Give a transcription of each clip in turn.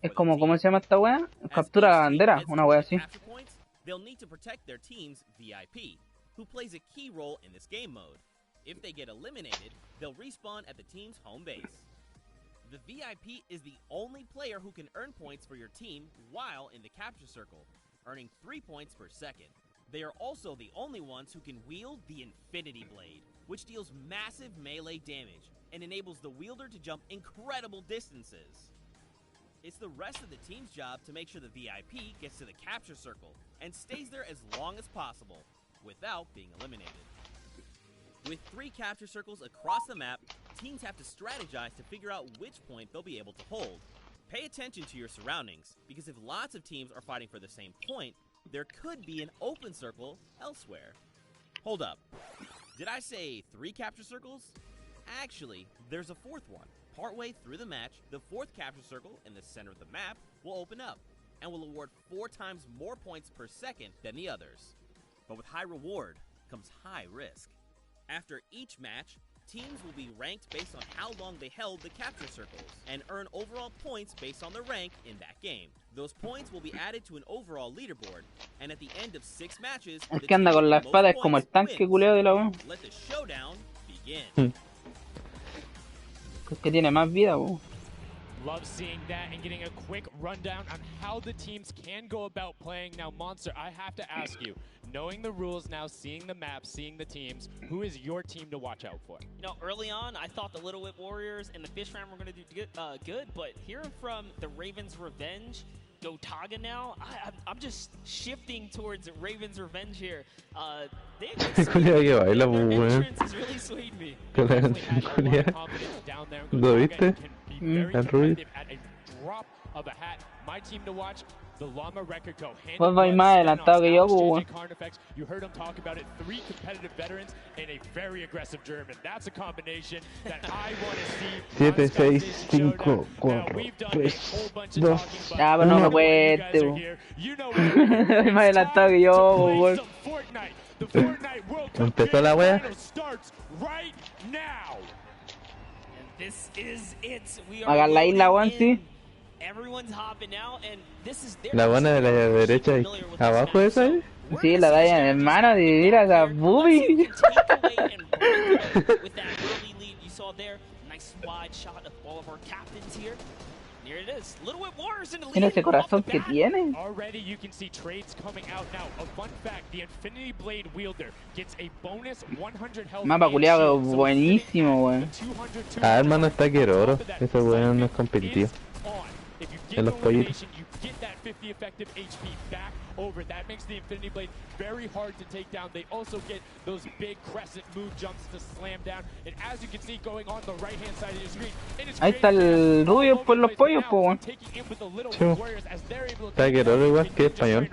Es como, ¿cómo se llama esta wea? Captura bandera, una wea así. They'll need to protect their team's VIP, who plays a key role in this game mode. If they get eliminated, they'll respawn at the team's home base. The VIP is the only player who can earn points for your team while in the capture circle, earning 3 points per second. They are also the only ones who can wield the Infinity Blade, which deals massive melee damage and enables the wielder to jump incredible distances. It's the rest of the team's job to make sure the VIP gets to the capture circle and stays there as long as possible without being eliminated. With 3 capture circles across the map, teams have to strategize to figure out which point they'll be able to hold. Pay attention to your surroundings, because if lots of teams are fighting for the same point, there could be an open circle elsewhere. Hold up. Did I say 3 capture circles? Actually, there's a 4th one. Partway through the match, the 4th capture circle in the center of the map will open up and will award 4 times more points per second than the others. But with high reward comes high risk. After each match, teams will be ranked based on how long they held the capture circles and earn overall points based on their rank in that game. Those points will be added to an overall leaderboard, and at the end of 6 matches, el que anda con la espada es como el tanque culeo de la wea. Let the showdown begin. Es que tiene más vida, wea. Love seeing that and getting a quick rundown on how the teams can go about playing. Now, Monster, I have to ask you, knowing the rules now, seeing the map, seeing the teams, who is your team to watch out for? You know, early on, I thought the Little Whip Warriors and the Fish Ram were going to do good, but hearing from the Ravens Revenge, Gotaga now, I'm just shifting towards Ravens Revenge here. They entrance has really swayed me. ¿Lo viste? My team to watch, the Llama Record Co. Pues vais más adelantado que yo, pues. You heard him talk about it. 3 competitive veterans and a very aggressive German. That's a combination that I want to see. 7, 6, 5, 4, 3, 2. Ya, pero no me cueste, más adelantado que yo, weón. Empezó la wea. Hagan la isla, weón, sí. La buena de la derecha y abajo de esa, ¿eh? Sí, la da en hermano, dividir a esa boobie. Mira ese corazón que tiene. Mapa culiado buenísimo, weón. Ah, hermano, está Queroro. Ese weón no es competitivo. En los pollitos. Over. That makes the Infinity Blade very hard to take down. They also get those big crescent move jumps to slam down. And as you can see going on the right-hand side of your screen, ahí está el rubio por los pollos, po, weón. Está Queroro igual que español.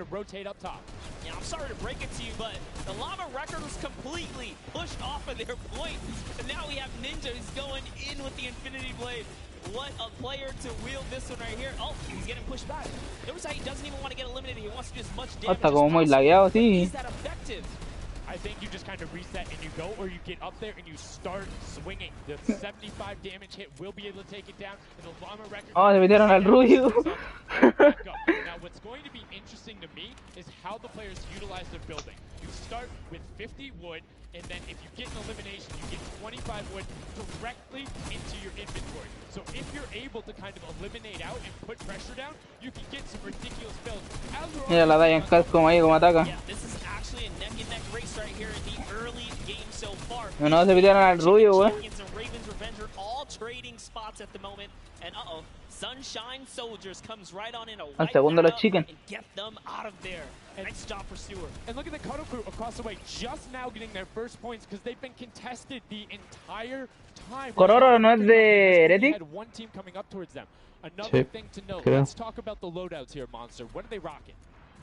Yeah, I'm sorry to break it to you, but the Llama Record was completely pushed off of their point. And now we have Ninja who's going in with the Infinity Blade. What a player to wield this one right here. Oh, he's getting pushed back. Notice how he doesn't even want to get eliminated. He wants to do as much damage Está como muy lagueado, sí. Is that effective? I think you just kind of reset and you go, or you get up there and you start swinging. The 75 damage hit will be able to take it down. And the Llama Record. Oh, se metieron al rubio. Now, what's going to be interesting to me is how the players utilize their building. You start with 50 wood, and then if you get an elimination, you get 25 wood directly into your inventory. So if you're able to kind of eliminate out and put pressure down, you can get some ridiculous builds. Mira la Diane Cast como ahí, como ataca. Yeah, this is actually a neck-and-neck race right here in the early game so far. No, se metieron al rubio, weón. Ravens Revenge are all trading spots at the moment, and Sunshine Soldiers comes right on in a al segundo los chicken. And get them out of there. Nice job for Stewart. And look at the Cuddle Crew across the way, just now getting their first points because they've been contested the entire time. Cororo no es de Heretic. Had one team coming up towards them. Another thing to note. Let's talk about the loadouts here, Monster. What are they rocking?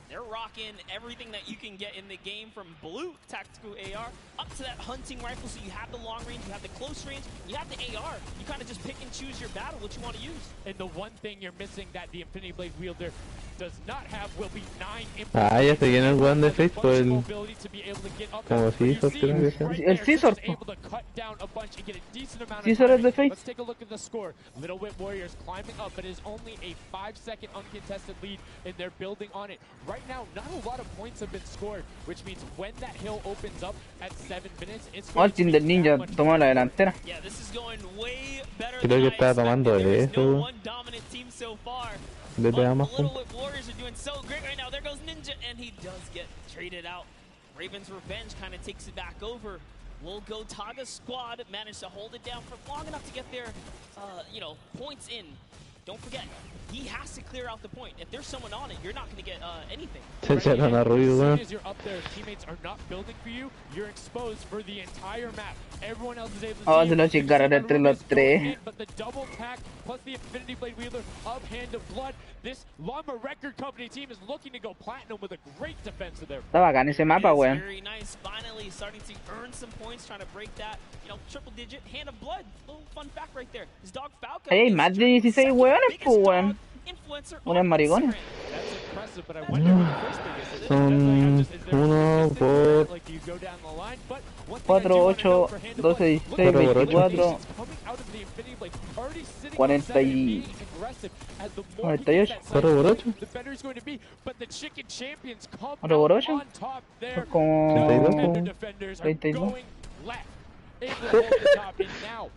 They're rocking everything that you can get in the game, from blue tactical AR up to that hunting rifle. So you have the long range, you have the close range, you have the AR. You kind of just pick and choose your battle, what you want to use. And the one thing you're missing that the Infinity Blade wielder does not have will be 9 Ah, ya se viene el weón de has a Face bunch por of el... mobility to be able to get up Como there. si But you hizo, see, creo que sea. right El there, Scissor, Scissors po. able to cut down a bunch and get a decent amount of Scissor is timing. the Face. Let's take a look at the score. Little Whip Warriors climbing up, but it is only a 5-second uncontested lead, and they're building on it. Right now, not a lot of points have been scored, which means when that hill opens up at 7 minutes, it's Oh, going el to team be del that Ninja much tomó la delantera. Yeah, this is going way better Creo than que I estaba tomando expected. There is eso. no one dominant team so far. Desde But the Amazon. Little Whip Warriors are doing so great right now. There goes Ninja, and he does get traded out. Raven's Revenge kind of takes it back over. Will go Taga's squad manage to hold it down for long enough to get their, points in. Don't forget, he has to clear out the point. If there's someone on it, you're not going to get anything. Se echaron a Rubio, As weón. soon as you're up there, teammates are not building for you. You're exposed for the entire map. Everyone else is able to Oh, see se you. lo You can chingaron see entre los Rubio's going tres. in, but the double tack plus the Infinity Blade Wheeler of Hand of Blood. This Llama Record Company team is looking to go platinum with a great defense of their. Está bacán ese mapa, It's weón. very nice. Finally starting to earn some points, trying to break that, triple digit. Hand of Blood. Little fun fact right there. His dog Falco. Ahí hay is más de Germany's 16 second hueones, biggest pues, dog weón. influencer Unos on maricones. Instagram. That's impressive, but I wonder who the first thing is. Son Is there uno a por like you go down the line, but one thing I 4, do wanna 8, note for Hand of Blood, 12, look 16, at the 24. eliminations coming out of the Infinity Blade, already sitting 40 on 7 and y- being aggressive. As the more he 98. gets that 4 por side, 8. the better he's going to be. But the Chicken Champions come 4 por out 8. on top there. Como No 32. Tender defenders are 32. going left. Able to hold the top, and now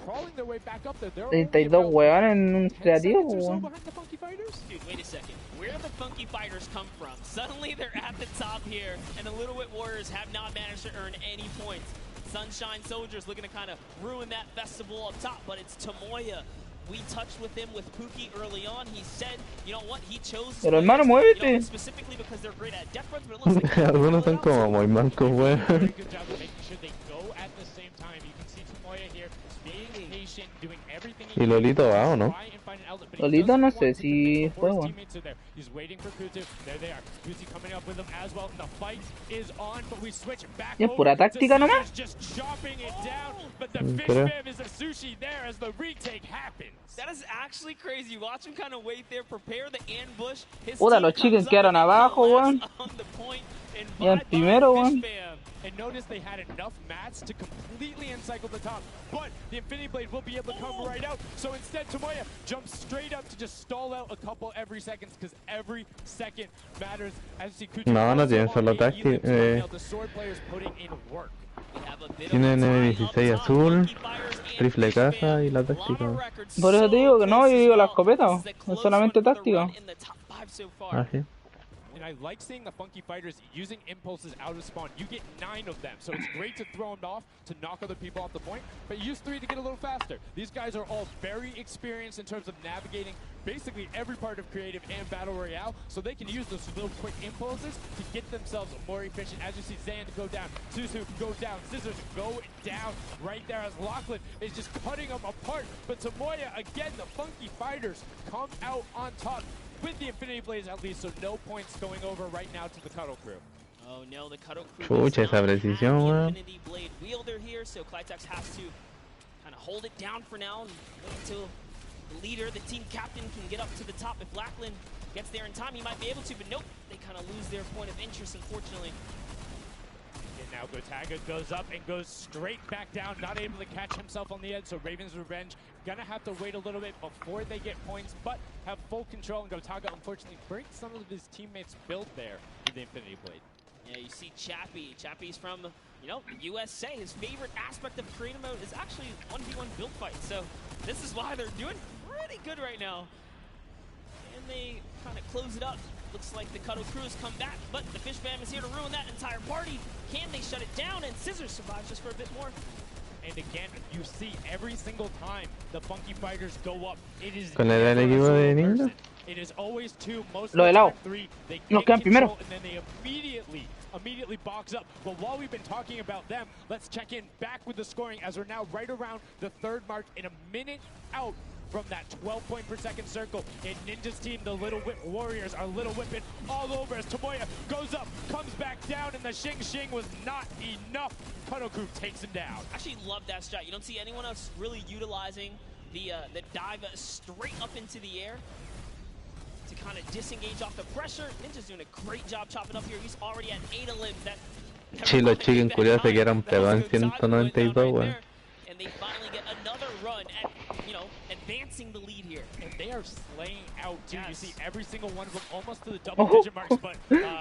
crawling their way back up there. They're only 32 about hueones en un 10 creativo, seconds or so weón. behind the Funky Fighters. Dude, wait a second. Where do the Funky Fighters come from? Suddenly they're at the top here, and the Little Whip Warriors have not managed to earn any points. Sunshine Soldiers looking to kind of ruin that festival up top, but it's Tomoya. We touched with him with Pookie early on. He said, you know what, he chose Pero hermano, muévete. specifically because they're great at death runs, but it looks like Algunos son como muy mancos, Very weón. good job of making sure they go at the same time. You can see Tomoya here being patient, doing everything he Y Lolito va, ¿o no? try and find an outlet, but he Lolito doesn't no want sé to si before his juega. teammates are there. He's waiting for Kutu. There they are. Kutu coming up with him as well. The fight is on, but we switch back Y es over pura to táctica nomás. Scissors just chopping it down, but the fish creo. fam is a sushi there as the retake happens. that is actually crazy. Watch him kind of wait there, prepare the ambush. His Puta, team los chickens comes up quedaron and abajo, collapse weón. on the point, and Y el bye-bye, primero, Fish weón. Fam. And notice they had enough mats to completely encircle the top, but the Infinity Blade will be able to come right out. So instead, Tomoya jumps straight up to just stall out a couple every second, because every second matters. As you see, Kutu No, no also tienen on solo a táctil, elite right now. The sword players putting in work. We have a bit of Tienen a tie el up 16 top. azul, Funky Fighters and rifle Fish caza Fam. y la Llama táctica. Records Por eso te digo que no, close yo as digo la well. escopeta, This is a no close solamente one for the táctica. run in the top 5 so far. Ah, sí. And I like seeing the Funky Fighters using impulses out of spawn. You get 9 of them, so it's great to throw them off to knock other people off the point, but use 3 to get a little faster. These guys are all very experienced in terms of navigating basically every part of creative and battle royale, so they can use those little quick impulses to get themselves more efficient. As you see Zan go down, Suzu go down, Scissors go down right there as Lachlan is just cutting them apart. But Tomoya, again, the Funky Fighters come out on top with the Infinity Blades at least, so no points going over right now to the Cuddle Crew. Oh no, the Cuddle Crew Chucha, does not esa precisión, have the weón. Infinity Blade wielder here, so Clitex has to kind of hold it down for now and wait until the leader, the team captain, can get up to the top. If Lachlan gets there in time, he might be able to, but nope, they kind of lose their point of interest, unfortunately. And now Gotaga goes up and goes straight back down, not able to catch himself on the edge, so Raven's Revenge gonna have to wait a little bit before they get points, but have full control, and Gotaga unfortunately breaks some of his teammates' build there with the Infinity Blade. Yeah, you see Chappie. Chappie's from, the USA. His favorite aspect of creative mode is actually 1v1 build fights, so this is why they're doing pretty good right now. And they kind of close it up. Looks like the Cuddle Crew has come back, but the Fish Fam is here to ruin that entire party. Can they shut it down? And Scissors survives just for a bit more. And again, you see every single time the Funky Fighters go up, it is ¿Cuál era el never a equipo de solo Ninja? person. It is always 2, most Lo of de the lado. time 3. They Nos get quedan primero. control, and then they immediately box up. But while we've been talking about them, let's check in back with the scoring as we're now right around the 3rd mark in a minute out from that 12 point per second circle. And Ninja's team, the Little Whip Warriors, are Little Whipping all over as Tomoya goes up, comes back down, and the Shing Shing was not enough. Cuddle Crew takes him down. Actually love that strat. You don't see anyone else really utilizing the dive straight up into the air to kind of disengage off the pressure. Ninja's doing a great job chopping up here. He's already at 8 limbs. That Sí, los chicken culiados se quedaron pegados en 192, weón. And they finally get another run at, you know, advancing the lead here. And they are slaying out too. Yes. You see every single one of them almost to the double-digit marks, but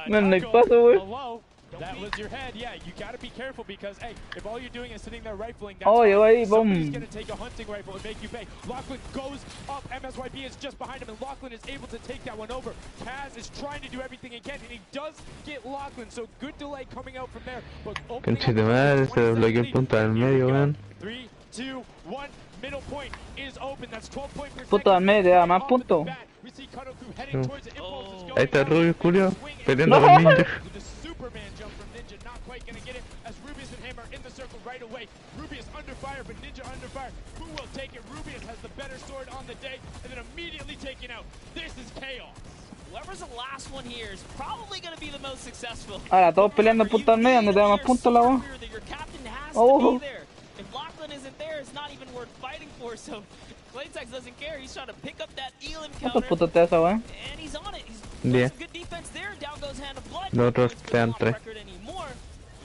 Man, like Taco, paso, güey. hello. That was your head. Yeah, you gotta be careful because, hey, if all you're doing is sitting there rifling, that's Oh, fine. llegó ahí, Somebody's boom. gonna take a hunting rifle and make you pay. Lachlan goes up. MSYB is just behind him, and Lachlan is able to take that one over. Kaz is trying to do everything he can, and he does get Lachlan, so good delay coming out from there. But opening Conche de up madre, the se desbloqueó el 20 punto del Here we medio, go. weón. 3, 2, 1. Middle point is open. That's 12 points per Punto al second. medio, da más Off puntos. the bat, we see Kadoku heading towards the impulse. Is going Ahí está out. Rubio, culiao, Swing and peleando con Ninja. the Superman jump from Ninja, not quite gonna get it as Rubius and Hammer in the circle right away. Rubius under fire, but Ninja under fire. Who will take it? Rubius has the better sword on the day, and then immediately taken out. This is chaos. Whoever's the last one here is probably going to be the most successful. Ahora todos peleando punto al medio, donde te da más puntos la voz. Your captain has Oh. to be there. If Lachlan isn't there, it's not even worth fighting for. So Claytex doesn't care. He's trying to pick up that Elim ¿Cuántos counter, puntos te da esa weá? and he's on it. He's doing Yeah. some good defense there. Down goes Hand of Blood. Los otros It's quedan not tres. record anymore.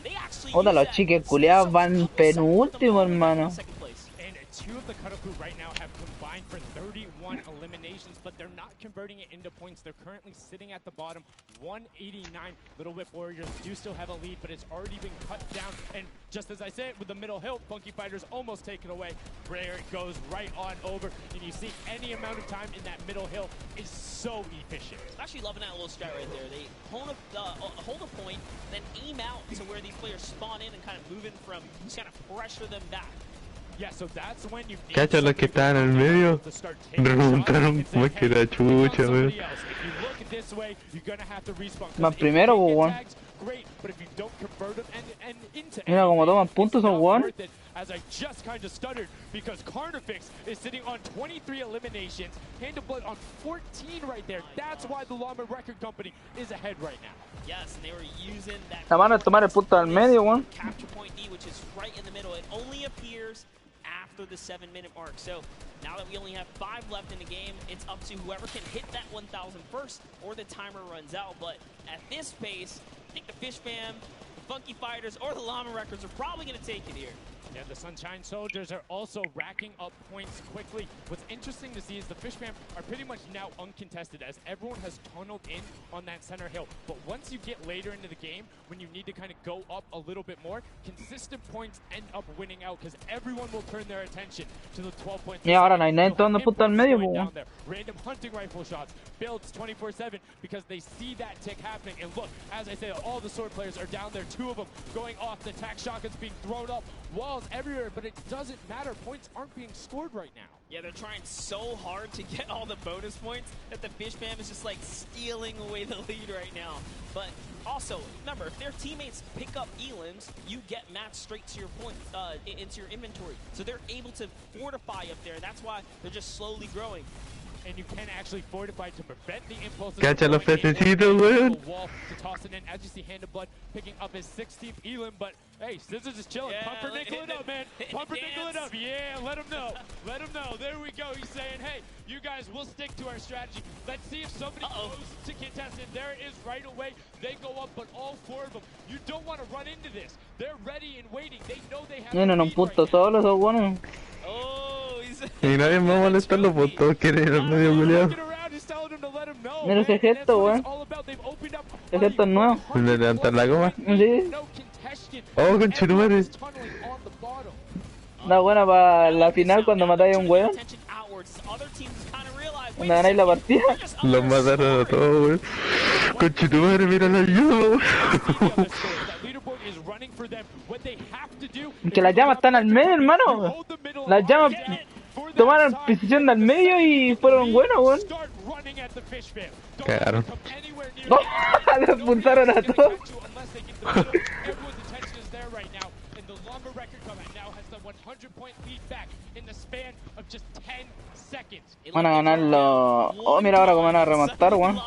They actually Otra, use los that. chiques culiados van penúltimo, hermano. Second place. And two of the Kadoku right now have combined for 31 eliminations, but they're not converting it into points. They're currently sitting at the bottom, 189. Little Whip Warriors do still have a lead, but it's already been cut down. And just as I said, with the middle hill, Funky Fighters almost taken away. Rare goes right on over, and you see any amount of time in that middle hill is so efficient. I'm actually loving that little strat right there. They hold a point, then aim out to where these players spawn in and kind of move in from, just kind of pressure them back. Yeah, so that's when you need Cacha, los que estaban en el medio to start taking shots remontaron and say, más que la hey, pick out chucha, somebody weón. else. If you look this way, you're gonna have to respawn. 'Cause Más if primero, you get weón. tags, great, but if you don't convert them and into Mira cómo anything, toman puntos it's esos not weones. worth it. As I just kind of stuttered because Carnifix is sitting on 23 eliminations, Hand of Blood on 14 right there. That's why the Llama Record Company is ahead right now. Yes, and they were using that. La mano es tomar el punto al medio, weón. Capture point D, which is right in the middle. It only appears after the 7-minute mark. So now that we only have 5 left in the game, it's up to whoever can hit that 1,000 first or the timer runs out. But at this pace, I think the Fish Fam, the Funky Fighters, or the Llama Records are probably going to take it here. Yeah, the Sunshine Soldiers are also racking up points quickly. What's interesting to see is the Fish Fam are pretty much now uncontested as everyone has tunneled in on that center hill. But once you get later into the game, when you need to kind of go up a little bit more, consistent points end up winning out because everyone will turn their attention to the 12 points. Y ahora no hay nadie tomando punto al medio, Going weón. down there. Random hunting rifle shots, builds 24/7 because they see that tick happening. And look, as I said, all the sword players are down there. 2 of them going off. The tac shotguns being thrown up. Walls everywhere, but it doesn't matter. Points aren't being scored right now. Yeah, they're trying so hard to get all the bonus points that the Fish Fam is just like stealing away the lead right now. But also, remember, if their teammates pick up elims, you get matched straight to your point, into your inventory. So they're able to fortify up there. That's why they're just slowly growing. And you can actually fortify to prevent the impulses. Cacha los from going in pececitos, or weón. the wall to toss it in. As you see, Hand of Blood picking up his 16th elim, but hey, Scissors is chilling. Yeah, Pumpernickel it up, man. Pumpernickel it up. Yeah, let him know. Let him know. There we go. He's saying, hey, you guys will stick to our strategy. Let's see if somebody goes to contest it. There it is right away. They go up, but all 4 of them. You don't want to run into this. They're ready and waiting. They know they have Tienen the un lead punto right now. solo esos buenos. Oh, he's... Y nadie me va a molestar los votos, quieren ir al medio, culiao. Mira ese gesto, weón. Ese gesto es nuevo. ¿Le levantar la goma? Sí. Oh, conchetumare. Una buena para la final cuando matáis a un weón. Cuando ganáis la partida. Los mataron a todos, weón. Conchetumare, mira la llama, weón. Que las llamas están al medio, hermano. Las llamas tomaron posición al medio y fueron buenos, weón. Cagaron. ¡No! Le apuntaron a todos. Van a ganarlo. Oh, mira ahora cómo van a rematar, weón.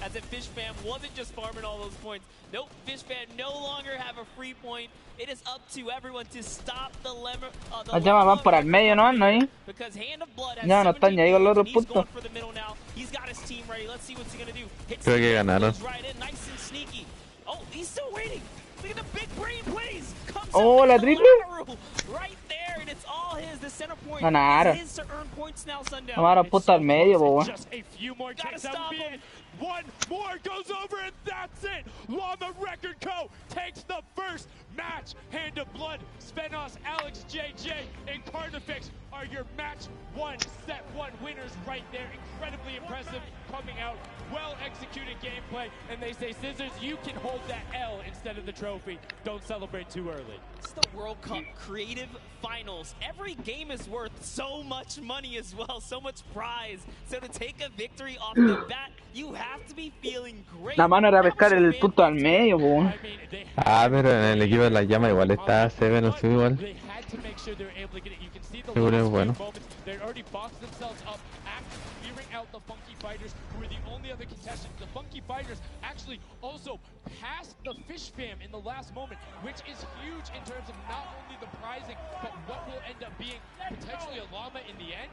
As if Fish Fam wasn't just farming all those points. Nope, Fish Fam no longer have a free point. It is up to everyone to stop the Las llamas van por al medio, ¿no? ¿No ahí? Because Hand of Blood has Ya no están ni ahí con los otros he's going puntos. for the middle now. He's got his team ready. Let's see what's he gonna do. Hits Creo que ganaron. right in, nice and sneaky. Oh, he's still waiting. Look at the big brain plays. Comes Oh, up la with the triple. lateral right there, and it's all his. The center point Ganaron. is his to earn points now, Sundown. Tomaron puta al medio, po, weón. Just a few more Gotta kicks. That stop would be him. it. One more goes over, and that's it. Llama Record Co. takes the first match. Hand of Blood, Svenos, Alex, JJ, and Carnifex are your match one, set one winners right there. Incredibly impressive coming out. Well executed gameplay. And they say, Scissors, you can hold that L instead of the trophy. Don't celebrate too early. It's the World Cup Creative Finals. Every game is worth so much money as well, so much prize. So to take a victory off the bat, you have to be feeling great. La mano era pescar el punto al medio, po. I mean, they Ah, pero en el equipo de la llama igual está Seven o igual. They had to make sure they were able to get it. You can see the Seguro es last bueno. few moments. They'd already boxed themselves up after clearing out the Funky Fighters, who were the only other contestants. The Funky Fighters actually also passed the Fish Fam in the last moment, which is huge in terms of not only the prizing, but what will end up being potentially a llama in the end.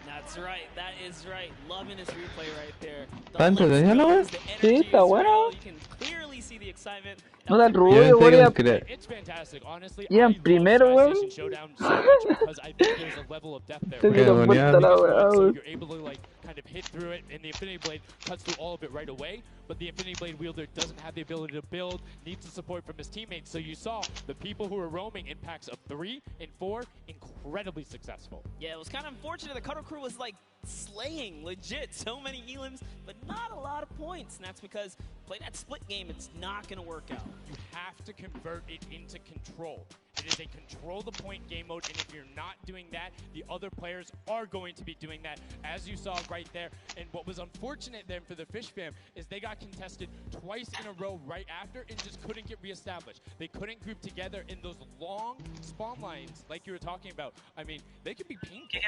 That's right, that is right. Loving this replay right there. ¿Está entretenido, no, güey? Sí, está bueno. You can clearly see the excitement. No da el Yo rubio, pensé weón. que It's fantastic, honestly. Yeah, I love primero, Sky weón. Station Showdown so much because I think there's a level of depth there. Se right? dieron vuelta la weá, So weón. you're able to like kind of hit through it, and the Infinity Blade cuts through all of it right away. But the Infinity Blade wielder doesn't have the ability to build, needs the support from his teammates. So you saw the people who were roaming in packs of 3 and 4 incredibly successful. Yeah, it was kind of unfortunate. The Cutter Crew was like slaying, legit. So many elims, but not a lot of points. And that's because play that split game, it's not going to work out. You have to convert it into control. It is a control the point game mode, and if you're not doing that, the other players are going to be doing that, as you saw right there. And what was unfortunate then for the Fish Fam is they got contested twice in a row right after and just couldn't get reestablished. They couldn't group together in those long spawn lines like you were talking about. I mean, they could be painful. Yeah,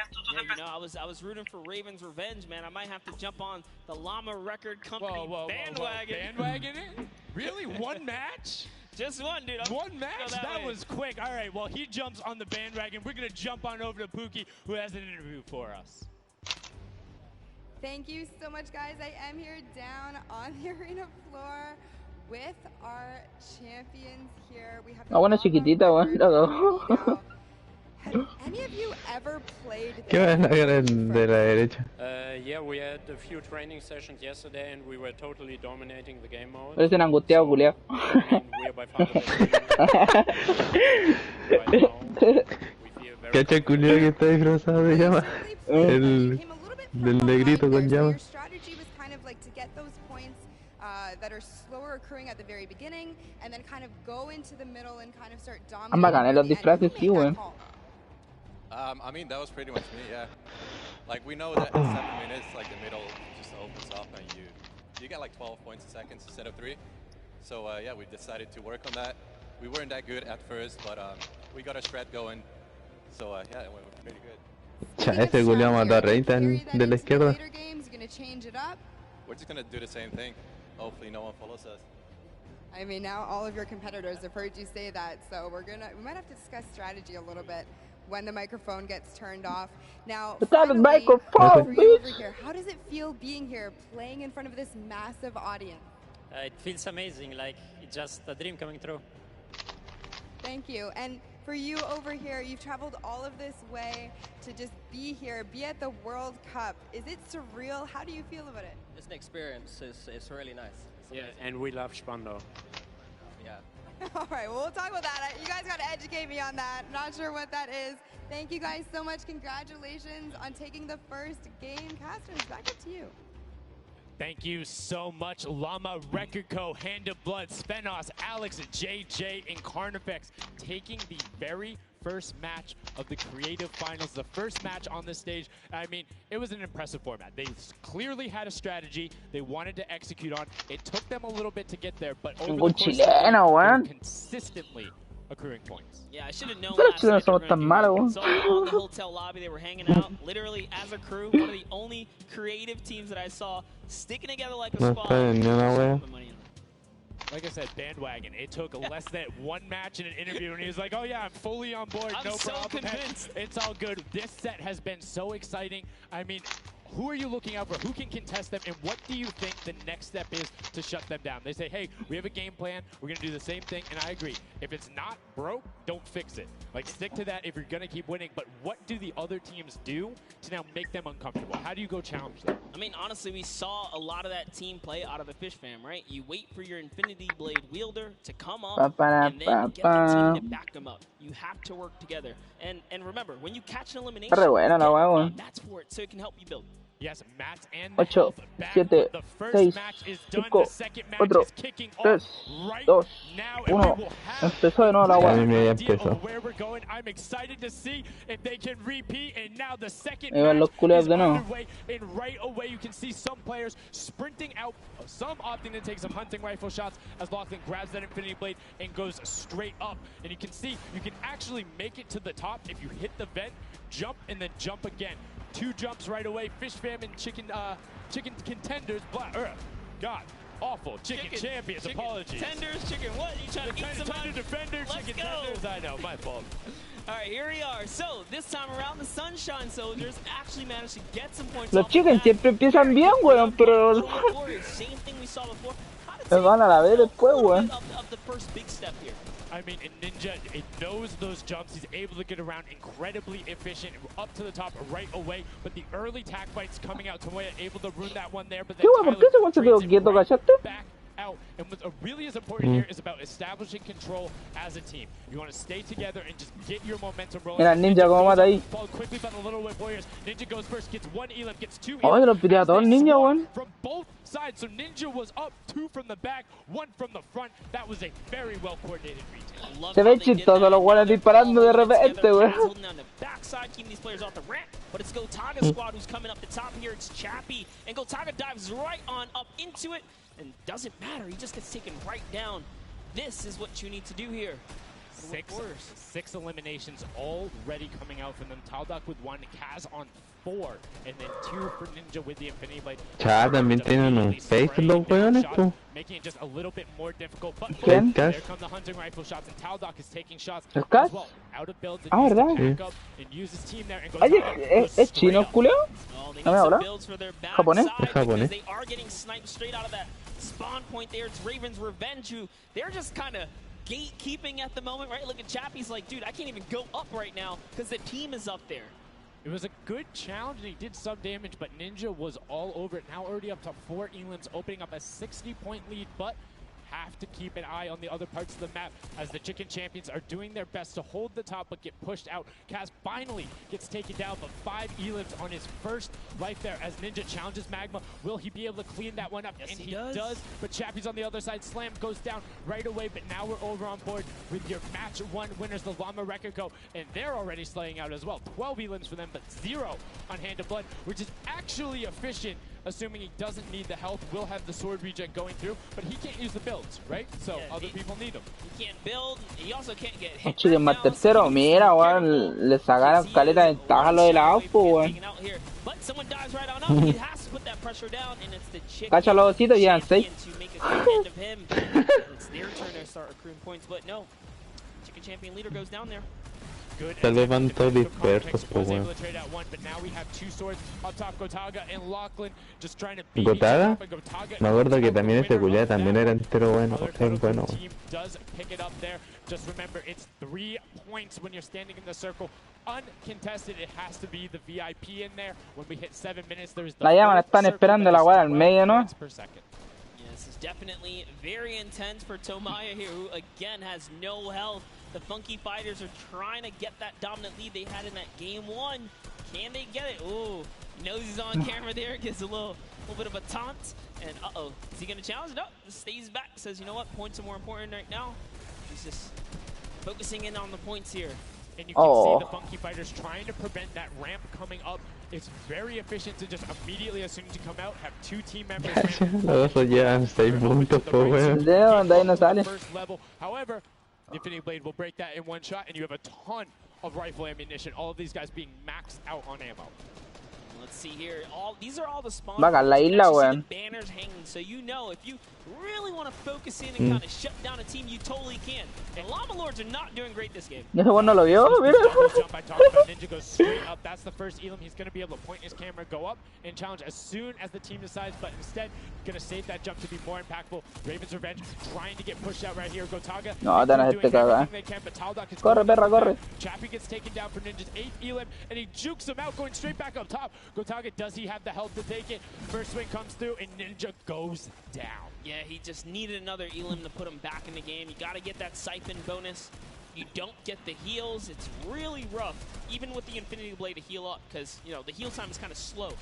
you know, I was rooting for Raven's revenge, man. I might have to jump on the Llama Record Company bandwagon. Bandwagon it? Really? One match? Just one, dude. One match? That way. was quick. All right, well, he jumps on the bandwagon. We're going to jump on over to Pookie, who has an interview for us. Thank you so much, guys. I am here down on the arena floor with our champions here. We have Ah, bueno, chiquitita, weón. Now, have any of you ever played ¿Qué va a la cara de la derecha? Yeah, we had a few training sessions yesterday and we were totally dominating the game mode. Parecen angustiados, culiao. And we are by far the best team right now. We feel very ¿Cacha el culiao que está disfrazado de llama? El del negrito con llama. Your strategy was kind of like to get those points that are slower occurring at the very beginning and then kind of go into the middle and kind of start dominating. bacanes los the end. disfraces, sí, Who made weón. that call? I mean, that was pretty much me, yeah. Like, we know that in 7 minutes, like, the middle just opens up and you get like 12 points a second instead of 3. So, yeah, we decided to work on that. We weren't that good at first, but we got a strat going. So, yeah, it went pretty good. Cha, ese culiao mató a Reita de la izquierda. Later games, you're gonna change it up. We're just gonna do the same thing. Hopefully no one follows us. I mean, now all of your competitors have heard you say that, so we might have to discuss strategy a little bit when the microphone gets turned off. Now, It's not a finally, microphone, for you over bitch. here, how does it feel being here, playing in front of this massive audience? It feels amazing, like it's just a dream coming true. Thank you. And for you over here, you've traveled all of this way to just be here, be at the World Cup. Is it surreal? How do you feel about it? It's an experience. It's really nice. It's Yeah, amazing. and we love Spando. Yeah. All right, well, we'll talk about that. You guys got to educate me on that. Not sure what that is. Thank you guys so much. Congratulations on taking the first game. Casters, back up to you. Thank you so much, Llama Record Co., Hand of Blood, Svenos, Alex, JJ, and Carnifex taking the very first match of the Creative Finals, the first match on this stage. I mean, it was an impressive format. They clearly had a strategy they wanted to execute on. It took them a little bit to get there, but over the Good course of the game, chileno, they were weón. consistently accruing points. Yeah, I should have known Pero last chilenos night they were somos gonna tan do that. malos. So on the hotel lobby, they were hanging out, literally as a crew. One of the only creative teams that I saw sticking together like a No squad. está en ni una wea. Put money on it. Like I said, bandwagon. It took less than one match in an interview, and he was like, oh yeah, I'm fully on board, I'm no so problem. convinced. It's all good. This set has been so exciting. I mean, who are you looking out for? Who can contest them? And what do you think the next step is to shut them down? They say, hey, we have a game plan. We're going to do the same thing. And I agree. If it's not broke, don't fix it. Like, stick to that if you're going to keep winning. But what do the other teams do to now make them uncomfortable? How do you go challenge them? I mean, honestly, we saw a lot of that team play out of the Fish Fam, right? You wait for your Infinity Blade wielder to come up and then get the team to back them up. You have to work together. And remember, when you catch an elimination, that's for it, so it can help you build. Yes, Matt and the health back. The first match is done. The second match is kicking off right now. And we will have an idea of where we're going. I'm excited to see if they can repeat. And now the second match is underway. And right away, you can see some players sprinting out, some opting to take some hunting rifle shots as Lachlan grabs that Infinity Blade and goes straight up. And you can see you can actually make it to the top if you hit the vent, jump, and then jump again. 2 jumps right away. Fish Fam and chicken contenders. God, awful. Chicken champions. Apologies. Tenders, chicken what? You trying to eat some defenders, chicken tenders. I know, my fault. All right, here we are. So this time around, the Sunshine Soldiers actually managed to get some points. Los chickens siempre empiezan bien, weón, pero same thing we saw before. se van a la vez después, weón. Of the first big step here. I mean, Ninja, it knows those jumps. He's able to get around incredibly efficient, up to the top right away. But the early tack fights coming out, Tomoya able to ruin that one there. But then back out. And what really is important here is about establishing control as a team. You want to stay together and just get your momentum rolling. Mira, Ninja como mata ahí. Fall quickly by the Little White Warriors. Ninja goes first, gets 1 elim, gets 2 elim. Oye, los peleador Ninja, weón. From both sides. So Ninja was up 2 from the back, 1 from the front. That was a very well coordinated retail. Se ve chistoso los buenos disparando de repente, weón. Holding down the backside, keeping these players off the ramp. But it's Gotaga's squad who's coming up the top here. It's Chappie. And Gotaga dives right on up into it. And doesn't matter, he just gets taken right down. This is what you need to do here. 6 eliminations already coming out from them. Taldock with 1, Kaz on 4, and then 2 for Ninja with the Infinity Blade. Chad también tienen un face los weones, tú. Making it just a little bit more difficult. But ¿Quién? there come the hunting rifle shots, and Taldock is taking shots as well. Out of builds, ah, ¿verdad? back up and use his team there and goes ¿Es chino, culeo? No me habla. ¿Japonés? Es japonés. They are getting sniped straight out of that spawn point there. It's Raven's Revenge, who they're just kind of gatekeeping at the moment, right? Look at Chappie's like, dude, I can't even go up right now because the team is up there. It was a good challenge, and he did some damage, but Ninja was all over it. Now already up to 4 elims, opening up a 60-point lead, but have to keep an eye on the other parts of the map as the Chicken Champions are doing their best to hold the top but get pushed out. Kaz finally gets taken down, but 5 elims on his first life there as Ninja challenges Magma. Will he be able to clean that one up? Yes, and he does. But Chappie's on the other side. Slam goes down right away, but now we're over on board with your match 1 winners, the Llama Rekiko, and they're already slaying out as well. 12 elims for them, but 0 on Hand of Blood, which is actually efficient. Assuming he doesn't need the health, will have the sword regen going through, but he can't use the builds, right? So yeah, other people need them. He can't build, he also can't get hit. Chicken más tercero, mira, weón, le sacaron caleta de ventaja a lo de la AUPO, weón. But someone dives right on up, he has to put that pressure down, and it's the Chicken Cacha los ositos, llevan 6. to make a good end of him. It's their turn to start accruing points, but no. Chicken Champion leader goes down there. Se levantó dispersos, pues weón. ¿Gotaga? Me acuerdo que también ese culiado también era entero bueno. Es bueno. Just remember, it's 3 points when you're standing in the circle. Uncontested, it has to be the VIP in there. When we hit 7 minutes, there's the la llaman, están esperando la weá al medio, ¿no? This is definitely very intense for Tomaya here, who again has no health. The Funky Fighters are trying to get that dominant lead they had in that game 1. Can they get it? Ooh, knows he's on camera there, gives a little bit of a taunt. And uh-oh, is he gonna challenge? No, stays back, says, you know what, points are more important right now. He's just focusing in on the points here. And you can see the Funky Fighters trying to prevent that ramp coming up. It's very efficient to just immediately, as soon as you come out, have 2 team members. Los dos llevan 6 puntos, pues weón. De ahí no sale. First level. However, Infinity Blade will break that in 1 shot, and you have a ton of rifle ammunition. All of these guys being maxed out on ammo. Let's see here. These are all the spawn Va a caer la points. You can isla, actually see weón. the banners hanging, so you know if you really want to focus in and kind of shut down a team, you totally can. The Llama Lords are not doing great this game. Y ese weón no lo vio, mira. Jump I talked about. Ninja goes straight up. That's the first Elam. He's going to be able to point his camera, go up, and challenge as soon as the team decides, but instead, going to save that jump to be more impactful. Raven's Revenge trying to get pushed out right here. Gotaga. No, te van a hacerte cagar. Corre, perra, corre. Chappie gets taken down for Ninja's 8th Elam, and he jukes him out, going straight back up top. Gotaga, does he have the health to take it? First swing comes through, and Ninja goes down. Yeah, he just needed another Elam to put him back in the game. You got to get that siphon bonus. You don't get the heals. It's really rough, even with the Infinity Blade to heal up, because, you know, the heal time is kind of slow.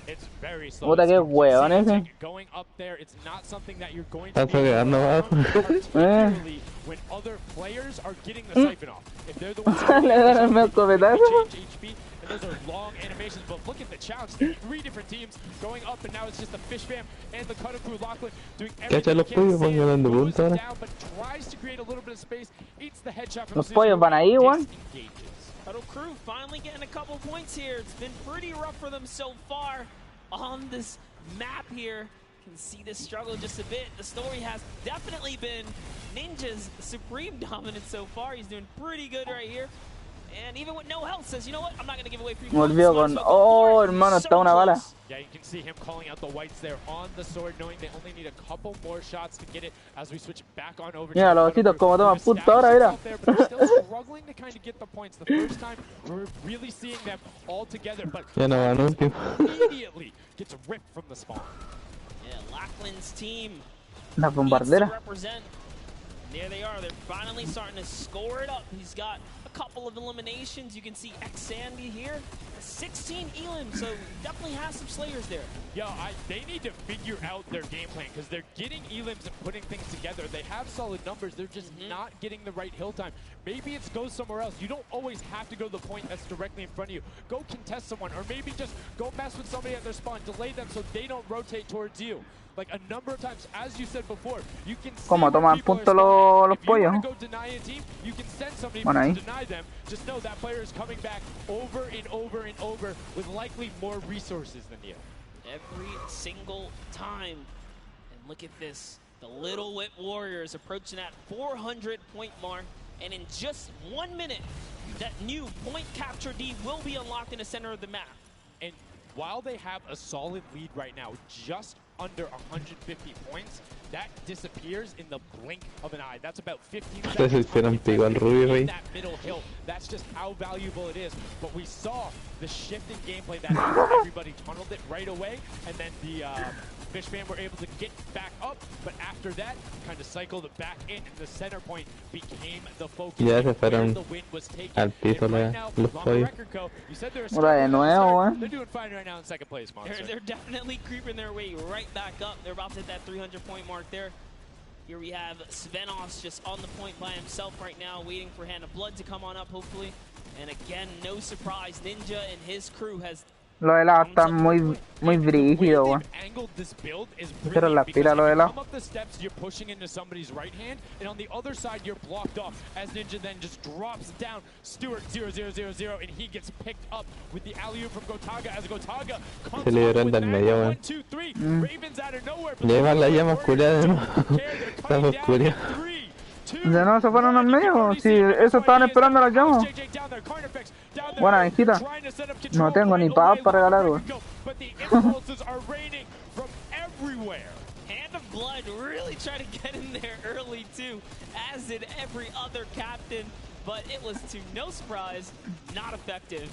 It's very slow. Puta que weón ese. Going up there, it's not something that you're going to be particularly when other players are getting the siphon off. If they're the ones who Le dan el medio copetazo. change HP, and those are long animations, but look at the challenge. 3 different teams going up, and now it's just the Fish Fam and the Cutter Crew. Lachlan doing everything los pollos van ganando puntos ahora. down, but tries to create a little bit of space, eats the headshot from Los pollos van ahí, weón. Cutter Crew finally getting a couple points here. It's been pretty rough for them so far on this map here. Can see this struggle just a bit. The story has definitely been Ninja's supreme dominance so far. He's doing pretty good right here. And even with no health, says, you know what, I'm not going to give away free points. Volvió con... Oh, hermano, está una bala. Yeah, you can see him calling out the whites there on the sword, knowing they only need a couple more shots to get it as we switch back on over. Mira, los ositos como toman punto ahora, mira. They're still struggling to kind of get the points. The first time we're really seeing them all together, but immediately gets ripped from the spawn. Yeah, Lachlan's team La bombardera. represent. There they are. They're finally starting to score it up. He's got a couple of eliminations. You can see X-Sandy here. 16 Elam, so definitely has some Slayers there. Yo, they need to figure out their game plan because they're getting Elams and putting things together. They have solid numbers. They're just not getting the right hill time. Maybe it's go somewhere else. You don't always have to go to the point that's directly in front of you. Go contest someone, or maybe just go mess with somebody at their spawn. Delay them so they don't rotate towards you. Like a number of times, as you said before, you can see Como toman punto los pollos. go deny a team, you can send somebody Bueno, to deny them. Just know that player is coming back over and over and over with likely more resources than you. Every single time. And look at this. The Little Whip Warriors approaching that 400-point mark. And in just 1 minute, that new point capture D will be unlocked in the center of the map. And while they have a solid lead right now, just under 150 points, that disappears in the blink of an eye. That's about 15 seconds. That middle hill. That's just how valuable it is. But we saw the shift in gameplay that everybody tunneled it right away, and then the Fish Fam were able to get back up, but after that, kind of cycled it back in, and the center point became the focus. Ya se fueron al piso los pollos. Ahora de nuevo, They're doing fine right now in second place, Monster. They're definitely creeping their way right back up. They're about to hit that 300-point mark there. Here we have Svenos just on the point by himself right now, waiting for Hand of Blood to come on up, hopefully. And again, no surprise, Ninja and his crew has... Lo de lado está muy brígido, weón. Pero la pira lo de lado. Up the steps, you're pushing into somebody's right hand, and on the other side, you're blocked off. As Ninja then just drops down, Stewart 0-0-0-0, and he gets picked up with the alley-oop from Gotaga as Gotaga comes up with medio, 1, 2, 3. Ravens out of nowhere. Llevan la llama oscura de nuevo. Está oscura. Ya no se fueron al medio, si eso estaban esperando las llamas. Buena viejita. No tengo ni paz para regalar, weón. Hand of Blood really tried to get in there early too, as did every other captain, but it was to no surprise, not effective.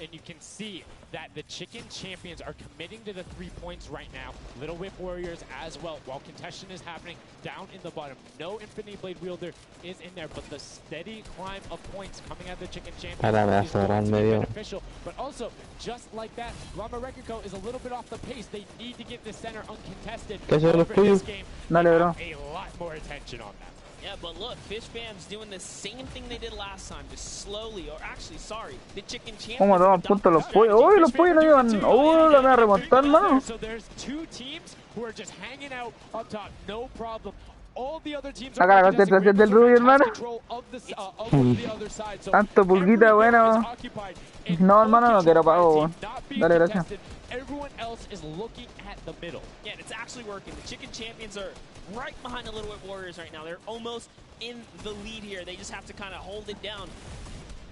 And you can see that the Chicken Champions are committing to the 3 points right now. Little Whip Warriors as well, while contention is happening down in the bottom. No Infinity Blade Wielder is in there, but the steady climb of points coming out of the Chicken Champions is going to be beneficial. But also, just like that, Llama Record Co. is a little bit off the pace. They need to get the center uncontested. However, this game, they have a lot more attention on them. Yeah, but look, Fish Fam's doing the same thing they did last time, just slowly, or actually, sorry, the Chicken Champions. ¿Cómo toman punto los pollos? ¡Uy, los pollos no llevan! ¡Uy, la voy a remontar, mano! So there's 2 teams who are just hanging out up top, no problem. all the other teams Saca la are contesting. concentración del Rainbow Rubio, has hermano. control of the other side. So Tanto pulguita, every area bueno. is occupied and No, hermano, no all quiero control by pago, a weón. team, not being Dale, gracias. contested. Everyone else is looking at the middle. Yeah, and it's actually working. The Chicken Champions are right behind the Little Whip Warriors right now. They're almost in the lead here. They just have to kind of hold it down.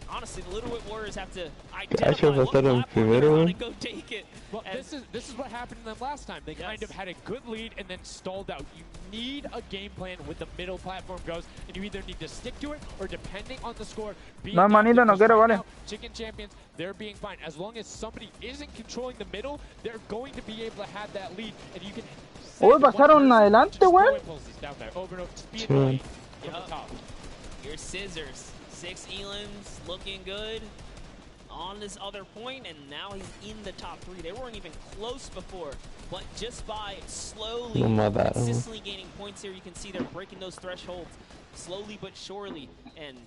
Honestly, the Little Whip Warriors have to identify what platform they're on and go take it. Well, this is what happened to them last time. They kind of had a good lead and then stalled out. You need a game plan with the middle platform goes, and you either need to stick to it or, depending on the score, be No, manito, no quiero, right vale. now, Chicken Champions, they're being fine. As long as somebody isn't controlling the middle, they're going to be able to have that lead, and you can. Uy, pasaron adelante, weón. Here's Scissors. 6 Elans looking good on this other point, and now he's in the top 3. They weren't even close before, but just by slowly, consistently gaining points here, you can see they're breaking those thresholds slowly but surely, and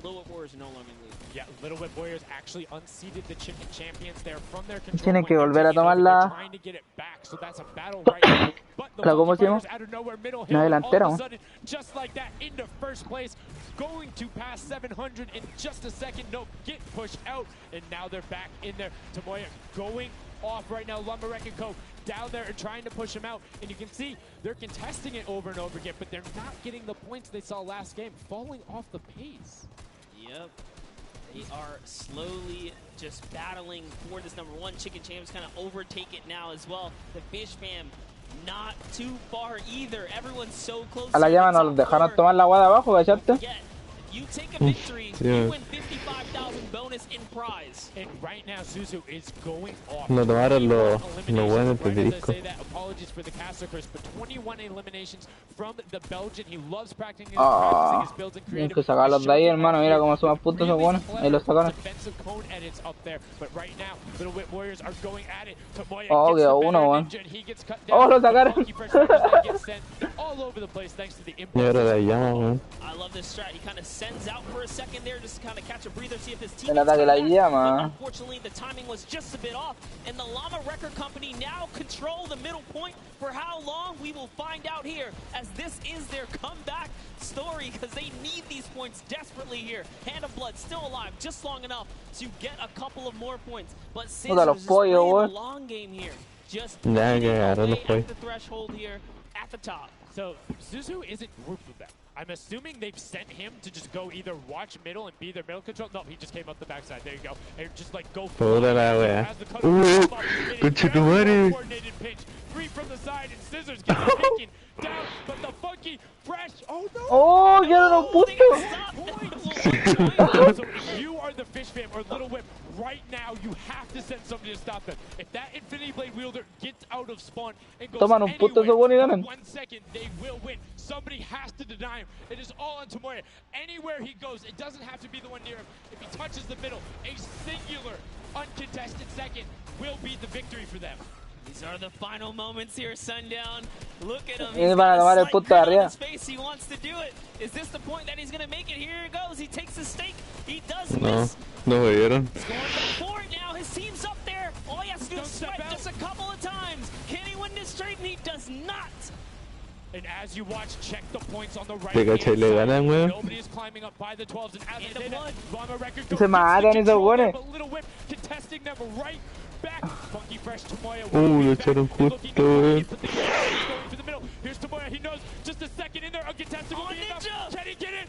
Little Whip Warriors are no longer in the lead. Yeah, Little Whip Warriors actually unseated the Chicken Champions there from their control. Tienen que point. volver a tomar They're la... trying to get it back, so that's a battle right now. But the ¿La cómo se llama? out of nowhere, middle La hill, delantera, all of ¿no? a sudden, just like that, into first place, going to pass 700 in just a second. Nope, get pushed out, and now they're back in there. Tomoya going off right now. Lumberwreck and Co. down there and trying to push him out, and you can see they're contesting it over and over again, but they're not getting the points they saw last game, falling off the pace. Yep. They are slowly just battling for this number 1. Chicken Champs kind of overtake it now as well. The Fish Fam not too far either. Everyone's so close. A la llama nos dejaron tomar la agua de abajo, ¿cachaste? You take a victory, you win 55,000 bonus in prize. And right now, Suzu is going off. No tomaron lo bueno del disco. Apologies for the caster curse, but 21 eliminations from the Belgian. He loves practicing his builds and Tienen creative. que sacarlos de ahí, hermano. Mira cómo suman puntos esos buenos. Ahí los sacaron. Defensive cone edits up there, but right now, Little Whip Warriors are going at it. Tomoya Oh, gets quedó the uno, better weón. ninja, and he gets cut down. Oh, lo sacaron. Funky Fresh Fighters get sent all over the place thanks to the Y impulse. ahora la llama, weón. I love this strat. He kind of sends out for a second there just to kind of catch a breather, see if his team. El ataque la llama. Unfortunately, the timing was just a bit off, and the Llama Record Company now control the middle point. For how long, we will find out here, as this is their comeback story, because they need these points desperately here. Hand of Blood still alive, just long enough to get a couple of more points. But Scissors is playing the long game here, just away at the threshold here at the top. So Suzu isn't grouped with them. I'm assuming they've sent him to just go either watch middle and be their middle control. No, he just came up the backside. There you go. And just like go for Toda la wea. coordinated pitch. 3 from the side, and Scissors gets it taken down, but the Funky Fresh. Oh no! Oh, quedaron puntos. So if you are the Fish Fam or Little Whip, right now you have to send somebody to stop them. If that Infinity Blade wielder gets out of spawn and goes Toman un punto esos buenos y ganan. 1 second, they will win. Somebody has to deny him. It is all on Tomoya. Anywhere he goes, it doesn't have to be the one near him. If he touches the middle, a singular, uncontested second will be the victory for them. These are the final moments here, Sundown. Look at him. He's van a tomar el punto de arriba. Face. He wants to do it. Is this the point that he's going to make it? Here it goes. He takes the stake. He does No, miss. no me vieron. He's going for it now. His team's up there. All he has to do is swipe just a couple of times. Can he win this straight? And he does not. And as you watch, check the points on the right. Le caché, le ganan, weón. Nobody is climbing up by the 12s, and as they did that, Llama Record Se matan esos buenos. but Little Whip contesting them right back. Funky Fresh Tomoya. Lo echaron justo, weón. Going for the middle. Here's Tomoya. He knows just a second in there. Uncontested will be enough. Can he get it?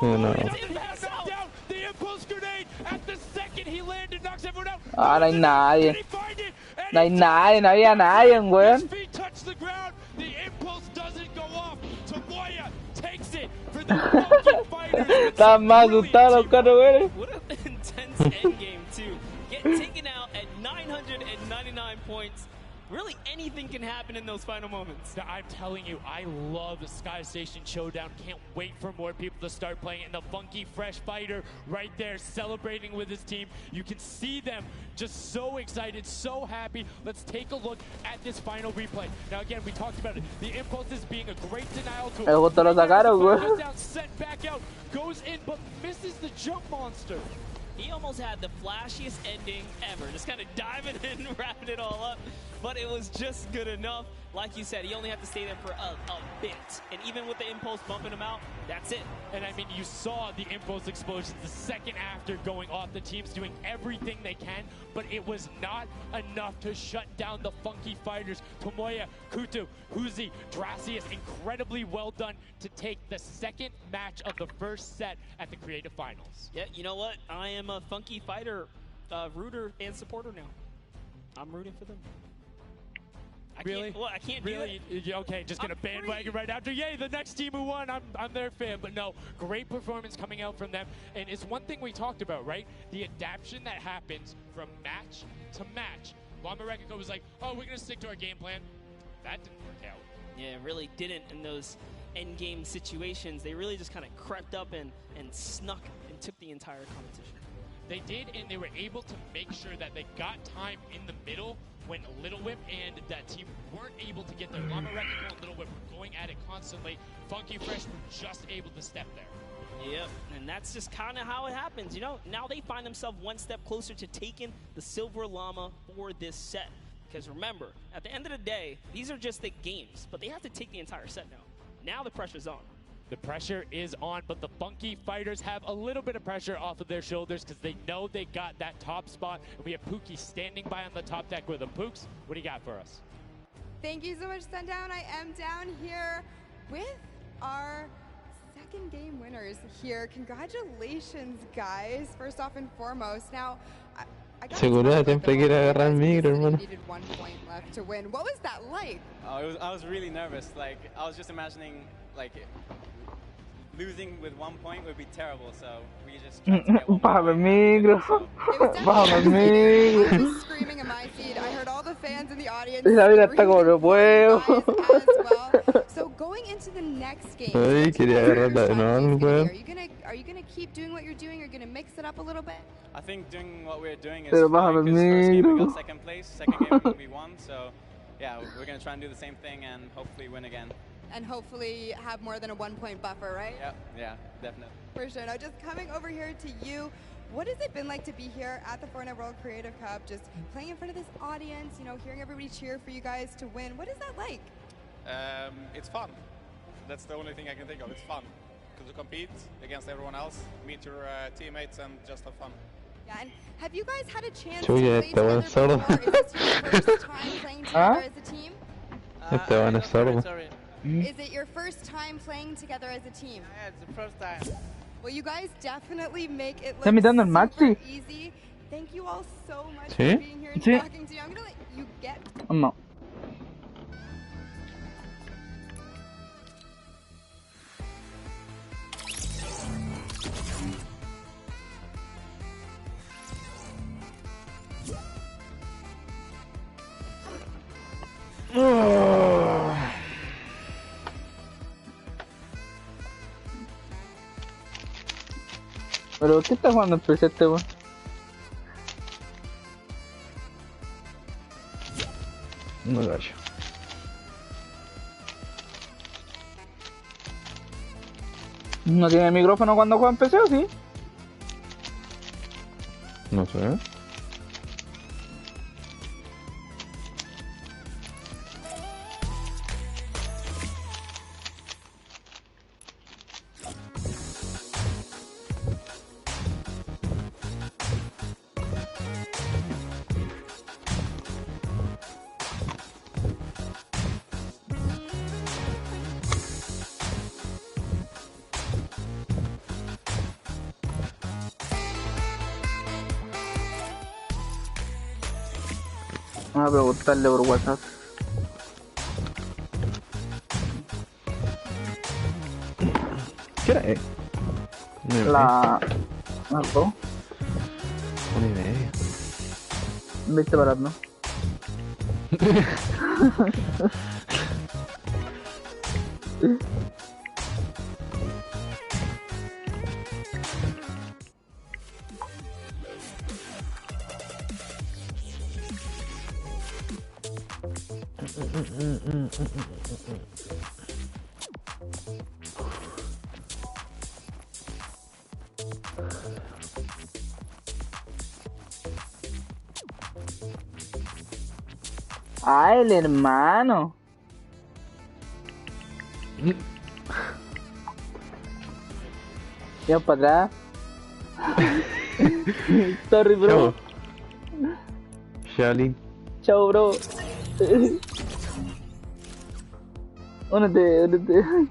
Oh, no. He doesn't have knocked down. The impulse grenade at the second he landed knocks everyone out. Ah, no hay nadie. Can he find it? And No hay he nadie, no había nadie, his weón. feet touch the ground. The impulse doesn't go off. Tomoya takes it for the Funky Fighters. Estaban más asustados los carros, weón. What an intense endgame, too. Get taken out at 999 points. Really, anything can happen in those final moments. Now, I'm telling you, I love the Sky Station Showdown. Can't wait for more people to start playing. And the Funky Fresh Fighter right there celebrating with his team. You can see them just so excited, so happy. Let's take a look at this final replay. Now, again, we talked about it. The impulse is being a great denial tool. El gusto lo sacaron, Goes weón. down, sent back out, goes in, but misses the jump monster. He almost had the flashiest ending ever. Just kind of diving in, wrapping it all up. But it was just good enough. like you said, he only had to stay there for a bit. And even with the impulse bumping him out, that's it. And I mean, you saw the impulse explosions the second after going off. The team's doing everything they can, but it was not enough to shut down the Funky Fighters. Tomoya, Kutu, Huzi, Dracius, incredibly well done to take the second match of the first set at the Creative Finals. Yeah, you know what? I am a Funky Fighter rooter and supporter now. I'm rooting for them. Really? I can't really? do it. Okay, just gonna bandwagon right after. Yay, the next team who won, I'm their fan. But no, great performance coming out from them. And it's one thing we talked about, right? The adaptation that happens from match to match. Llama Rekiko was like, oh, we're gonna stick to our game plan. That didn't work out. Yeah, it really didn't in those end game situations. They really just kind of crept up and snuck and took the entire competition. They did, and they were able to make sure that they got time in the middle when Little Whip and that team weren't able to get there. Llama Rekiko and Little Whip were going at it constantly. Funky Fresh were just able to step there. Yep, and that's just kind of how it happens, you know? Now they find themselves one step closer to taking the Silver Llama for this set. Because remember, at the end of the day, these are just the games, but they have to take the entire set now. Now the pressure's on. The pressure is on, but the Funky Fighters have a little bit of pressure off of their shoulders because they know they got that top spot. And we have Pookie standing by on the top deck with them. Pooks, what do you got for us? Thank you so much, Sundown. I am down here with our second game winners here. Congratulations, guys, first off and foremost. Now, Seguridad, siempre quiere agarrar el micro, hermano. Needed 1 point left to win. What was that like? I was really nervous. Like, I was just imagining, like, losing with 1 point would be terrible, so we just tried to get one Baja el micro. Baja el micro. I was screaming in my seat. I heard all the fans in the audience. La vida está como no puedo. Well. So going into the next game, Ay, quería agarrarla de nuevo, weón. are you gonna keep doing what you're doing? Or gonna mix it up a little bit? I think doing what we're doing is Pero fine, bájame el because first game we micro. got second place, second game we won, so yeah, we're gonna try and do the same thing and hopefully win again. And hopefully have more than a 1 point buffer, right? Yeah, definitely. For sure. Now, just coming over here to you, what has it been like to be here at the Fortnite World Creative Cup, just playing in front of this audience, you know, hearing everybody cheer for you guys to win? What is that like? It's fun. That's the only thing I can think of. It's fun to compete against everyone else, meet your teammates, and just have fun. Yeah, and have you guys had a chance Chuya, to play este weón together es sordo. before? Is this your first time playing together as a team? Este weón es sordo. Is it your first time playing together as a team? Yeah, it's the first time. Well, you guys definitely make it ¿Está look imitando al Maxi? super easy. Thank you all so much ¿Sí? for being here and Sí. talking to you. I'm gonna let you get. No. ¿Pero qué está jugando el PC este weón? No gallo. ¿No tiene micrófono cuando juega en PC o sí? No sé. Vamos a preguntarle por WhatsApp. ¿Qué hora es? Las 2. 1:30. Viste parar, ¿no? Ah, el hermano. Ya para atrás. Sorry, bro. Chao. Shaolin. Chao, bro. Únete.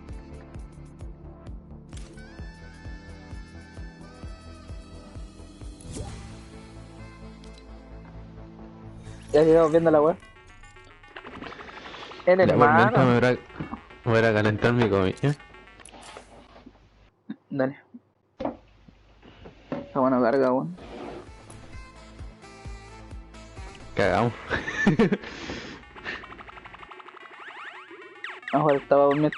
Ya llegamos viendo la web. El Ya por mientras hermano. me voy a calentar mi comida. Dale. Está buena carga, weón. Cagamos. Ahora estaba durmiendo.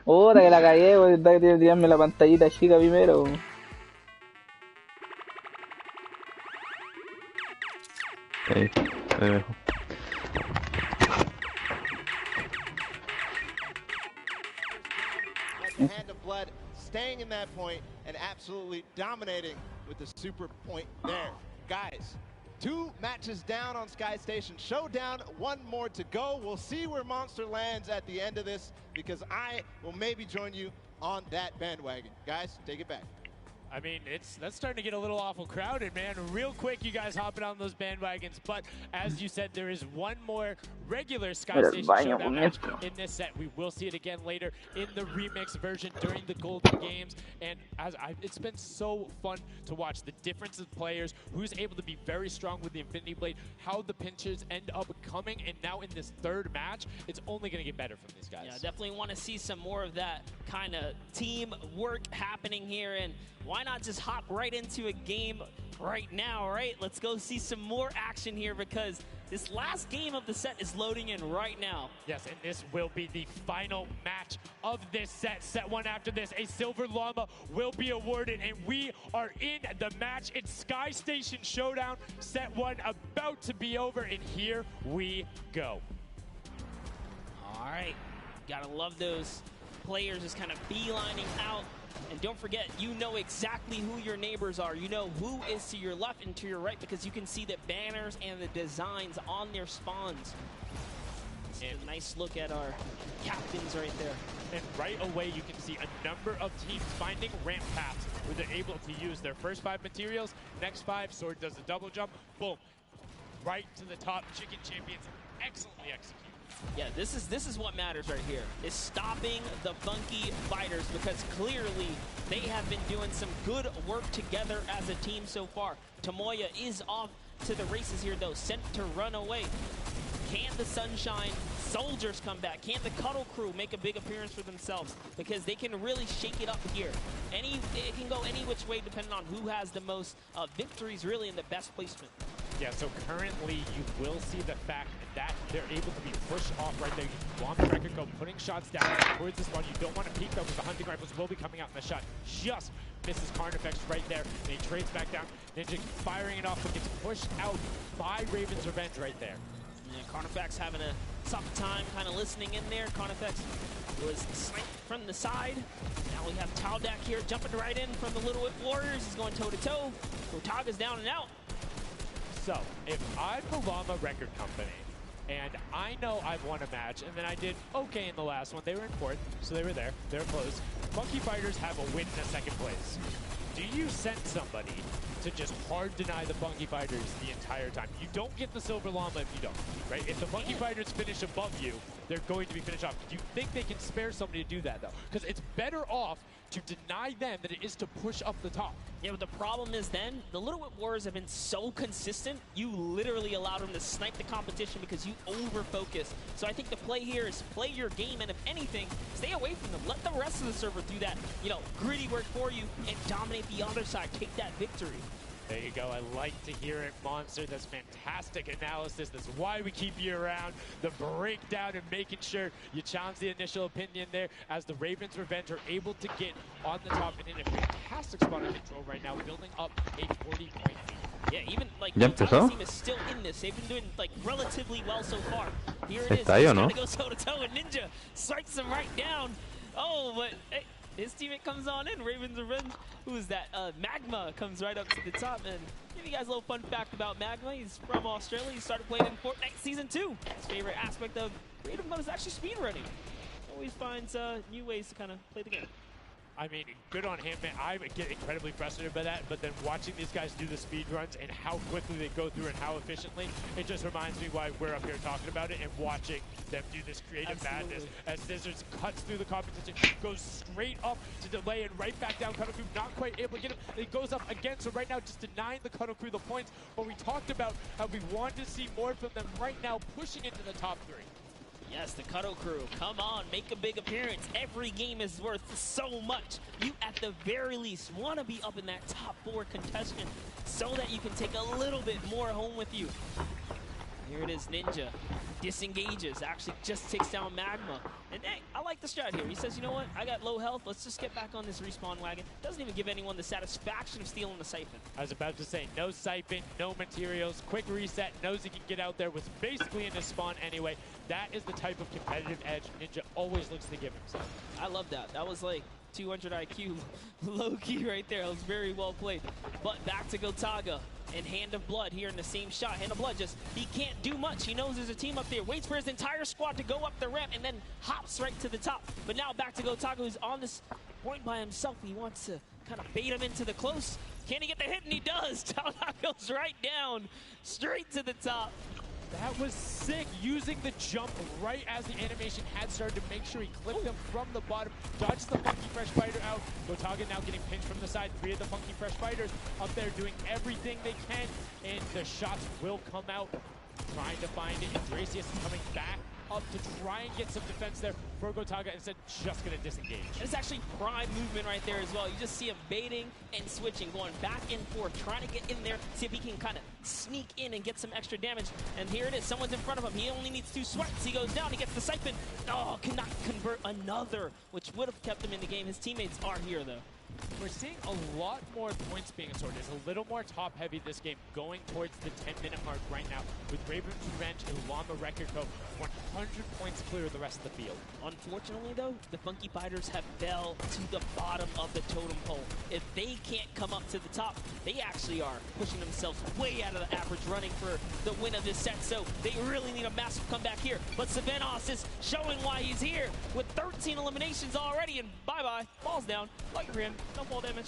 Puta que la cagué, weón. Estaba que tirarme la pantallita chica primero, weón. Ahí dejo. The hand of blood staying in that point and absolutely dominating with the super point there. Guys, 2 matches down on Sky Station. Showdown, 1 more to go. We'll see where Monster lands at the end of this because I will maybe join you on that bandwagon. Guys, take it back. I mean, that's starting to get a little awful crowded, man. Real quick, you guys hopping on those bandwagons. But as you said, there is one more regular Sky Station Showdown match in this set. We will see it again later in the remix version during the Golden Games. And it's been so fun to watch the difference of players, who's able to be very strong with the Infinity Blade, how the pinches end up coming. And now in this 3rd match, it's only going to get better from these guys. Yeah, definitely want to see some more of that kind of team work happening here. And why not just hop right into a game right now, right? Let's go see some more action here because this last game of the set is loading in right now. Yes, and this will be the final match of this set. Set 1 after this, a Silver Llama will be awarded, and we are in the match. It's Sky Station Showdown, set 1 about to be over, and here we go. All right, gotta love those players just kind of beelining out. And don't forget, you know exactly who your neighbors are. You know who is to your left and to your right because you can see the banners and the designs on their spawns. It's a nice look at our captains right there. And right away, you can see a number of teams finding ramp paths where they're able to use their first 5 materials, next 5, Sword does a double jump, boom, right to the top. Chicken Champions excellently executed. Yeah, this is what matters right here, is stopping the funky fighters because clearly they have been doing some good work together as a team so far. Tomoya is off to the races here though, sent to run away. Can the Sunshine Soldiers come back? Can the Cuddle Crew make a big appearance for themselves? Because they can really shake it up here. It can go any which way depending on who has the most victories really in the best placement. Yeah, so currently you will see the fact that they're able to be pushed off right there. Long track and go, putting shots down towards this one. You don't want to peek though, because the hunting rifles will be coming out, and the shot just misses Carnifex right there, and he trades back down. Ninja firing it off, but gets pushed out by Raven's Revenge right there. Yeah, Carnifex having a tough time kind of listening in there. Carnifex was sniped from the side. Now we have Taldak here jumping right in from the Little Whip Warriors. He's going toe-to-toe. Otaga's down and out. So, if I'm the Llama Record Company, and I know I've won a match, and then I did okay in the last one, they were in 4th, so they were there, they were close. Funky Fighters have a win in a 2nd place. Do you send somebody to just hard deny the Funky Fighters the entire time? You don't get the Silver Llama if you don't, right? If the Funky Fighters finish above you, they're going to be finished off. Do you think they can spare somebody to do that, though? Because it's better off to deny them than it is to push up the top. Yeah, but the problem is then, the Little Whip Warriors have been so consistent, you literally allowed them to snipe the competition because you over-focus. So I think the play here is play your game, and if anything, stay away from them. Let the rest of the server do that, gritty work for you and dominate the other side. Take that victory. There you go. I like to hear it, Monster. That's fantastic analysis. That's why we keep you around. The breakdown and making sure you challenge the initial opinion there as the Ravens Revenge are able to get on the top and in a fantastic spot of control right now, building up a 40-point lead. Yeah, even the entire team is still in this. They've been doing relatively well so far. Here it is. He's trying to go toe-to-toe, and Ninja strikes him right down. Oh, but his teammate comes on in. Raven's Revenge, who is that? Magma comes right up to the top. And give you guys a little fun fact about Magma. He's from Australia. He started playing in Fortnite Season 2. His favorite aspect of creative mode is actually speedrunning. Always finds new ways to kind of play the game. I mean, good on him, man. I get incredibly frustrated by that, but then watching these guys do the speed runs and how quickly they go through and how efficiently, it just reminds me why we're up here talking about it and watching them do this creative madness as Scissors cuts through the competition, goes straight up to delay and right back down Cuddle Crew, not quite able to get him. He goes up again, so right now just denying the Cuddle Crew the points, but we talked about how we wanted to see more from them right now, pushing into the top 3. Yes, the Cuddle Crew, come on, make a big appearance. Every game is worth so much. You, at the very least, want to be up in that top 4 contestant so that you can take a little bit more home with you. Here it is, Ninja. Disengages, actually just takes down Magma. And hey, I like the strat here. He says, you know what, I got low health, let's just get back on this respawn wagon. Doesn't even give anyone the satisfaction of stealing the siphon. I was about to say, no siphon, no materials, quick reset, knows he can get out there, was basically in his spawn anyway. That is the type of competitive edge Ninja always looks to give himself. I love that. That was like 200 IQ low-key right there. It was very well played. But back to Gotaga and Hand of Blood here in the same shot. Hand of Blood just, he can't do much. He knows there's a team up there. Waits for his entire squad to go up the ramp and then hops right to the top. But now back to Gotaga, who's on this point by himself. He wants to kind of bait him into the close. Can he get the hit? And he does. Talnut goes right down, straight to the top. That was sick, using the jump right as the animation had started to make sure he clipped him from the bottom, dodges the Funky Fresh Fighter out. Gotaga now getting pinched from the side. 3 of the Funky Fresh Fighters up there doing everything they can, and the shots will come out. Trying to find it. Andracius is coming back up to try and get some defense there for Gotaga, instead just going to disengage. It's actually prime movement right there as well. You just see him baiting and switching, going back and forth, trying to get in there, see if he can kind of sneak in and get some extra damage. And here it is, someone's in front of him. He only needs 2 swipes. He goes down, he gets the siphon. Oh, cannot convert another, which would have kept him in the game. His teammates are here though. We're seeing a lot more points being assorted. It's a little more top-heavy this game, going towards the 10-minute mark right now, with Raven's Revenge and Llama Record Co. 100 points clear of the rest of the field. Unfortunately, though, the Funky Fighters have fell to the bottom of the totem pole. If they can't come up to the top, they actually are pushing themselves way out of the average, running for the win of this set. So they really need a massive comeback here. But Savenos is showing why he's here with 13 eliminations already, and bye-bye, falls down. Lucky for him. No fall damage.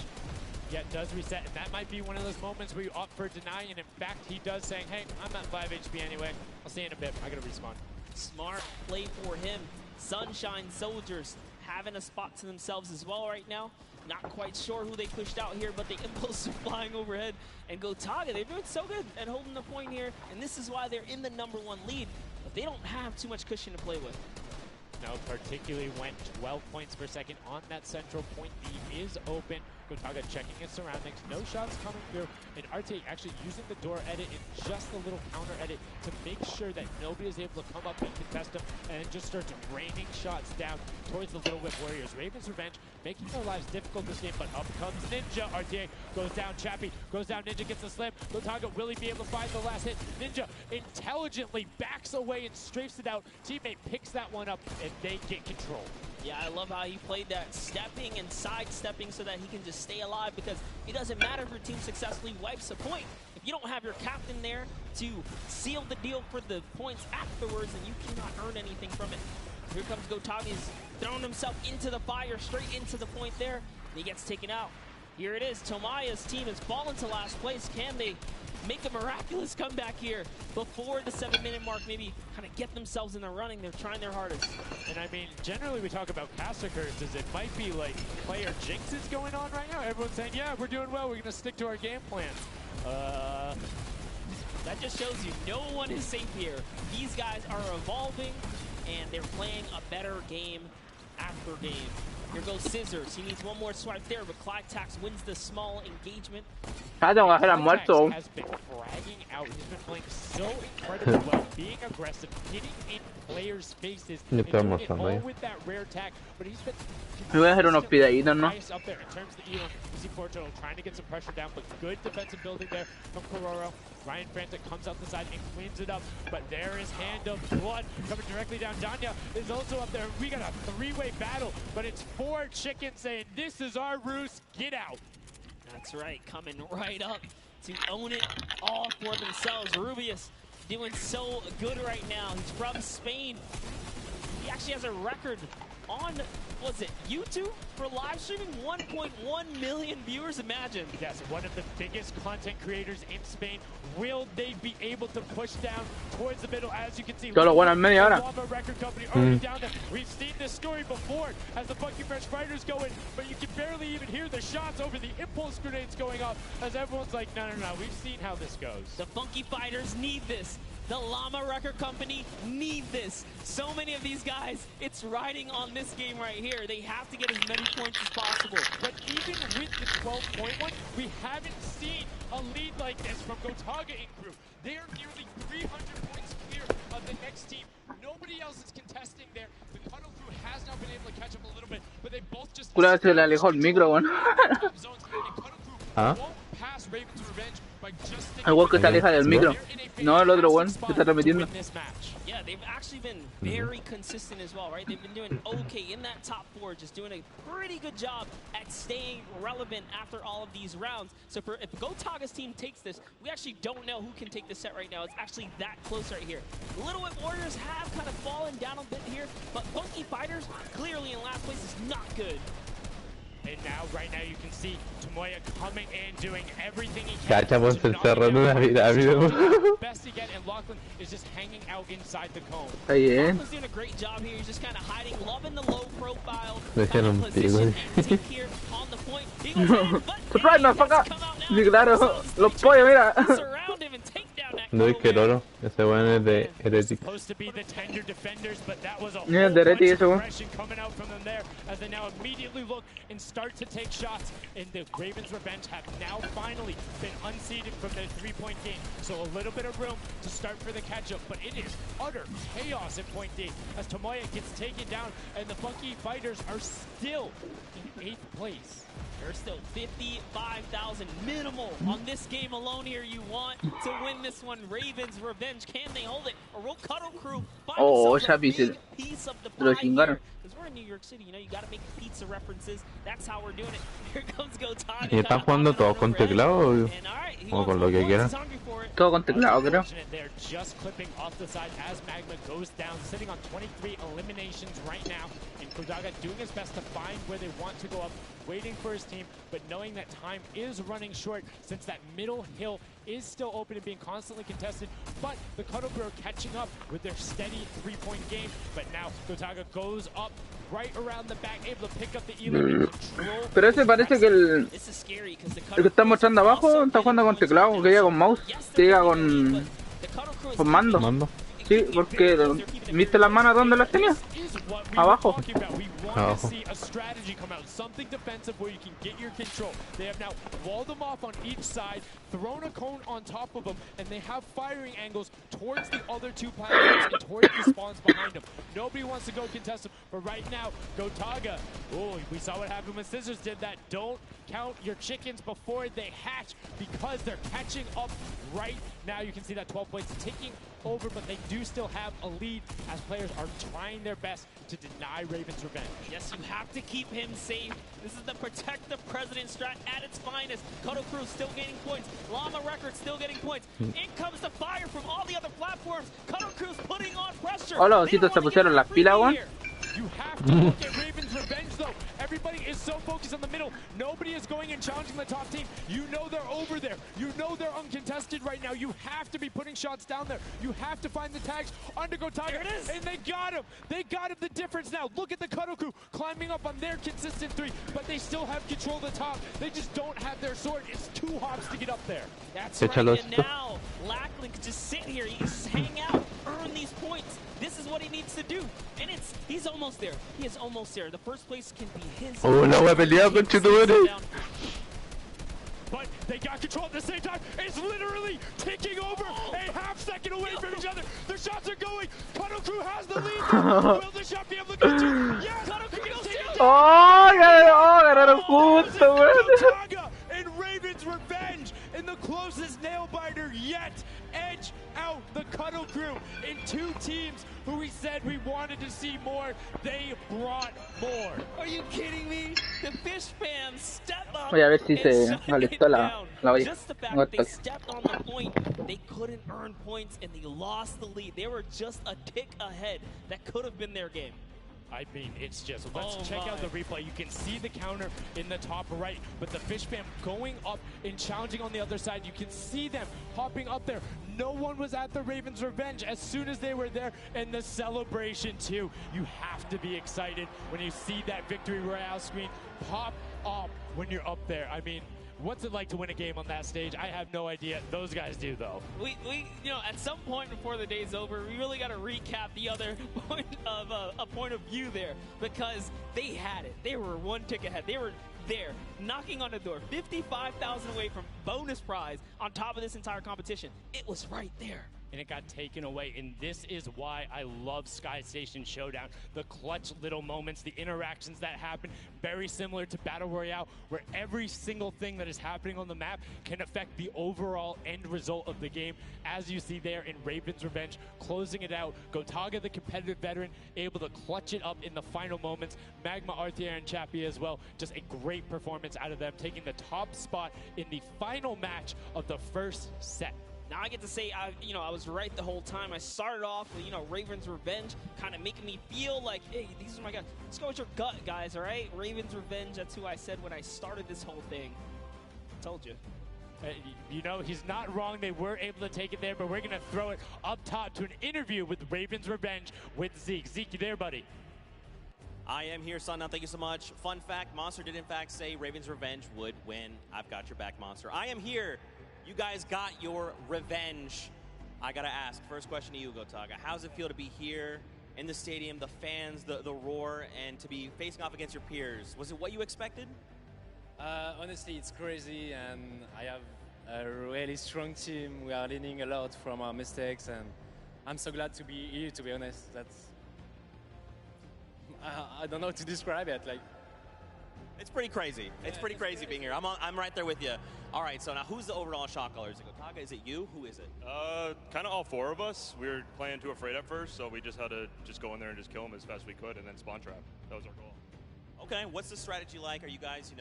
Yeah, it does reset, and that might be one of those moments where you opt for denying, and in fact, he does saying, hey, I'm at 5 HP anyway. I'll see you in a bit. I gotta respawn. Smart play for him. Sunshine Soldiers having a spot to themselves as well right now. Not quite sure who they pushed out here, but the impulse are flying overhead. And Gotaga, they're doing so good at holding the point here, and this is why they're in the #1 lead, but they don't have too much cushion to play with. No, particularly went 12 points per second on that central point. B is open. Gotaga checking his surroundings. No shots coming through. And RT actually using the door edit and just a little counter edit to make sure that nobody is able to come up and contest him, and just starts raining shots down towards the Little Whip Warriors. Raven's Revenge making their lives difficult this game, but up comes Ninja. RTA goes down. Chappie goes down. Ninja gets the slam. Gotaga, will he be able to find the last hit? Ninja intelligently backs away and strafes it out. Teammate picks that one up, and they get control. Yeah, I love how he played that, stepping and sidestepping so that he can just stay alive, because it doesn't matter if your team successfully wipes a point. If you don't have your captain there to seal the deal for the points afterwards, then you cannot earn anything from it. Here comes Gotaga. He's throwing himself into the fire, straight into the point there, and he gets taken out. Here it is. Tomaya's team has fallen to last place. Can they make a miraculous comeback here before the 7-minute mark? Maybe kind of get themselves in the running. They're trying their hardest. And I mean, generally we talk about caster curses. It might be like player jinxes going on right now. Everyone's saying, yeah, we're doing well. We're going to stick to our game plan. That just shows you no one is safe here. These guys are evolving, and they're playing a better game after game. Here goes Scissors. He needs one more swipe there, but Clytax wins the small engagement. Clytax has been fragging out. He's been playing so incredibly well, being aggressive, getting in players' faces, and doing it all with that rare attack. But he's been nice up there in terms of the Elon. You see Porto trying to get some pressure down, but good defensive building there from Kororo. Ryan Frantic comes out the side and cleans it up, but there is Hand of Blood coming directly down. Danya is also up there. We got a 3-way battle, but it's 4 4 chickens saying, this is our roost, get out. That's right, coming right up to own it all for themselves. Rubius doing so good right now. He's from Spain. He actually has a record on, was it YouTube for live streaming? 1.1 million viewers, imagine. Yes, one of the biggest content creators in Spain. Will they be able to push down towards the middle? As you can see, Solo buenas media hora. Lava Record Company already down there. We've seen this story before as the Funky Fresh Fighters go in, but you can barely even hear the shots over the impulse grenades going off as everyone's like, no, we've seen how this goes. The Funky Fighters need this. The Llama Record Company need this. So many of these guys, it's riding on this game right here. They have to get as many points as possible. But even with the 12-point one, we haven't seen a lead like this from Gotaga and crew. They are nearly 300 points clear of the next team. Nobody else is contesting there. The Cuddle crew has now been able to catch up a little bit, but they both just... Cura se le alejó el micro, bueno. ¿Ah? El weón que se aleja del micro. No, el otro weón que está transmitiendo. Yeah, they've actually been very consistent as well, right? They've been doing okay in that top 4, just doing a pretty good job at staying relevant after all of these rounds. So if Gotaga's team takes this, we actually don't know who can take the set right now. It's actually that close right here. Little Whip Warriors have kind of fallen down a bit here, but Funky Fighters clearly in last place is not good. And now, right now, you can see Tomoya coming in, doing everything he can. Cachamos encerrando una vida, Best he can, and Lachlan is just hanging out inside the cone. Está bien. Lachlan's doing a great job here. He's just kind of hiding, loving the low profile Dejaron position and here on the point. He goes in, but Surprise, motherfucker. Sí, claro. Los pollos, mira. surround him and take down that No, es que Loro. Ese weón es de Heretic. Supposed to be the tender defenders, but that was a whole Yeah, de bunch Heretic, of ese weón. aggression coming out from them there as they now immediately look and start to take shots. And the Ravens Revenge have now finally been unseated from their 3-point game. So a little bit of room to start for the catch-up, but it is utter chaos at point D as Tomoya gets taken down and the Funky Fighters are still in 8th place. There's still 55,000 minimal on this game alone here. You want to win this one. Ravens Revenge. Can they hold it? Or will Cuddle Crew find themselves a big piece of the pie here? Because we're in New York City, you know, you got to make pizza references. That's how we're doing it. Here comes Gotaga. ¿Y están jugando todos con teclado o con lo que quieran? Todo con teclado, creo. They're just clipping off the side as Magma goes down, sitting on 23 eliminations right now. And Gotaga doing his best to find where they want to go up, waiting for his team, but knowing that time is running short since that middle hill is still open and being constantly contested. But the Cuddle Crew are catching up with their steady 3-point game. But now Gotaga goes up right around the back, able to pick up the Elam and control. Pero ese parece que el que está mostrando abajo está jugando con teclado, que llega con mouse, que llega con mando. Sí, porque ¿viste las manos dónde las tenía? Abajo. Abajo. A strategy come out, something defensive where you can get your control. They have now walled them off on each side, thrown a cone on top of them, and they have firing angles towards the other 2 platforms and towards the spawns behind them. Nobody wants to go contest them, but right now, Gotaga, oh, we saw what happened when Scissors did that. Don't count your chickens before they hatch because they're catching up right now. You can see that 12 points ticking over, but they do still have a lead as players are trying their best to deny Ravens Revenge. Yes, you have to keep him safe. This is the protect the president strat at its finest. Cuddle Crew still gaining points. Llama Records still getting points. In comes the fire from all the other platforms. Cuddle Crew's putting on pressure. Hola, ositos, se pusieron las pilas, weón. You have to look at Ravens Revenge, though. Everybody is so focused on the middle. Nobody is going and challenging the top team. You know they're over there. You know they're uncontested right now. You have to be putting shots down there. You have to find the tags under Gotaga. And they got him. They got him the difference now. Look at the Cuddle Crew climbing up on their consistent 3, but they still have control of the top. They just don't have their sword. It's 2 hops to get up there. That's right. And now, Lachlan can just sit here. He can just hang out, earn these points. This is what he needs to do. And he's almost there. He is almost there. The first place can be his. Oh, no, he peleado con Chidori. But they got control at the same time. It's literally ticking over a half-second away from each other. The shots are going. Cuddle Crew has the lead. Will the shot be able to go to? Yes, Cuddle Crew can take it. Ganaron justo, weón. And Ravens Revenge in the closest nail biter yet. Edge Revenge out the Cuddle Crew in 2 teams who we said we wanted to see more. They brought more. Are you kidding me? The Fish fans stepped up Voy a ver si and se shut it calentó down. la olla. Just the fact that they stepped on the point, they couldn't earn points and they lost the lead. They were just a tick ahead. That could have been their game. I mean, it's just, let's check out the replay. You can see the counter in the top right, but the Fish fam going up and challenging on the other side. You can see them hopping up there. No one was at the Ravens' Revenge as soon as they were there, and the celebration too. You have to be excited when you see that Victory Royale screen pop up when you're up there. I mean, what's it like to win a game on that stage? I have no idea. Those guys do, though. We you know, at some point before the day's over, we really got to recap the other point of a point of view there, because they had it. They were 1 tick ahead. They were there, knocking on the door, 55,000 away from bonus prize on top of this entire competition. It was right there. And it got taken away, and this is why I love Sky Station Showdown. The clutch little moments, the interactions that happen, very similar to Battle Royale, where every single thing that is happening on the map can affect the overall end result of the game, as you see there in Raven's Revenge, closing it out. Gotaga, the competitive veteran, able to clutch it up in the final moments. Magma, Arthier, and Chappie as well. Just a great performance out of them, taking the top spot in the final match of the first set. Now I get to say, I was right the whole time. I started off with, Raven's Revenge, kind of making me feel like, hey, these are my guys. Let's go with your gut, guys, all right? Raven's Revenge, that's who I said when I started this whole thing. Told you. He's not wrong. They were able to take it there, but we're going to throw it up top to an interview with Raven's Revenge with Zeke. Zeke, you there, buddy? I am here, Sundown. Thank you so much. Fun fact, Monster did in fact say Raven's Revenge would win. I've got your back, Monster. I am here. You guys got your revenge. I gotta ask, first question to you, Gotaga. How does it feel to be here in the stadium, the fans, the roar, and to be facing off against your peers? Was it what you expected? Honestly, it's crazy, and I have a really strong team. We are learning a lot from our mistakes, and I'm so glad to be here, to be honest. I don't know how to describe it. It's pretty crazy. It's pretty crazy being here. I'm right there with you. All right, so now who's the overall shot caller? Is it Gotaga? Is it you? Who is it? Kind of all 4 of us. We were playing too afraid at first, so we just had to just go in there and just kill them as fast as we could and then spawn trap. That was our goal. Okay, what's the strategy like? Are you guys,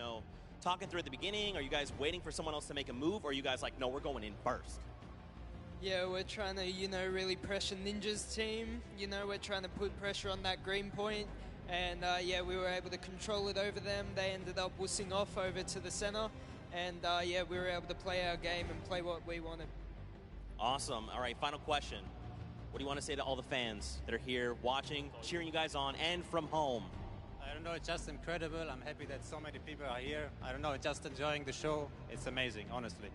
talking through at the beginning? Are you guys waiting for someone else to make a move? Or are you guys like, no, we're going in first? Yeah, we're trying to, really pressure Ninja's team. We're trying to put pressure on that green point. And yeah, we were able to control it over them. They ended up wussing off over to the center. And yeah, we were able to play our game and play what we wanted. Awesome. All right, final question. What do you want to say to all the fans that are here watching, cheering you guys on, and from home? I don't know, it's just incredible. I'm happy that so many people are here. I don't know, just enjoying the show. It's amazing, honestly.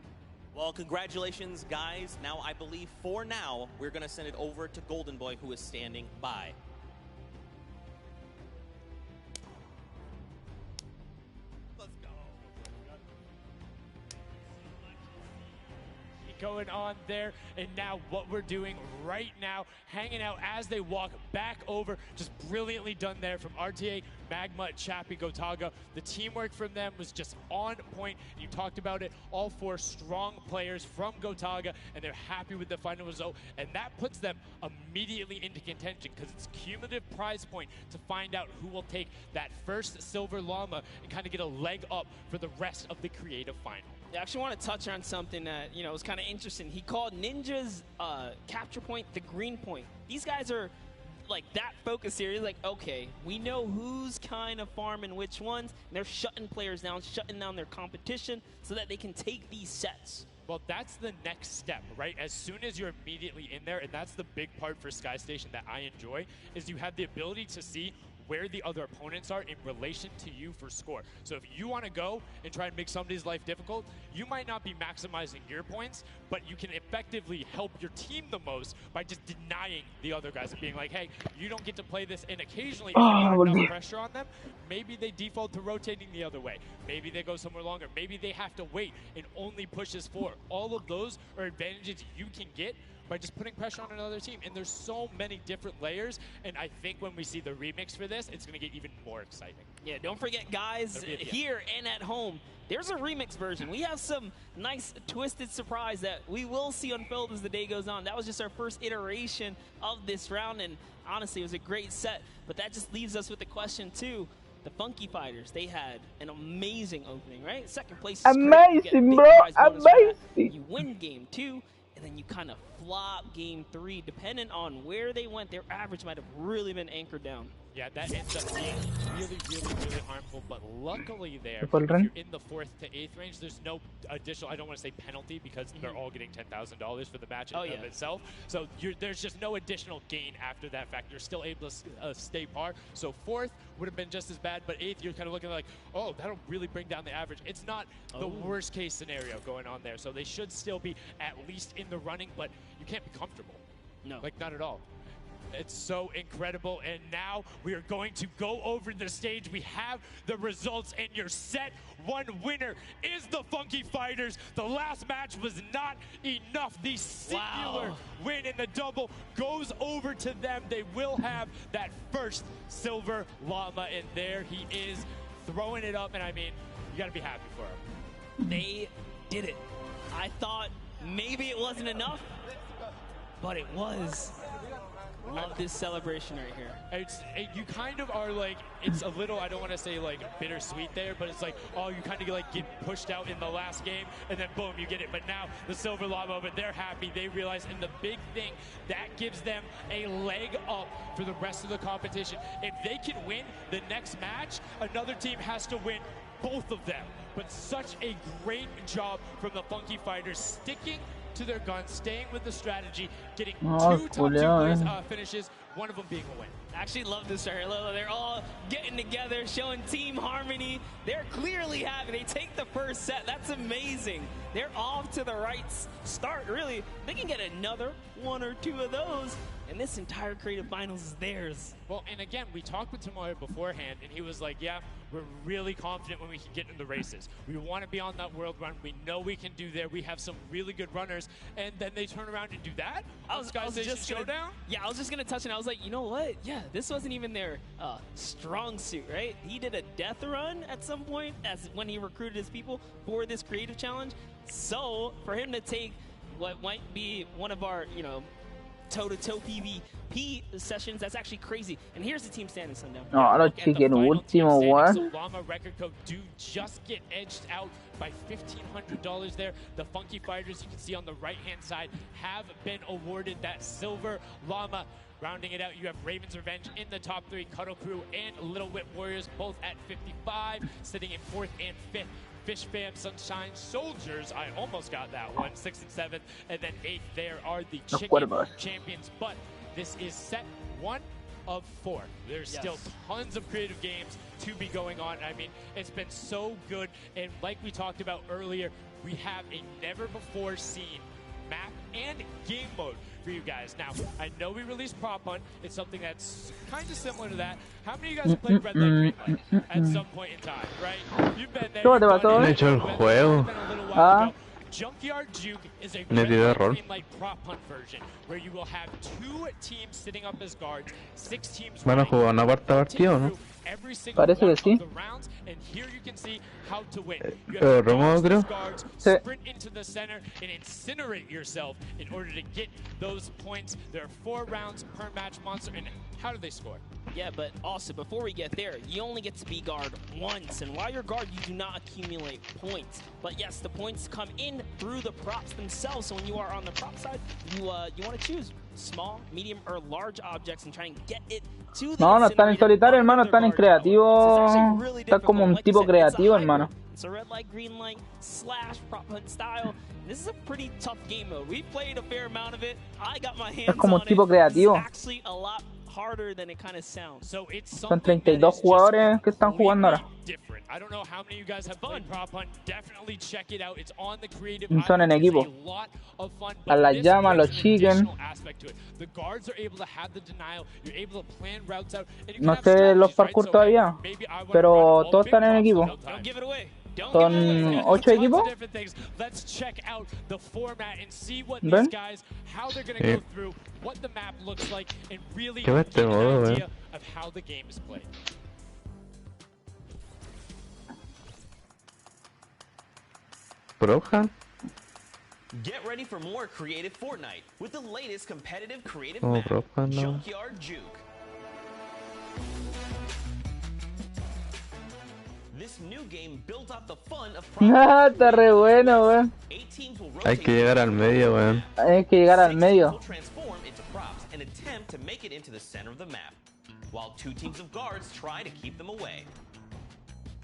Well, congratulations, guys. Now, I believe for now, we're going to send it over to Golden Boy, who is standing by. Going on there, and now what we're doing right now, hanging out as they walk back over, just brilliantly done there from RTA, Magma, Chappie, Gotaga. The teamwork from them was just on point. You talked about it, all 4 strong players from Gotaga, and they're happy with the final result, and that puts them immediately into contention because it's cumulative prize point to find out who will take that first silver llama and kind of get a leg up for the rest of the creative final. I actually want to touch on something that, was kind of interesting. He called Ninja's capture point the green point. These guys are like that focused here. He's like, okay, we know who's kind of farming which ones. And they're shutting players down, shutting down their competition so that they can take these sets. Well, that's the next step, right? As soon as you're immediately in there, and that's the big part for Sky Station that I enjoy, is you have the ability to see where the other opponents are in relation to you for score. So if you want to go and try and make somebody's life difficult, you might not be maximizing your points, but you can effectively help your team the most by just denying the other guys and being like, hey, you don't get to play this. And occasionally, if you put enough pressure on them, maybe they default to rotating the other way. Maybe they go somewhere longer. Maybe they have to wait and only pushes forward. All of those are advantages you can get by just putting pressure on another team. And there's so many different layers, and I think when we see the remix for this, it's going to get even more exciting. Yeah, don't forget, guys, here and at home, there's a remix version. We have some nice twisted surprise that we will see unfold as the day goes on. That was just our first iteration of this round, and honestly, it was a great set. But that just leaves us with the question, too. The Funky Fighters, they had an amazing opening, right? Second place is amazing, bro. Amazing. You win game 2, and then you kind of flop game 3. Depending on where they went, their average might have really been anchored down. Yeah, that ends up being really harmful. But luckily there, if you're in the 4th to 8th range, there's no additional, I don't want to say penalty, because they're all getting $10,000 for the match of itself. So there's just no additional gain after that fact. You're still able to stay par. So 4th would have been just as bad, but 8th, you're kind of looking like, oh, that'll really bring down the average. It's not the worst case scenario going on there. So they should still be at least in the running, but you can't be comfortable. No. Like, not at all. It's so incredible, and now we are going to go over the stage. We have the results, and your set 1 winner is the Funky Fighters. The last match was not enough. The singular win in the double goes over to them. They will have that first silver llama, and there he is throwing it up, and I mean, you gotta be happy for him. They did it. I thought maybe it wasn't enough, but it was. Love this celebration right here. You kind of are like, it's a little, I don't want to say like bittersweet there, but it's like, oh, you kind of like get pushed out in the last game, and then boom, you get it. But now the silver llama, but they're happy. They realize, and the big thing, that gives them a leg up for the rest of the competition. If they can win the next match, another team has to win both of them. But such a great job from the Funky Fighters, sticking to their guns, staying with the strategy, getting 2 top 2 finishes, one of them being a win. I actually love this right here. They're all getting together, showing team harmony. They're clearly happy. They take the first set. That's amazing. They're off to the right start, really. They can get another 1 or 2 of those, and this entire creative finals is theirs. Well, and again, we talked with Tomoya beforehand, and he was like, yeah, we're really confident when we can get in the races. We want to be on that world run. We know we can do there. We have some really good runners, and then they turn around and do that? I was just Showdown? Yeah, I was just going to touch it. I was like, you know what? Yeah, this wasn't even their strong suit, right? He did a death run at some point as when he recruited his people for this creative challenge. So for him to take what might be one of our, toe-to-toe PvP sessions, that's actually crazy. And here's the team standing, Sundown. No, ahora chiquen último, weón. So Llama Record Code do just get edged out by $1,500 there. The Funky Fighters, you can see on the right-hand side, have been awarded that silver llama. Rounding it out, you have Raven's Revenge in the top 3, Cuddle Crew and Little Whip Warriors both at 55, sitting in 4th and 5th. Fish Fam, Sunshine Soldiers, I almost got that one, 6th and 7th, and then 8th there are the Chicken Champions. But this is set 1 of 4. There's still tons of creative games to be going on. I mean, it's been so good, and like we talked about earlier, we have a never-before-seen map and game mode for you guys. Now, I know we released Prop Hunt. It's something that's kind of similar to that. How many of you guys have played Red Light, Green Light at some point in time, right? You've been there. ¿Cómo te pasó? he hecho el juego. Junkyard Juke is a Red Light, Green Light Prop Hunt version where you will have 2 teams sitting up as guards, 6 teams Van a jugar una cuarta partida, ¿no? every single Parece one que sí. of the rounds, and here you can see how to win. You Pero have to Romo, dodge creo. these guards, Sí. sprint into the center, and incinerate yourself in order to get those points. There are 4 rounds per match, Monster, and how do they score? Yeah, but also, before we get there, you only get to be guard once, and while you're guard, you do not accumulate points. But yes, the points come in through the props themselves, so when you are on the prop side, you want to choose small, medium, or large objects and try and get it to the No, no están en solitario, hermano, están en creativo. really Está como un difficult. Like you tipo said, it's a creativo, hybrid. hermano. It's a red light, green light, / prop hunt style. This is a pretty tough game mode. We played a fair amount of it. I got my hands Es como on un tipo it. creativo. It's actually a lot harder than it kind of sounds. So it's Son 32 jugadores que están jugando ahora. different. I don't know how many of you guys have played Prop Hunt. Definitely check it out. It's on the creative. Son en equipo. A lot of fun. A la this llama, brings los an chicken. additional aspect to it. The guards are able to have the denial. You're able to plan routes out. And you can No have sé los strategies, parkour right? So, todavía, maybe I wanna pero run all todos big están en props equipo. the whole time. Don't give it away. Son 8 equipos. Different things. Let's check out the format and see what ¿Ven? these guys, how they're going to go through, what the map looks like, and really Qué get este an modo, idea of how the game is played. Projan. Get ready for more creative Fortnite with the latest competitive creative Oh, map, Projan, no. Junkyard Juke. This new game built off the fun of Ah, está re bueno, weón. 8 teams will Hay rotate que llegar al medio, weón. Hay que llegar al 6 teams will medio. transform into props and attempt to make it into the center of the map, while 2 teams of guards try to keep them away.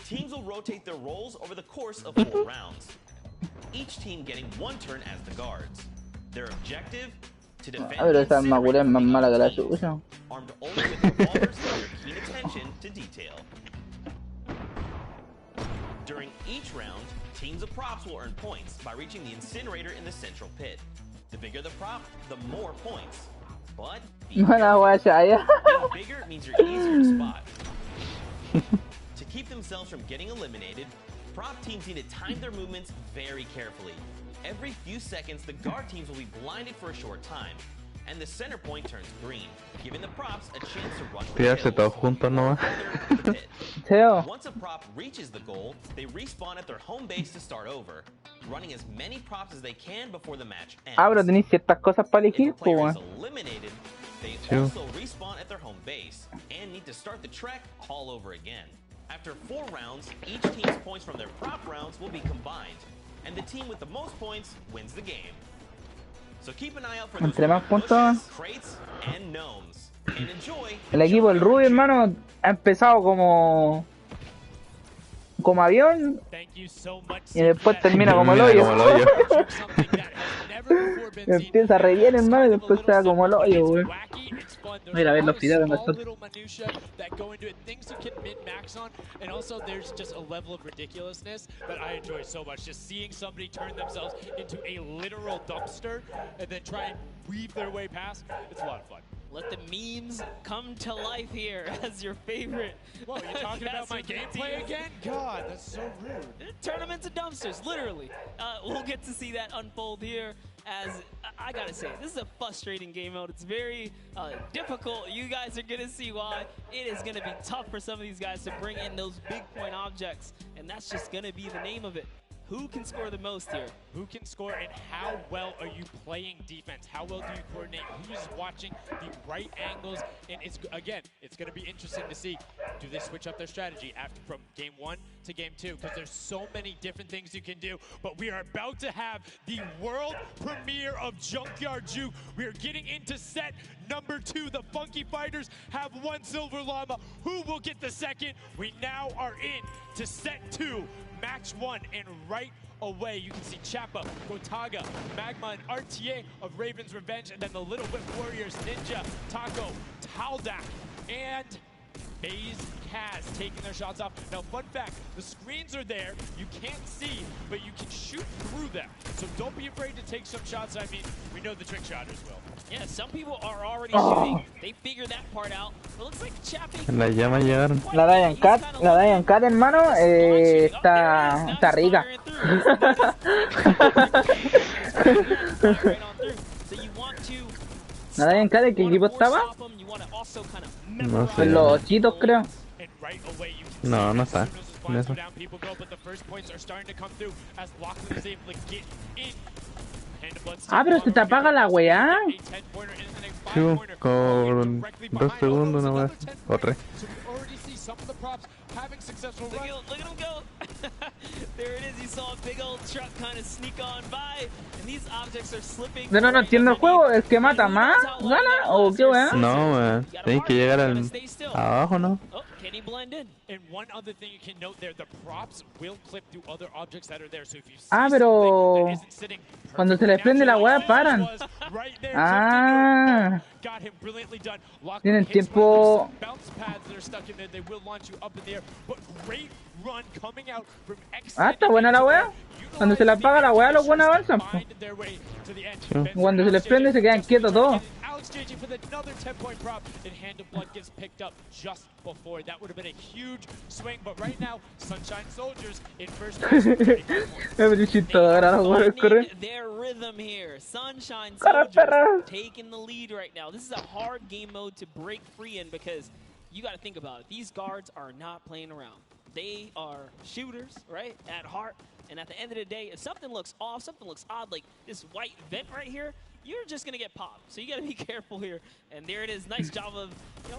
Teams will rotate their roles over the course of 4 rounds, each team getting 1 turn as the guards. Their objective? To defend Ah, pero esa the armadura es más mala que la teams, suya. armed only with revolvers and their keen attention to detail. During each round, teams of props will earn points by reaching the incinerator in the central pit. The bigger the prop, the more points. But Mala guachaya. being bigger means you're easier to spot. To keep themselves from getting eliminated, prop teams need to time their movements very carefully. Every few seconds, the guard teams will be blinded for a short time, and the center point turns green, giving the props a chance to run for Tirarse kills. todos juntos nomás. Teo. Once a prop reaches the goal, they respawn at their home base to start over, running as many props as they can before the match ends. Ah, pero tenéis ciertas cosas para elegir, If a player pues, is weón. eliminated, they Sure. also respawn at their home base and need to start the trek all over again. After 4 rounds, each team's points from their prop rounds will be combined, and the team with the most points wins the game. So keep an eye out for those Entre más puntos. crates and gnomes, and enjoy. El equipo del Ruby, hermano, ha empezado como avión y después termina como el hoyo. Empieza re bien, hermano, y después se va como el hoyo, weón. Mira, a ver los videos de nosotros. That go into it, things you can min-max on, and also there's just a level of ridiculousness that I enjoy so much. Just seeing somebody turn themselves into a literal dumpster and then try and weave their way past, it's a lot of fun. Let the memes come to life here as your favorite. Whoa, you're talking about my gameplay again? God, that's so rude. Turn them into dumpsters, literally. We'll get to see that unfold here as, I gotta say, this is a frustrating game mode. It's very difficult. You guys are gonna see why. It is gonna be tough for some of these guys to bring in those big point objects, and that's just gonna be the name of it. Who can score the most here? Who can score, and how well are you playing defense? How well do you coordinate? Who's watching the right angles? And it's going to be interesting to see, do they switch up their strategy after from game 1 to game 2? Because there's so many different things you can do. But we are about to have the world premiere of Junkyard Juke. We are getting into set number 2. The Funky Fighters have 1 silver llama. Who will get the second? We now are in to set 2. Match 1, and right away you can see Chappa, Gotaga, Magma, and RTA of Raven's Revenge, and then the Little Whip Warriors, Ninja, Taco, Taldak, and FaZe Kaz taking their shots off. Now, fun fact, the screens are there, you can't see, but you can shoot through them. So don't be afraid to take some shots. I mean, we know the trick shotters will. Yeah, some people are already shooting. They figured that part out. It looks like Chappy. Las llamas llegaron. La Dian Cat, hermano, está rica. La Dian Cat, ¿en qué equipo estaba? No sé. En los chitos, creo. No, no está. En eso. Ah, pero se te apaga la weá. Sí, con 2 segundos una vez. O 3. Look at him go. There it is. You saw a big old truck kind of sneak on by, and these objects are slipping. No entiendo el juego. ¿El que mata más gana o qué weá? No, weón. Tenés que llegar al abajo, ¿no? Can he blend in? And one other thing you can note there, the props will clip through other objects that are there. So if you see pero cuando se les prende la weá paran. Ah. Tienen tiempo. Ah, está buena la weá. Cuando se le apaga la weá, los buenos avanzan. Cuando se les prende, se quedan quietos todos. For another 10-point prop, and Hand of Blood gets picked up just before. That would have been a huge swing, but right now, Sunshine Soldiers in first place. Their rhythm here. Sunshine Soldiers taking the lead right now. This is a hard game mode to break free in because you got to think about it. These guards are not playing around. They are shooters, right, at heart. And at the end of the day, if something looks off, something looks odd, like this white vent right here, you're just gonna get popped. So you gotta be careful here. And there it is, nice job of,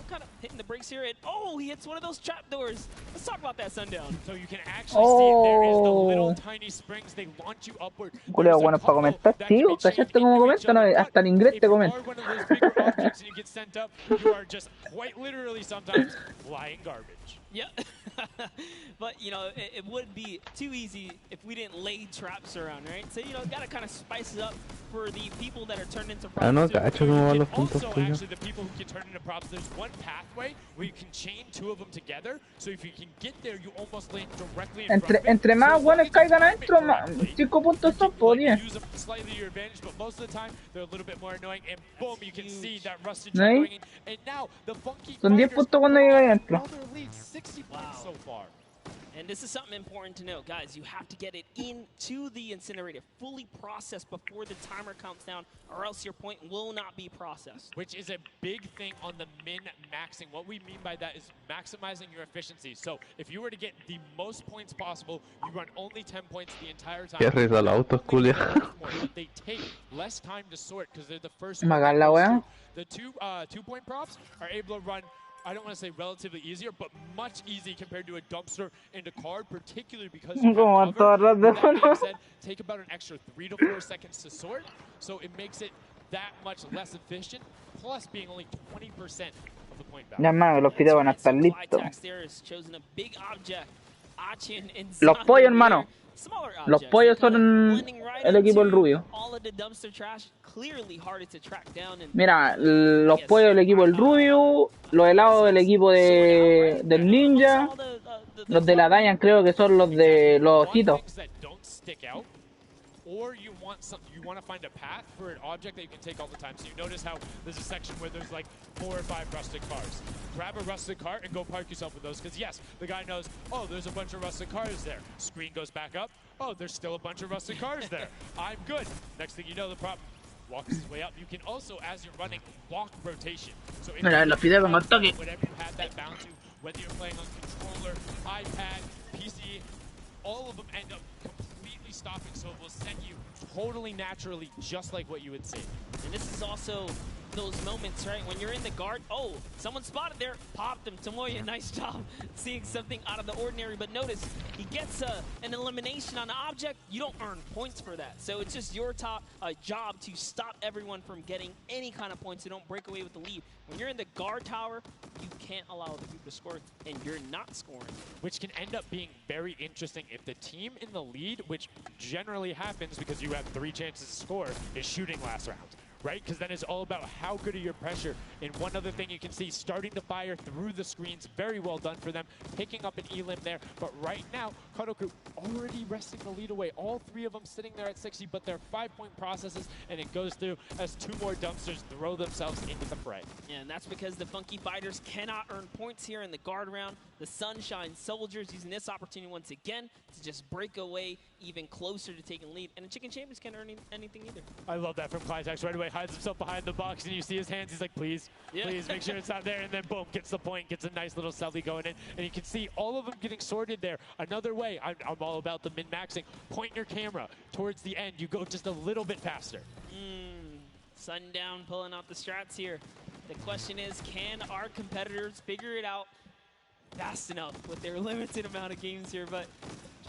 kind of hitting the brakes here. And oh, he hits one of those trap doors. Let's talk about that, Sundown. So you can actually see there is the little tiny springs. They launch you upward. Julio, bueno para comentar, tío. ¿Cachaste cómo comenta? No, hasta en inglés te comenta. One of those bigger objects and you get sent up, you are just quite literally sometimes flying garbage. Yeah. But, it would be too easy if we didn't lay traps around, right? So, gotta kind of spice it up for the people that are turned into props. No, cacho cómo van los puntos Also, tuyos. actually, the people who can turn into props, there's one pathway where you can chain two of them together. So if you can get there, you almost land directly in front of it. Entre más buenos caigan adentro, 5 puntos son, po, 10. Use them slightly to your advantage, but most of the time, they're a little bit more annoying. And boom, you can see that rusted trap going in. And now, the funky Son 10 puntos cuando llega adentro. their lead 60 points so far. And this is something important to note, guys. You have to get it into the incinerator, fully processed before the timer counts down, or else your point will not be processed. Which is a big thing on the min-maxing. What we mean by that is maximizing your efficiency. So if you were to get the most points possible, you run only 10 points the entire time. Qué risa el auto, culia. They take less time to sort because they're the first Magal la wea. The two-point props are able to run, I don't want to say relatively easier, but much easier compared to a dumpster and a card, particularly because you have cover. That being said, take about an extra 3 to 4 seconds to sort, so it makes it that much less efficient, plus being only 20% of the point value. Ya, hermano, los fideos van a estar listos. Los pollos, hermano. Los pollos son el equipo del rubio. Mira, los pollos del equipo del rubio, los helados del equipo del ninja, los de la Dayan creo que son los de los ojitos. Or you want to find a path for an object that you can take all the time. So you notice how there's a section where there's like 4 or 5 rusted cars. Grab a rusted car and go park yourself with those. Because yes, the guy knows, oh, there's a bunch of rusted cars there. Screen goes back up. Oh, there's still a bunch of rusted cars there. I'm good. Next thing you know, the prop walks his way up. You can also, as you're running, block rotation. So if Mira, los fideos con toque. whatever you had that bound to, whether you're playing on controller, iPad, PC, all of them end up completely stopping, so it will set you totally naturally, just like what you would see. And this is also those moments, right, when you're in the guard, oh, someone spotted there, popped him. Tomoya, nice job seeing something out of the ordinary, but notice he gets an elimination on the object. You don't earn points for that, so it's just your job to stop everyone from getting any kind of points, so don't break away with the lead. When you're in the guard tower, you can't allow the people to score, and you're not scoring. Which can end up being very interesting if the team in the lead, which generally happens because you have 3 chances to score, is shooting last round. Right? Because then it's all about how good are your pressure. And one other thing you can see, starting to fire through the screens, very well done for them, picking up an elim there. But right now, Kadoku already wresting the lead away. All 3 of them sitting there at 60, but they're 5-point processes, and it goes through as 2 more dumpsters throw themselves into the fray. Yeah, and that's because the Funky Fighters cannot earn points here in the guard round. The Sunshine Soldiers using this opportunity once again to just break away even closer to taking lead. And the Chicken Champions can't earn anything either. I love that from Clitex. Right away, hides himself behind the box, and you see his hands. He's like, please, please make sure it's not there. And then boom, gets the point, gets a nice little selfie going in. And you can see all of them getting sorted there. Another way, I'm all about the min-maxing. Point your camera towards the end. You go just a little bit faster. Sundown pulling out the strats here. The question is, can our competitors figure it out fast enough with their limited amount of games here? But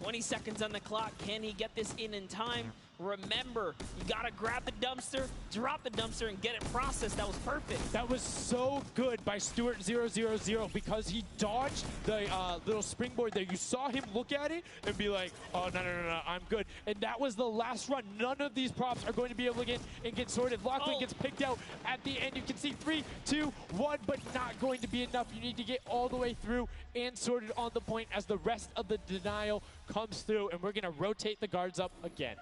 20 seconds on the clock. Can he get this in time? Remember, you gotta grab the dumpster, drop the dumpster, and get it processed. That was perfect. That was so good by Stuart000 because he dodged the little springboard there. You saw him look at it and be like, oh, no, I'm good. And that was the last run. None of these props are going to be able to get sorted. Lachlan gets picked out at the end. You can see 3, 2, 1, but not going to be enough. You need to get all the way through and sorted on the point as the rest of the denial comes through, and we're going to rotate the guards up again.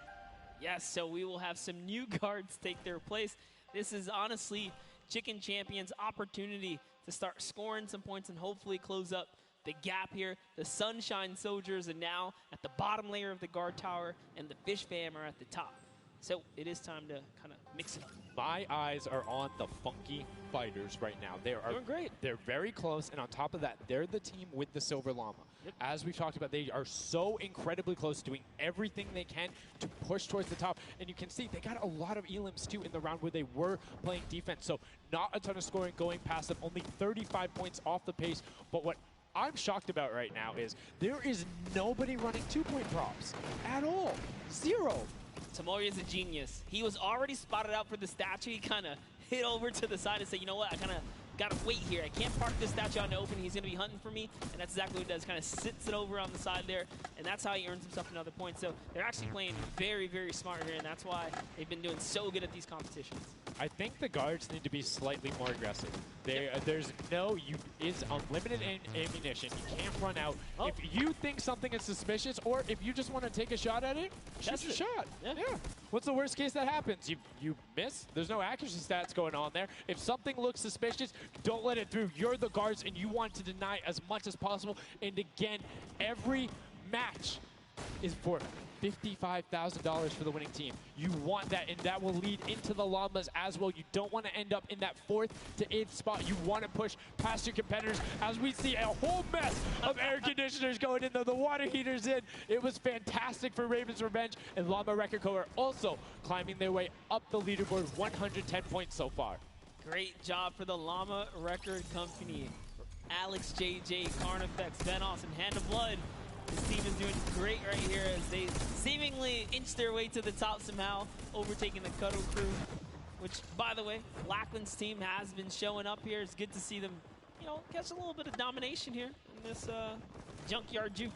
Yes, so we will have some new guards take their place. This is honestly Chicken Champions' opportunity to start scoring some points and hopefully close up the gap here. The Sunshine Soldiers are now at the bottom layer of the guard tower, and the Fish Fam are at the top. So it is time to kind of mix it up. my eyes are on the Funky Fighters right now. They are doing great. They're very close, and on top of that, they're the team with the Silver Llama. Yep. As we've talked about, they are so incredibly close, doing everything they can to push towards the top. And you can see they got a lot of elims, too, in the round where they were playing defense. So not a ton of scoring going past them, only 35 points off the pace. But what I'm shocked about right now is there is nobody running 2-point props at all. Zero. Tamori is a genius. He was already spotted out for the statue. He kind of hit over to the side and said, you know what, I kind of got to wait here. I can't park this statue out in the open. He's going to be hunting for me. And that's exactly what he does. Kind of sits it over on the side there. And that's how he earns himself another point. So they're actually playing very, very smart here. And that's why they've been doing so good at these competitions. I think the guards need to be slightly more aggressive. There's is unlimited ammunition. You can't run out. Oh. If you think something is suspicious, or if you just want to take a shot at it, shoot your shot. Yeah. What's the worst case that happens? You miss. There's no accuracy stats going on there. If something looks suspicious, don't let it through. You're the guards, and you want to deny as much as possible. And again, every match is for $55,000 for the winning team. You want that, and that will lead into the Llamas as well. You don't want to end up in that 4th to 8th spot. You want to push past your competitors as we see a whole mess of air conditioners going in there, the water heaters in. It was fantastic for Raven's Revenge, and Llama Record Co. are also climbing their way up the leaderboard, 110 points so far. Great job for the Llama Record Company. Alex, JJ, Carnifex, Venos, and Hand of Blood. This team is doing great right here as they seemingly inch their way to the top somehow, overtaking the Cuddle Crew, which, by the way, Lackland's team has been showing up here. It's good to see them, you know, catch a little bit of domination here in this junkyard juke.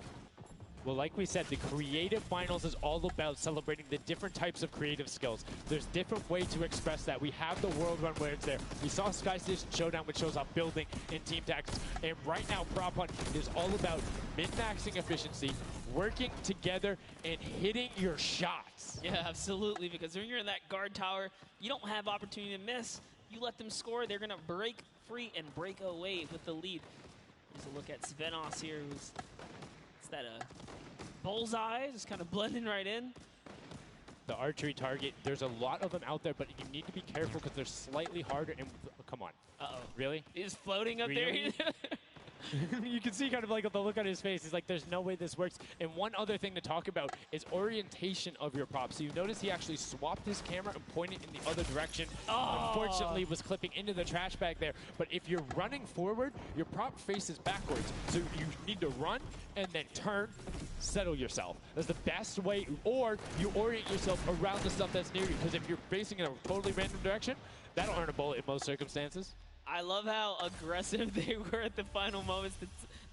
Well, like we said, the creative finals is all about celebrating the different types of creative skills. There's different ways to express that. We have the World Run where it's there. We saw Sky Station Showdown, which shows off building and team tactics. And right now, Prop Hunt is all about min-maxing efficiency, working together, and hitting your shots. Yeah, absolutely, because when you're in that guard tower, you don't have opportunity to miss. You let them score, they're going to break free and break away with the lead. Here's a look at Svenos here, who's that bullseye, just kind of blending right in. The archery target, there's a lot of them out there, but you need to be careful because they're slightly harder. And come on. Uh-oh. Really? He's floating up really? there. You can see kind of like the look on his face. He's like, there's no way this works. And one other thing to talk about is orientation of your prop. So you notice he actually swapped his camera and pointed in the other direction. Oh. Unfortunately, was clipping into the trash bag there. But if you're running forward, your prop faces backwards. So you need to run and then turn, settle yourself. That's the best way. Or you orient yourself around the stuff that's near you. Because if you're facing in a totally random direction, that'll earn a bullet in most circumstances. I love how aggressive they were at the final moments.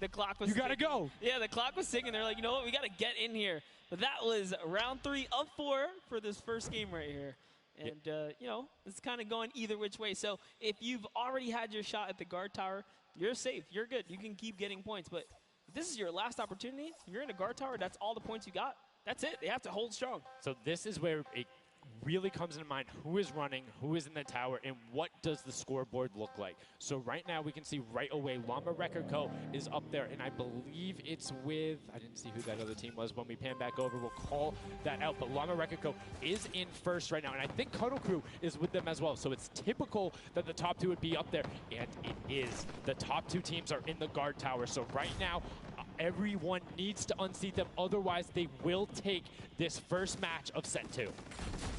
The clock was You gotta go. Yeah, the clock was ticking. They're like, you know what, we gotta get in here. But that was round 3 of 4 for this first game right here. And, you know, it's kind of going either which way. So if you've already had your shot at the guard tower, you're safe. You're good. You can keep getting points. But if this is your last opportunity, you're in a guard tower, that's all the points you got. That's it. They have to hold strong. So this is where it really comes into mind who is running, who is in the tower, and what does the scoreboard look like. So right now we can see right away Llama Record Co. is up there, and I believe it's with, I didn't see who that other team was. When we pan back over, we'll call that out. But Llama Record Co. is in first right now, and I think Cuddle Crew is with them as well. So it's typical that the top 2 would be up there, and it is. The top 2 teams are in the guard tower. So right now, everyone needs to unseat them. Otherwise, they will take this first match of set 2.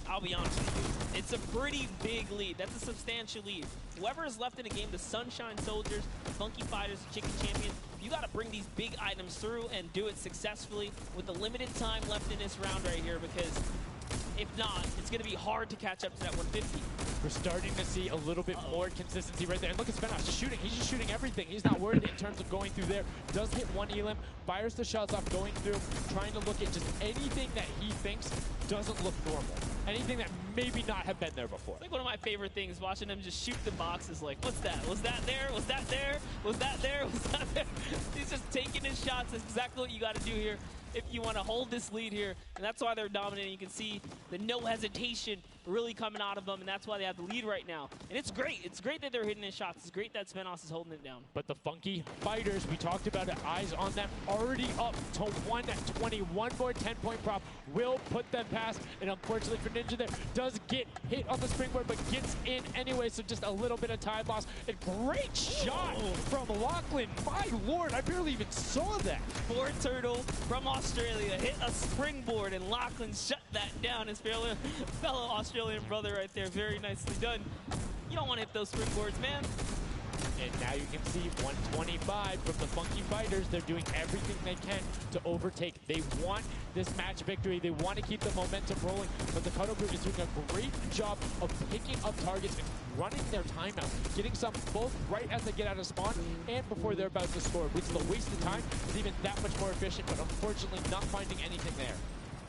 I'll be honest with you, it's a pretty big lead. That's a substantial lead. Whoever is left in the game, the Sunshine Soldiers, the Funky Fighters, the Chicken Champions, you got to bring these big items through and do it successfully with the limited time left in this round right here, because if not, it's going to be hard to catch up to that 150. We're starting to see a little bit more consistency right there. And look at Svenos just shooting. He's just shooting everything. He's not worried in terms of going through there. Does hit one elim, fires the shots off going through, trying to look at just anything that he thinks doesn't look normal. Anything that maybe not have been there before. It's like one of my favorite things, watching him just shoot the boxes like, what's that? Was that there? Was that there? Was that there? Was that there? He's just taking his shots. That's exactly what you got to do here if you want to hold this lead here. And that's why they're dominating. You can see the no hesitation really coming out of them, and that's why they have the lead right now. And it's great. It's great that they're hitting in shots. It's great that Svenos is holding it down. But the Funky Fighters, we talked about it, eyes on them, already up to 120. One more 10-point prop will put them past. And unfortunately for Ninja there, does get hit on the springboard, but gets in anyway, so just a little bit of time loss. A great shot from Lachlan. My lord, I barely even saw that. Ford Turtle from Australia hit a springboard, and Lachlan shut that down. His fellow Australian brother right there. Very nicely done. You don't want to hit those springboards, man. And now you can see 125 from the Funky Fighters. They're doing everything they can to overtake. They want this match victory. They want to keep the momentum rolling. But the Cuddle Group is doing a great job of picking up targets and running their timeout, getting some both right as they get out of spawn and before they're about to score, which is a waste of time. It's even that much more efficient, but unfortunately not finding anything there.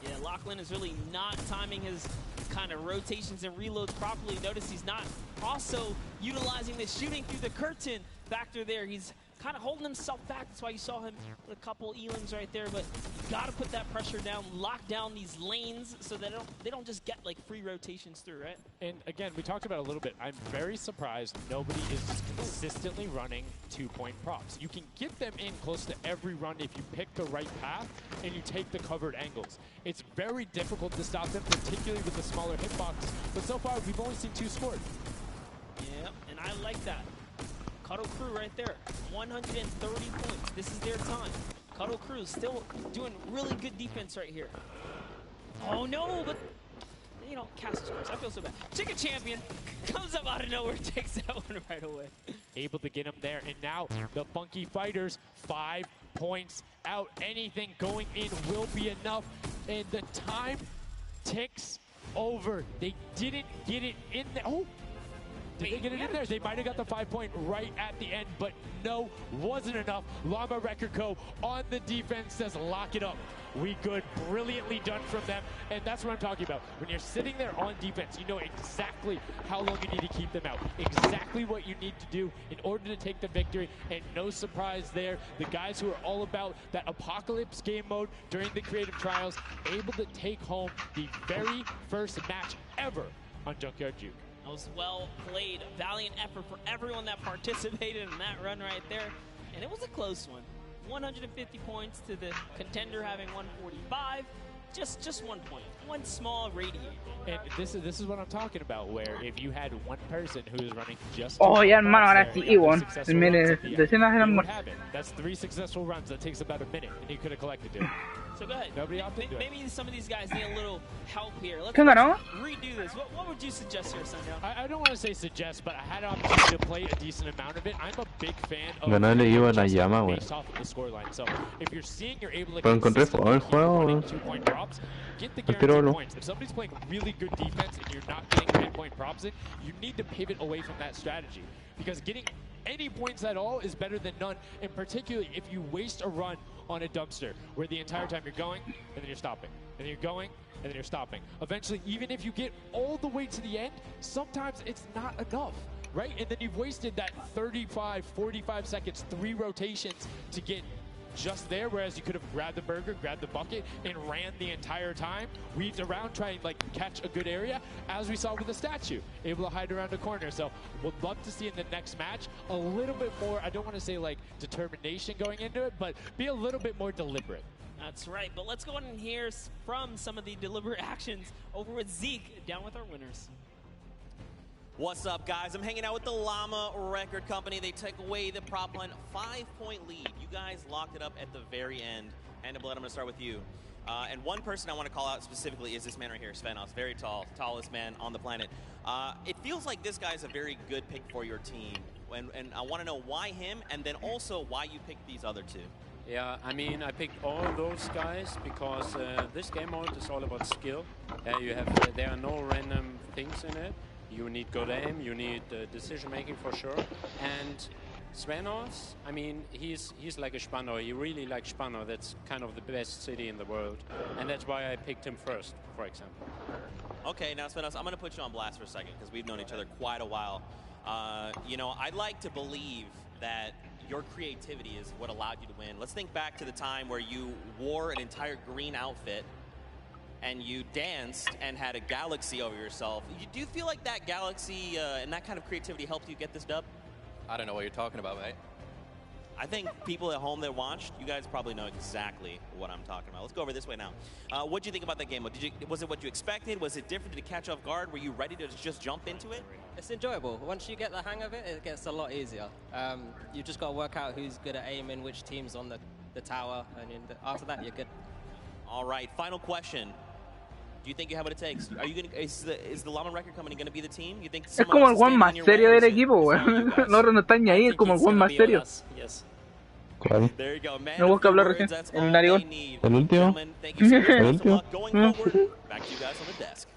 Yeah, Lachlan is really not timing his kind of rotations and reloads properly. Notice he's not also utilizing the shooting through the curtain factor there. He's kind of holding himself back. That's why you saw him with a couple elims right there. But you got to put that pressure down, lock down these lanes so that they don't just get like free rotations through, right? And again, we talked about it a little bit. I'm very surprised nobody is consistently running 2-point props. You can get them in close to every run if you pick the right path and you take the covered angles. It's very difficult to stop them, particularly with the smaller hitbox. But so far, we've only seen 2 scored. Yeah, and I like that. Cuddle Crew right there, 130 points. This is their time. Cuddle Crew still doing really good defense right here. Oh no, but you know, cast scores. I feel so bad. Chicken Champion comes up out of nowhere, takes that one right away. Able to get him there, and now the Funky Fighters 5 points out. Anything going in will be enough, and the time ticks over. They didn't get it in there. Oh. Did they get it in there? They might have got the 5-point right at the end, but no, wasn't enough. Llama Record Co. on the defense says lock it up. We good. Brilliantly done from them, and that's what I'm talking about. When you're sitting there on defense, you know exactly how long you need to keep them out, exactly what you need to do in order to take the victory, and no surprise there. The guys who are all about that apocalypse game mode during the creative trials, able to take home the very first match ever on Junkyard Juke. That was well played. Valiant effort for everyone that participated in that run right there. And it was a close one. 150 points to the contender having 145. Just 1 point. One small radiator. And this is what I'm talking about, where if you had one person who is running just ya hermano, ahora sí, Iwan. Decenas eran muertos. That's 3 successful runs. That takes about a minute, and he could have collected it. So go ahead. Nobody opted to do it. Maybe some of these guys need a little help here. Let's ganó? redo this. What would you suggest here, Sundown? I don't want to say suggest, but I had an opportunity to play a decent amount of it. I'm a big fan of based off of the scoreline. So if you're seeing you're able to consistently keep running 2-point props, get the guaranteed points. If somebody's playing really good defense and you're not getting 10-point props in, you need to pivot away from that strategy. Because getting any points at all is better than none, and particularly if you waste a run on a dumpster where the entire time you're going and then you're stopping, and then you're going and then you're stopping. Eventually, even if you get all the way to the end, sometimes it's not enough, right? And then you've wasted that 35, 45 seconds, 3 rotations to get just there, whereas you could have grabbed the burger, grabbed the bucket, and ran the entire time, weaved around, trying to like catch a good area, as we saw with the statue, able to hide around the corner. So would love to see in the next match a little bit more, I don't want to say like determination going into it, but be a little bit more deliberate. That's right, but let's go on and hear from some of the deliberate actions over with Zeke, down with our winners. What's up, guys? I'm hanging out with the Llama Record Company. They took away the prop hunt, 5-point lead. You guys locked it up at the very end. And Blood, I'm going to start with you. And one person I want to call out specifically is this man right here, Svenos. Very tall, tallest man on the planet. It feels like this guy's a very good pick for your team. And I want to know why him, and then also why you picked these other 2. Yeah, I mean, I picked all those guys because this game mode is all about skill. There are no random things in it. You need good aim, you need decision making for sure. And Svenos, I mean, he's like a Spandau. He really likes Spandau. That's kind of the best city in the world. And that's why I picked him first, for example. Okay, now Svenos, I'm going to put you on blast for a second because we've known each other quite a while. You know, I'd like to believe that your creativity is what allowed you to win. Let's think back to the time where you wore an entire green outfit and you danced and had a galaxy over yourself. Do you feel like that galaxy and that kind of creativity helped you get this dub? I don't know what you're talking about, mate. I think people at home that watched, you guys probably know exactly what I'm talking about. Let's go over this way now. What do you think about that game? Was it what you expected? Was it different? Did it catch off guard? Were you ready to just jump into it? It's enjoyable. Once you get the hang of it, it gets a lot easier. You just got to work out who's good at aiming, which team's on the tower, and after that, you're good. All right, final question. Do you think you have what it takes? Are you gonna, is the Llama record company going to be the team? You think Es como el one más serio del equipo, weón. Nosotros no están ni ahí, es como el one más serio. ¿Cuál? No hubo que hablar recién. El narigón. ¿El último? ¿El último? Back to you guys on the desk.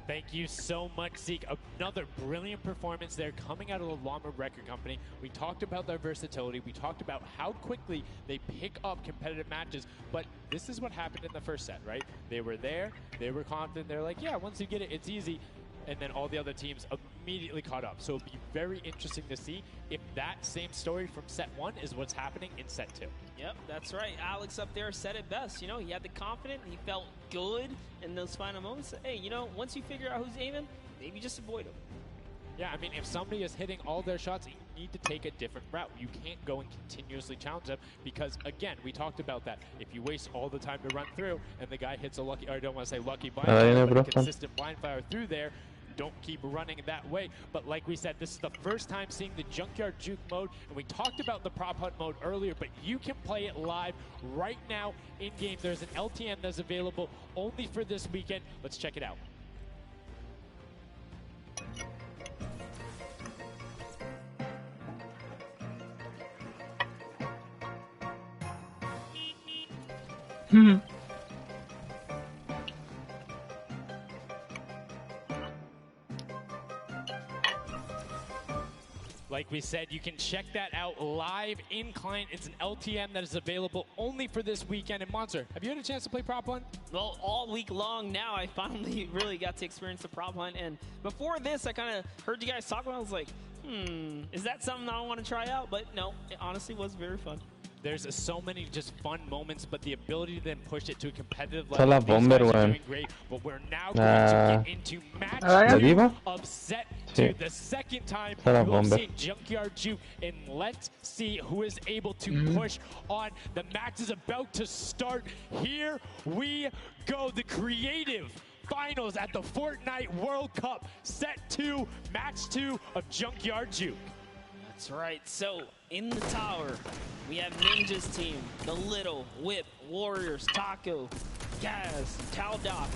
Thank you so much, Zeke. Another brilliant performance there coming out of the Llama Record Company. We talked about their versatility. We talked about how quickly they pick up competitive matches. But this is what happened in the first set, right? They were there. They were confident. They're like, yeah, once you get it, it's easy. And then all the other teams immediately caught up. So it'll be very interesting to see if that same story from set 1 is what's happening in set 2. Yep, that's right. Alex up there said it best. You know, he had the confidence. He felt good in those final moments. Hey, you know, once you figure out who's aiming, maybe just avoid them. Yeah, I mean, if somebody is hitting all their shots, you need to take a different route. You can't go and continuously challenge them because, again, we talked about that. If you waste all the time to run through and the guy hits a lucky, or I don't want to say lucky blind fire, but a consistent blind fire through there, don't keep running that way. But like we said, this is the first time seeing the Junkyard Juke mode, and we talked about the Prop Hunt mode earlier, but you can play it live right now in-game. There's an LTN that's available only for this weekend. Let's check it out. Like we said, you can check that out live in client. It's an LTN that is available only for this weekend. And Monster, have you had a chance to play Prop Hunt? Well, all week long now, I finally really got to experience the Prop Hunt. And before this, I kind of heard you guys talk about it. I was like, is that something I want to try out? But no, it honestly was very fun. There's so many just fun moments, but the ability to then push it to a competitive level. Doing great, but we're now going to get into match 2 of set 2. The second time we'll see Junkyard Juke, and let's see who is able to push on. The match is about to start. Here we go. The creative finals at the Fortnite World Cup. Set 2, match 2 of Junkyard Juke. That's right. So in the tower, we have Ninja's team, the Little, Whip, Warriors, Taco, Gaz, Taldoc.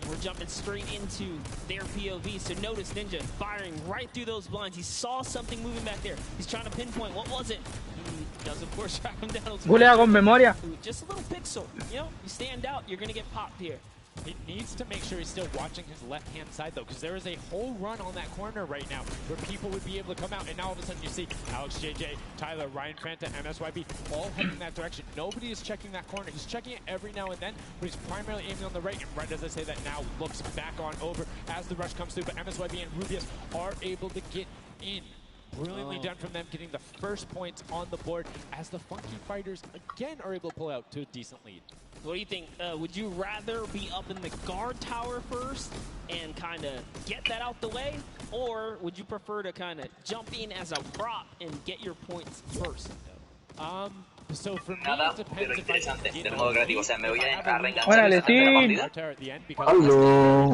We're jumping straight into their POV. So notice Ninja firing right through those blinds. He saw something moving back there. He's trying to pinpoint. What was it? He does, of course, track him down. Julea con memoria. Just a little pixel. You know, you stand out, you're going to get popped here. He needs to make sure he's still watching his left-hand side, though, because there is a whole run on that corner right now where people would be able to come out, and now all of a sudden you see Alex, JJ, Tyler, Ryan Franta, MSYB all heading that direction. Nobody is checking that corner. He's checking it every now and then, but he's primarily aiming on the right, and right as I say that now looks back on over as the rush comes through, but MSYB and Rubius are able to get in. Brilliantly done from them, getting the first points on the board as the Funky Fighters again are able to pull out to a decent lead. What do you think? Would you rather be up in the guard tower first and kind of get that out the way? Or would you prefer to kind of jump in as a prop and get your points first? So for me, Nada, it depends if I can get del modo creativo, o sea, me voy a reenganchar Órale, sí. Aló.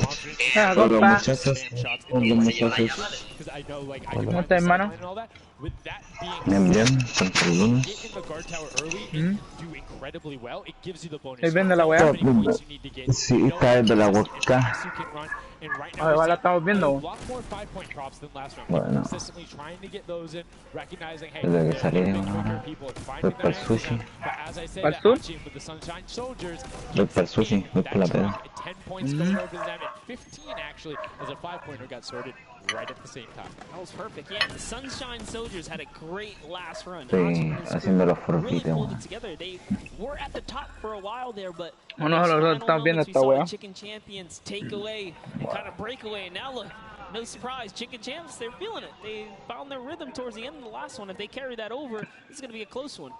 Hola, muchachos. Hola, muchachos. ¿Cómo está, hermano? Bien, bien. Tranquilo. ¿Estoy viendo la weá? Sí, está viendo la boca. Igual la estamos viendo. Bueno. Desde que salí, voy para el sushi. ¿Para el sur? Voy para el sushi, voy por la peda. Right at the same time. That was perfect. Yeah, the Sunshine Soldiers had a great last run. Sí, haciendo los Really forfites. pulled it together. They were at the top for a while there, but Bueno, los estamos viendo esta we saw weá. the Chicken Champions take away and kind of break away. And now look, no surprise, Chicken Champs, they're feeling it. They found their rhythm towards the end of the last one. If they carry that over, this is going to be a close one.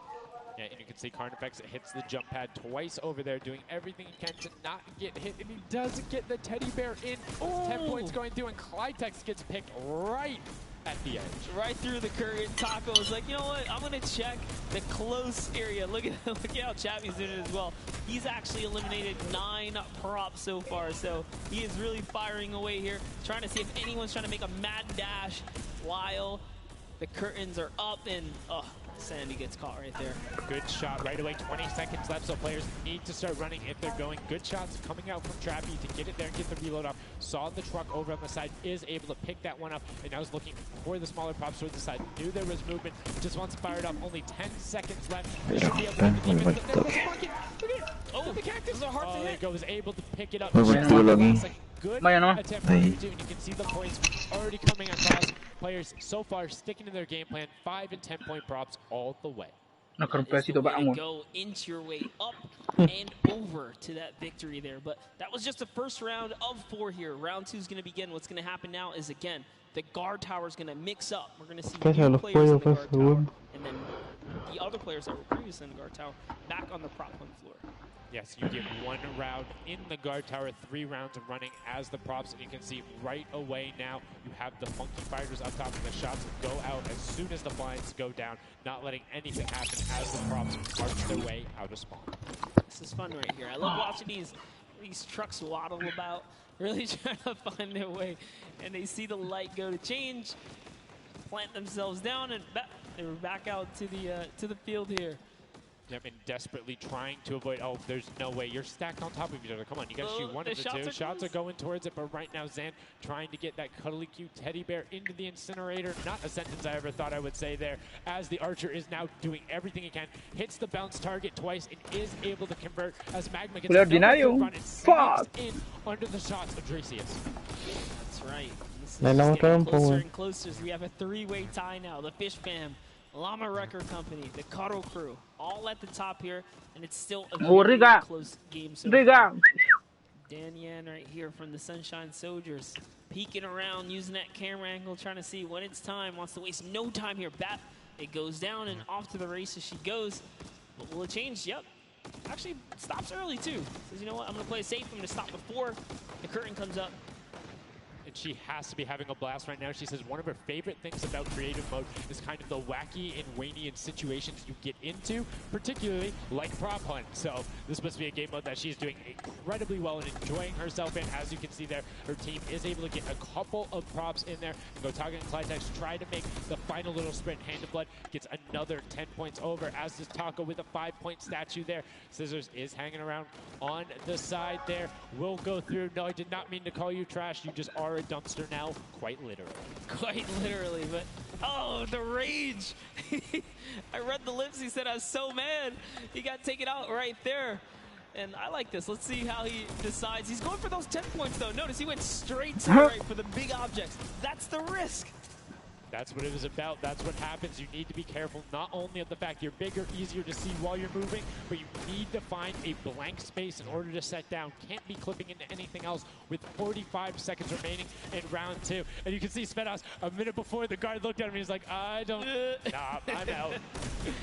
Yeah, and you can see Carnifex hits the jump pad twice over there, doing everything he can to not get hit, and he does get the teddy bear in. 10 points going through, and Clytex gets picked right at the edge. Right through the current. Taco is like, you know what? I'm gonna check the close area. Look at how Chappy's doing it as well. He's actually eliminated 9 props so far, so he is really firing away here, trying to see if anyone's trying to make a mad dash while the curtains are up, and Sandy gets caught right there. Good shot right away. 20 seconds left, so players need to start running if they're going. Good shots coming out from Trappy to get it there and get the reload off. Saw the truck over on the side, is able to pick that one up, and now is looking for the smaller props towards the side. Knew there was movement, just once fired up. Only 10 seconds left. They should be able to hit the defense. There goes the bucket. Look at it. Oh, the cactus are hard to hit. Was able to pick it up. Good attempt from you two, and you can see the points already coming across. Players so far sticking to their game plan, 5 and 10 point props all the way. Go inch your way up and over to that victory there. But that was just the first round of 4 here. Round 2 is going to begin. What's going to happen now is, again, the guard tower is going to mix up. We're going to see new players in the guard tower, and then the other players that were previously in the guard tower back on the prop 1 floor. Yes, you get 1 round in the guard tower, 3 rounds of running as the props, and you can see right away now you have the funky fighters up top, and the shots go out as soon as the blinds go down, not letting anything happen as the props march their way out of spawn. This is fun right here. I love watching these trucks waddle about, really trying to find their way, and they see the light go to change, plant themselves down, and they were back out to the field here. Yep, and desperately trying to avoid. Oh, there's no way. You're stacked on top of each other. Come on, you got to shoot one of the two. Shots are going towards it, but right now Zan trying to get that cuddly cute teddy bear into the incinerator. Not a sentence I ever thought I would say there, as the archer is now doing everything he can. Hits the bounce target twice and is able to convert as Magma gets another run and sneaks in under the shots of Dracius. That's right. This is getting closer and closer. We have a 3-way tie now. The Fish Fam, Llama Record Company, the Cuddle Crew, all at the top here, and it's still a very close game so far. Dan Yan right here from the Sunshine Soldiers, peeking around, using that camera angle, trying to see when it's time, wants to waste no time here. It goes down and off to the races she goes. But will it change? Yep. Actually, stops early too. Says, you know what, I'm going to play it safe. I'm going to stop before the curtain comes up. And she has to be having a blast right now. She says one of her favorite things about creative mode is kind of the wacky and Waynian situations you get into, particularly like prop hunt. So this must be a game mode that she's doing incredibly well and enjoying herself in. As you can see there, her team is able to get a couple of props in there. Gotaga and Clytex try to make the final little sprint. Hand of Blood gets another 10 points over, as does Taco with a 5-point statue there. Scissors is hanging around on the side there. Will go through. No, I did not mean to call you trash. You just are a dumpster now, quite literally. Quite literally, but oh, the rage. I read the lips. He said, I was so mad. He got taken out right there. And I like this. Let's see how he decides. He's going for those 10 points, though. Notice he went straight to the right for the big objects. That's the risk. That's what it was about. That's what happens. You need to be careful not only of the fact you're bigger, easier to see while you're moving, but you need to find a blank space in order to set down. Can't be clipping into anything else with 45 seconds remaining in round 2. And you can see Svedas a minute before the guard looked at him. He's like, I don't, nah, I'm out.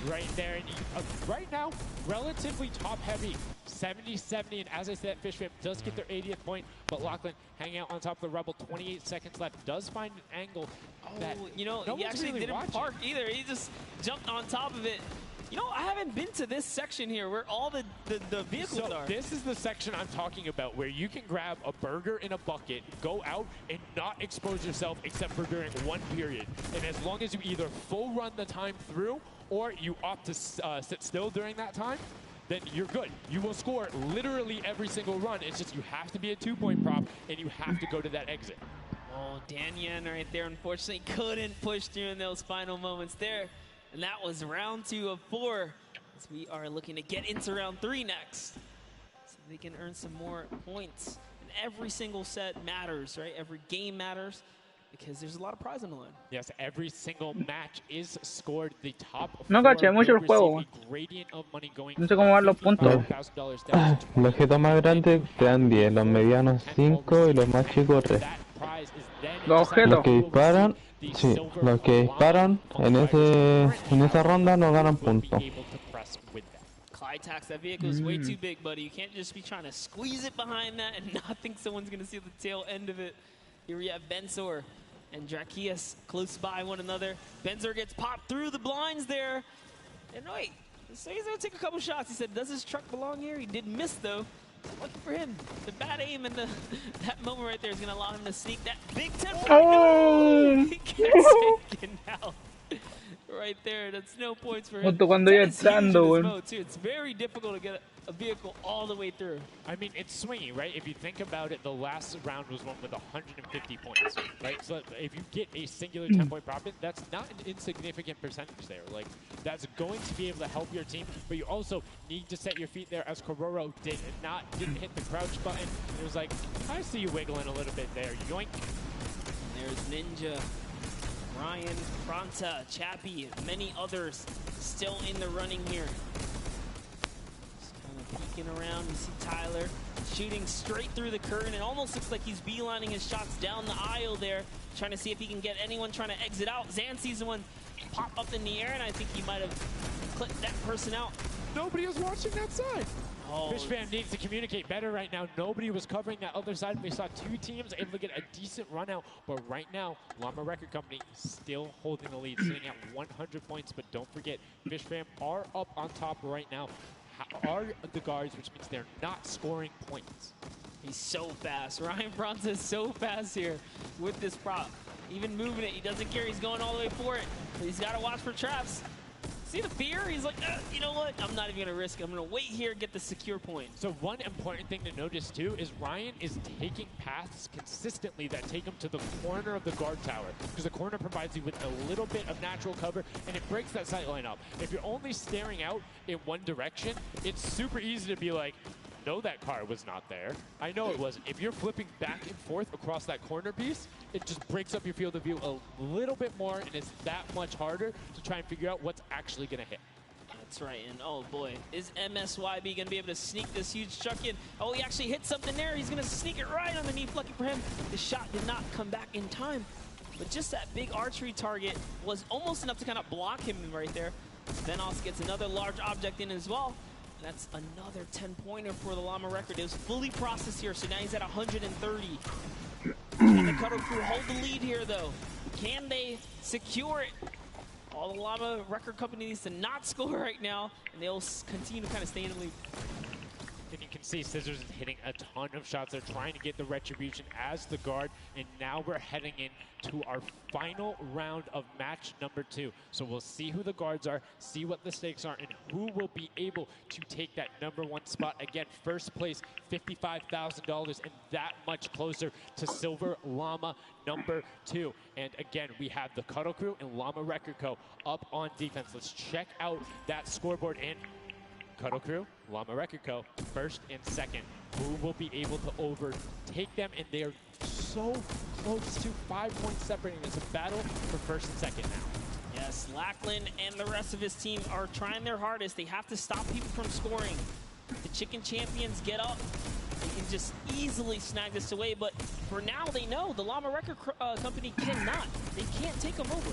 Right there. And right now, relatively top heavy. 70-70, and as I said, Fish Fam does get their 80th point, but Lachlan hanging out on top of the Rebel, 28 seconds left, does find an angle that you know, no he actually really didn't park either. He just jumped on top of it. You know, I haven't been to this section here where all the vehicles are. This is the section I'm talking about, where you can grab a burger in a bucket, go out, and not expose yourself except for during one period. And as long as you either full run the time through, or you opt to sit still during that time, then you're good. You will score literally every single run. It's just you have to be a 2-point prop, and you have to go to that exit. Oh, Dan Yan right there, unfortunately, couldn't push through in those final moments there. And that was round 2 of 4. As we are looking to get into round 3 next. So they can earn some more points. And every single set matters, right? Every game matters, because there's a lot of prize on the line. Yes, every single match is scored. The top no caché mucho el juego. No sé cómo van los puntos. Los objetos más grandes te dan 10, los medianos 5 y los más chicos 3. Los objetos. Los que disparan, sí, los que disparan en esa ronda no ganan puntos. Vitax, that vehicle is way too big, buddy. You can't just be trying to squeeze it behind that and not think someone's going to see the tail end of it. Here we have Bensor and Drakias close by one another. Bensor gets popped through the blinds there. And wait, so he's going to take a couple shots. He said, does his truck belong here? He did miss, though. Lucky for him. The bad aim and that moment right there is going to allow him to sneak that big 10 point. Oh. He gets taken out. Right there, that's no points for him. Cuando iba entrando, güey. It's very difficult to get a vehicle all the way through. I mean, it's swingy, right? If you think about it, the last round was one with 150 points, right? So if you get a singular 10-point profit, that's not an insignificant percentage there. Like, that's going to be able to help your team, but you also need to set your feet there, as Kororo didn't hit the crouch button. It was like, I see you wiggling a little bit there. Yoink. There's Ninja, Ryan, Fronta, Chappie, many others still in the running here. Just kind of peeking around. You see Tyler shooting straight through the curtain. It almost looks like he's beelining his shots down the aisle there, trying to see if he can get anyone trying to exit out. Zan sees one pop up in the air, and I think he might have clipped that person out. Nobody was watching that side. Oh. Fish Fam needs to communicate better right now. Nobody was covering that other side. We saw two teams able to get a decent run out, but right now, Llama Record Company still holding the lead, sitting at 100 points. But don't forget, Fish Fam are up on top right now. Are the guards, which means they're not scoring points. He's so fast. Ryan Bronson is so fast here with this prop. Even moving it, he doesn't care. He's going all the way for it. But he's got to watch for traps. See the fear? He's like, you know what? I'm not even going to risk it. I'm going to wait here and get the secure point. So one important thing to notice, too, is Ryan is taking paths consistently that take him to the corner of the guard tower, because the corner provides you with a little bit of natural cover, and it breaks that sight line up. If you're only staring out in one direction, it's super easy to be like, no, that car was not there. I know it wasn't. If you're flipping back and forth across that corner piece, it just breaks up your field of view a little bit more, and it's that much harder to try and figure out what's actually going to hit. That's right, and oh boy, is MSYB going to be able to sneak this huge chuck in? Oh, he actually hit something there. He's going to sneak it right underneath. Lucky for him, the shot did not come back in time. But just that big archery target was almost enough to kind of block him right there. Venos gets another large object in as well. That's another 10-pointer for the Llama Record. It was fully processed here, so now he's at 130. Can the Cuddle Crew hold the lead here, though? Can they secure it? All the Llama Record Company needs to not score right now, and they'll continue to kind of stay in the lead. And you can see Scissors is hitting a ton of shots. They're trying to get the retribution as the guard, and now we're heading into our final round of match number 2. So we'll see who the guards are, see what the stakes are, and who will be able to take that #1 spot. Again, first place, $55,000, and that much closer to Silver Llama #2. And again, we have the Cuddle Crew and Llama Record Co. up on defense. Let's check out that scoreboard. And Cuddle Crew, Llama Record Co., first and second. Who will be able to overtake them? And they are so close to 5 points separating. It's a battle for first and second now. Yes, Lackland and the rest of his team are trying their hardest. They have to stop people from scoring. The Chicken Champions get up. They can just easily snag this away, but for now they know the Llama Record Company cannot. They can't take them over.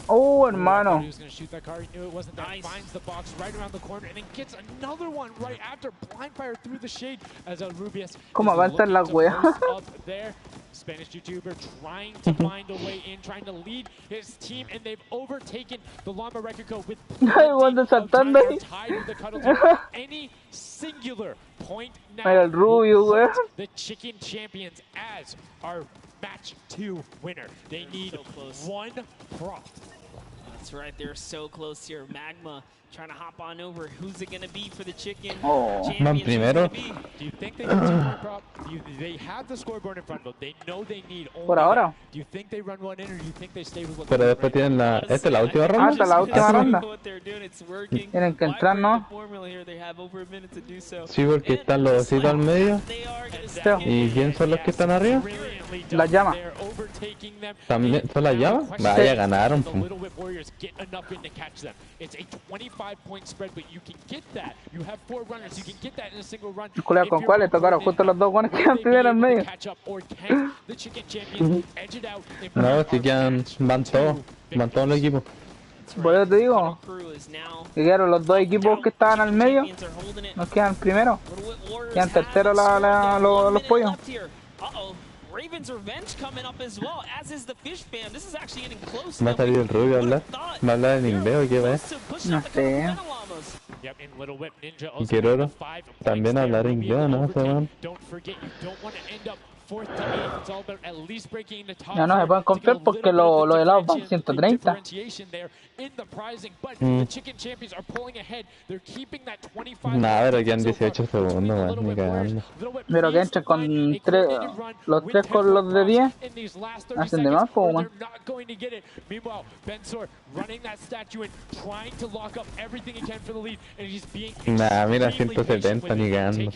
Oh, hermano. He was going to shoot that car. He knew it wasn't there. Nice. Finds the box right around the corner and then gets another one right after. Blind fire through the shade as El Rubius. ¿Cómo avanzan las weas? Up there. Spanish YouTuber trying to find a way in, trying to lead his team, and they've overtaken the Llama Record Co. with tied with the Cuddle Team. Any singular point now. The Chicken Champions as our match 2 winner. They need so one prop. That's right, they're so close here. Magma trying to hop on over. Who's it going to be for the Chicken Champions? Primero. Do you think they can take prop? They have the scoreboard in front of them. They know they need only Por ahora. Do you think they run one in, or do you think they stay with what Pero después tienen la... ¿Esta es la última ronda? Esta es la última ronda. Tienen que entrar, ¿no? Sí, porque están los ositos al medio. ¿Y quién son los que están arriba? Las llamas. ¿También son las llamas? Vaya, ganaron. Culea, ¿con cuáles tocaron? Justo los dos buenos que estuvieron en medio. No, si quedan, van todos los equipos. Por eso te digo. Que quedaron los dos equipos que estaban al medio. Nos quedan primero. Quedan terceros los pollos. Raven's Revenge coming up as well, as is the Fish Fam. This is actually getting close. ¿Va a salir el rubio a hablar? ¿Va a hablar en inglés o qué va? No sé. ¿Y Quiroro? ¿También hablar inglés, no? Ya no se pueden confiar porque los helados van 130. Nada, pero quedan 18 segundos, man, ni cagando. Pero que entren con los tres con los de 10. Hacen de más, pues, man. Nah, mira, 170, ni cagando.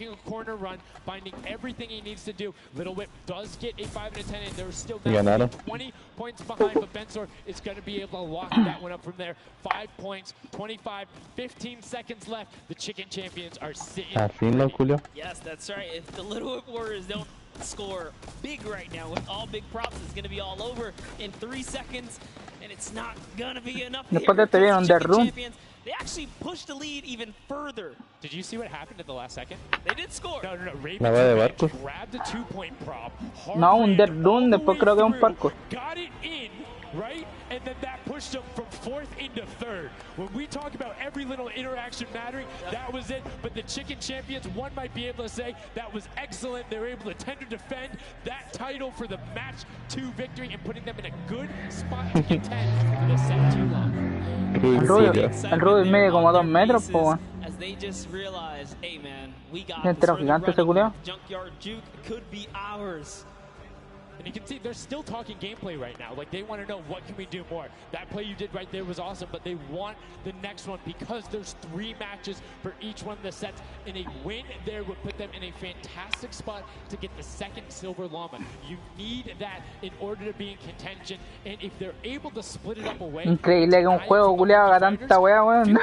Y ganaron. 20 points behind, but Bensor is going to be able to lock that one up from there. 5 points, 25, 15 seconds left. The Chicken Champions are sitting. Así lo Julio. Yes, that's right. If the Little Whip Warriors don't score big right now with all big props, it's going to be all over in 3 seconds, and it's not going to be enough. Después de te vieron de room. They actually pushed the lead even further. Did you see what happened at the last second? They did score. No. La va de barco. Grabbed a 2-point prop. No, un dead run, después creo que un parkour. Got it in, right? And then that pushed them from 4th into 3rd. When we talk about every little interaction mattering, that was it. But the Chicken Champions, one might be able to say that was excellent. They were able to tender defend that title for the match 2 victory and putting them in a good spot to contend for the 7-2 long. El Rubio mide como 2 metros, po. As they just realize, hey man, we got Entero gigante ese culiao. Junkyard Juke could be ours. And you can see they're still talking gameplay right now. Like, they want to know, what can we do more? That play you did right there was awesome, but they want the next one because there's 3 matches for each one of the sets, and a win there would put them in a fantastic spot to get the 2nd Silver Llama. You need that in order to be in contention, and if they're able to split it up away... Increíble que un juego culiao haga tanta wea, weón.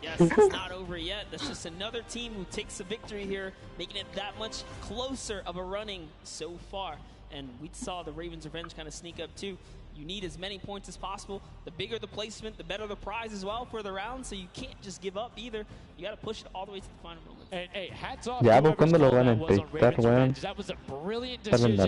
Yes, it's not over yet. That's just another team who takes a victory here, making it that much closer of a running so far. And we saw the Ravens Revenge kind of sneak up too. You need as many points as possible. The bigger the placement, the better the prize as well for the round. So you can't just give up either. You got to push it all the way to the final moment. And hey, hats off. Ya, pues cuando lo van a intentar, weón.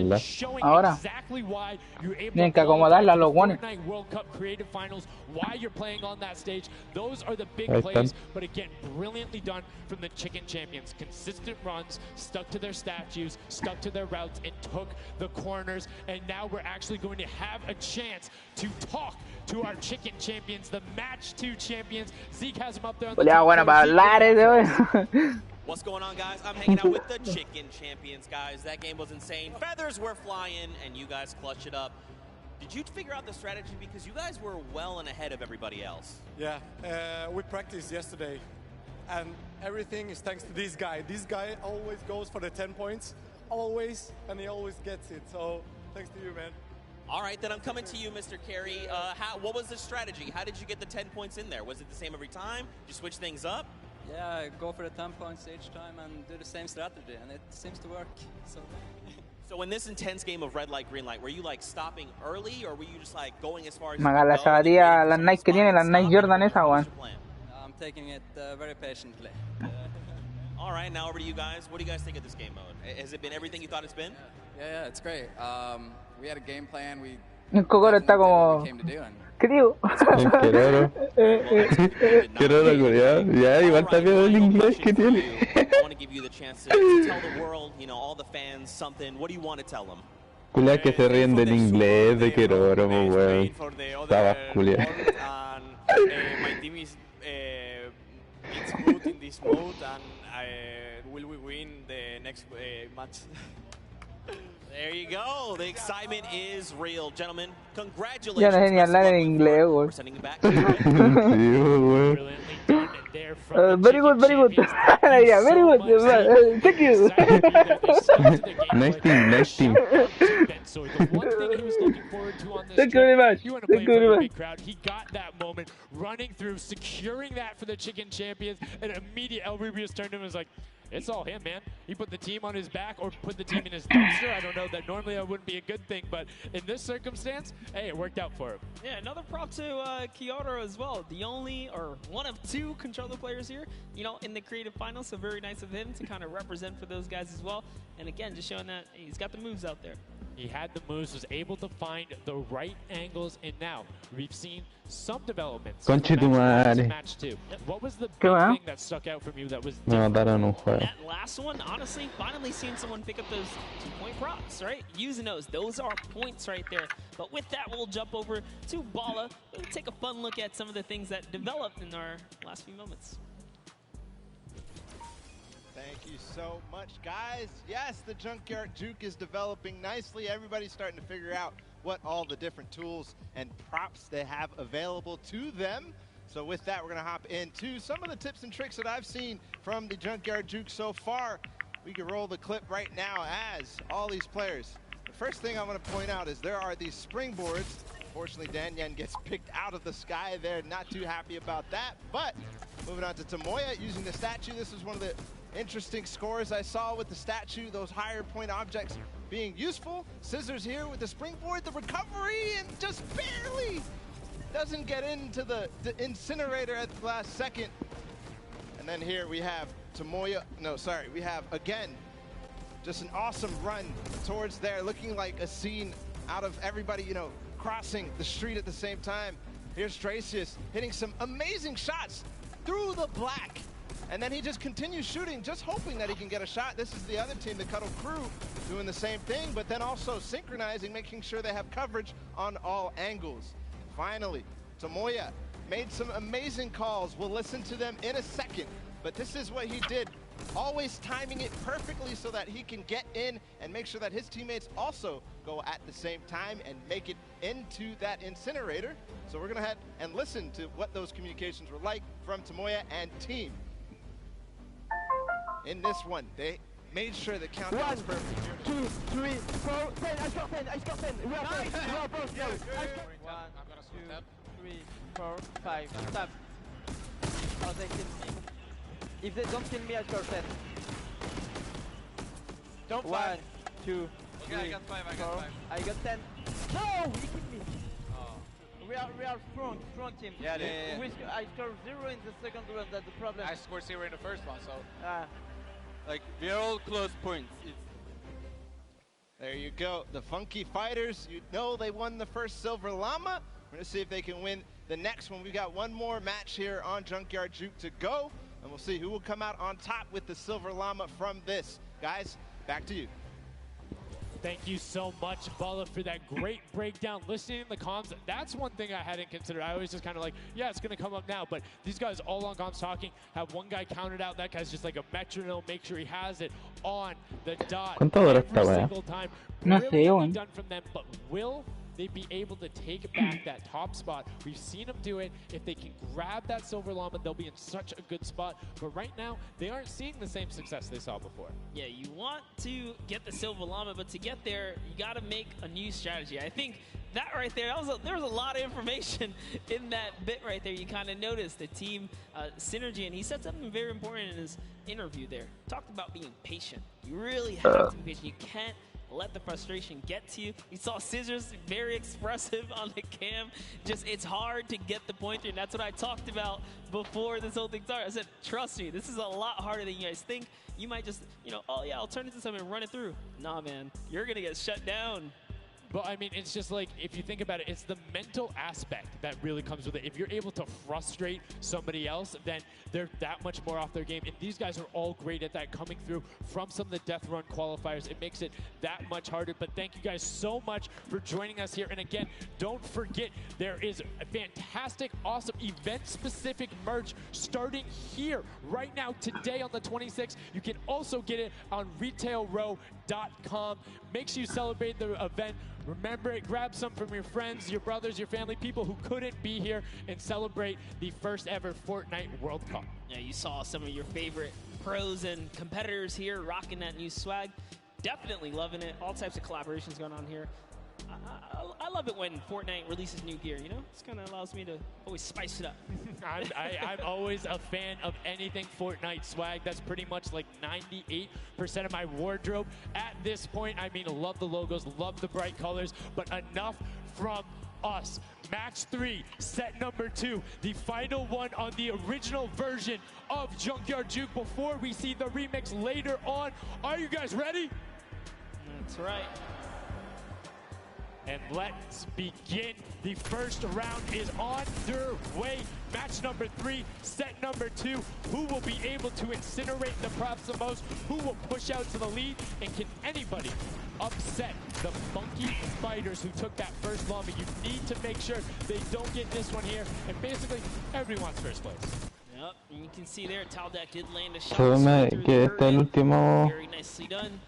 Para showing ahora exactly why you're able tienen que acomodarla a los guanes. World Cup Creative Finals, why you're playing on that stage. Those are the big Ahí plays, están. but again, brilliantly done from the Chicken Champions. Consistent runs, stuck to their statues, stuck to their routes, and took the corners. And now we're actually going to have a chance to talk to our Chicken Champions, the Match 2 champions. Zeke has them up there on the Culiao bueno para hablar ese, weón. What's going on, guys? I'm hanging out with the Chicken Champions, guys. That game was insane. Feathers were flying, and you guys clutched it up. Did you figure out the strategy? Because you guys were well and ahead of everybody else. Yeah, we practiced yesterday, and everything is thanks to this guy. This guy always goes for the 10 points, always, and he always gets it. So, thanks to you, man. All right, then I'm coming to you, Mr. Carey. What was the strategy? How did you get the 10 points in there? Was it the same every time? Did you switch things up? Yeah, go for the 10 points each time and do the same strategy, and it seems to work. So in this intense game of red light, green light, were you like stopping early, or were you just like going as far as Maga la zapatilla, las Nike que tiene, las Nike Jordan esa, weón. I'm taking it very patiently. All right, now over to you guys. What do you guys think of this game mode? Has it been everything you thought it's been? Yeah, it's great. We had a game plan. El Cocoro está como... ¿Qué digo? Quiero recordar. Ya, igual está bien el inglés que tiene. I want to give you the chance to tell the world, you know, all the fans something. What do you want to tell them? Culia que se ríen del inglés de Quiroro, weón. Estaba culia. My team is it's good in this mode, and will we win the next match? There you go. The excitement is real, gentlemen. Congratulations. Ya no sé ni hablar en inglés, güey. Very good, very good. Yeah, very good. Thank you. Nice team, nice team. Thank you very much. Thank you very much. He got that moment, running through, securing that for the Chicken Champions, and immediately El Rubius turned to him and was like, it's all him, man. He put the team on his back or put the team in his dumpster. I don't know, that normally that wouldn't be a good thing, but in this circumstance, hey, it worked out for him. Yeah, another prop to Kyoto as well. The only, or one of 2 controller players here, you know, in the creative finals, so very nice of him to kind of represent for those guys as well. And again, just showing that he's got the moves out there. He had the moves, was able to find the right angles, and now we've seen some developments. Match 2. What was the big thing that stuck out from you that was different? That last one, honestly, finally seeing someone pick up those 2-point props, right? Using those are points right there. But with that, we'll jump over to Bala. We'll take a fun look at some of the things that developed in our last few moments. Thank you so much, guys. Yes, the Junkyard Juke is developing nicely. Everybody's starting to figure out what all the different tools and props they have available to them. So with that, we're going to hop into some of the tips and tricks that I've seen from the Junkyard Juke so far. We can roll the clip right now as all these players. The first thing I want to point out is there are these springboards. Unfortunately, Danyan gets picked out of the sky there. Not too happy about that. But moving on to Tomoya using the statue. This is one of the interesting scores I saw with the statue, those higher point objects being useful. Scissors here with the springboard, the recovery, and just barely doesn't get into the incinerator at the last second. And then here we have Tomoya, we have again, just an awesome run towards there, looking like a scene out of everybody, you know, crossing the street at the same time. Here's Tracius hitting some amazing shots through the black. And then he just continues shooting, just hoping that he can get a shot. This is the other team, the Cuddle Crew, doing the same thing, but then also synchronizing, making sure they have coverage on all angles. Finally, Tomoya made some amazing calls. We'll listen to them in a second, but this is what he did, always timing it perfectly so that he can get in and make sure that his teammates also go at the same time and make it into that incinerator. So we're gonna head and listen to what those communications were like from Tomoya and team. In this one, they made sure the countdown was perfect. 1, 2, 3, 4, 10. I score 10. I score 10. We are both. We are both. 1, 2, 3, 4, 5. Stop. Oh, they kill me. If they don't kill me, I score 10. Don't 1, 2, 3, okay, I got 5. I got 4. 5. I got 10. No, he killed me. We are strong team. Yeah. I scored 0 in the second round. That's the problem. I scored 0 in the first one, so like we are all close points. There you go. The Funky Fighters, you know they won the first Silver Llama. We're gonna see if they can win the next one. We've got one more match here on Junkyard Juke to go, and we'll see who will come out on top with the Silver Llama from this. Guys, back to you. Thank you so much, Bala, for that great breakdown. Listening in the comms, that's one thing I hadn't considered. I always just kind of like, yeah, it's going to come up now. But these guys all on comms talking, have one guy counted out. That guy's just like a metronome. Make sure he has it on the dot every single time. Really done from them, but will they be able to take back that top spot? We've seen them do it. If they can grab that Silver Llama, they'll be in such a good spot. But right now, they aren't seeing the same success they saw before. Yeah, you want to get the Silver Llama, but to get there, you got to make a new strategy. I think that right there, there was a lot of information in that bit right there. You kind of noticed the team synergy, and he said something very important in his interview there. Talked about being patient. You really have to be patient. You can't let the frustration get to you. You saw Scissors very expressive on the cam. Just, it's hard to get the pointer, and that's what I talked about before this whole thing started. I said, trust me, this is a lot harder than you guys think. You might just, you know, oh yeah, I'll turn it to something and run it through. Nah, man, you're gonna get shut down. But I mean, it's just like, if you think about it, it's the mental aspect that really comes with it. If you're able to frustrate somebody else, then they're that much more off their game. And these guys are all great at that, coming through from some of the Death Run qualifiers. It makes it that much harder. But thank you guys so much for joining us here. And again, don't forget, there is a fantastic, awesome event-specific merch starting here right now, today on the 26th. You can also get it on retailrow.com. Make sure you celebrate the event. Remember it, grab some from your friends, your brothers, your family, people who couldn't be here, and celebrate the first ever Fortnite World Cup. Yeah, you saw some of your favorite pros and competitors here rocking that new swag. Definitely loving it. All types of collaborations going on here. I love it when Fortnite releases new gear, you know? This kind of allows me to always spice it up. I'm always a fan of anything Fortnite swag. That's pretty much like 98% of my wardrobe at this point. I mean, love the logos, love the bright colors, but enough from us. Match 3, set number 2, the final one on the original version of Junkyard Juke before we see the remix later on. Are you guys ready? That's right. And let's begin. The first round is underway. Match number 3, set number 2. Who will be able to incinerate the props the most? Who will push out to the lead? And can anybody upset the Funky Fighters who took that first lobby? You need to make sure they don't get this one here. And basically, everyone wants first place. Yep, and you can see there, Taldak did land a shot. Que este es el último. Very nicely done.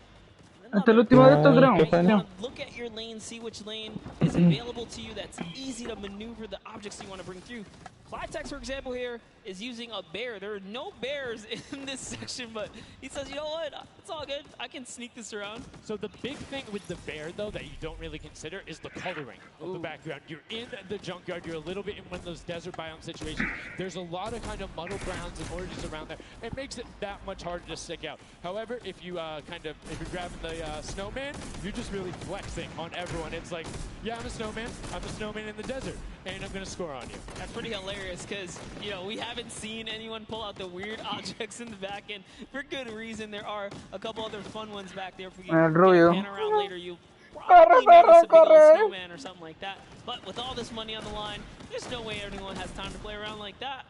Hasta el último de estos, creo. Look at your lane, see which lane is available to you that's easy to maneuver the objects you want to bring through. Clytex, for example, here is using a bear. There are no bears in this section, but he says, you know what, it's all good. I can sneak this around. So the big thing with the bear, though, that you don't really consider is the coloring of the background. You're in the junkyard. You're a little bit in one of those desert biome situations. There's a lot of kind of muddle browns and oranges around there. It makes it that much harder to stick out. However, if you if you're grabbing the snowman, you're just really flexing on everyone. It's like, yeah, I'm a snowman. I'm a snowman in the desert, and I'm going to score on you. That's pretty hilarious because, you know, we haven't seen anyone pull out the weird objects in the back end for good reason. There are a couple other fun ones back there. If we can pan around later, you probably notice a big old snowman or something like that. But with all this money on the line, there's no way everyone has time to play around like that.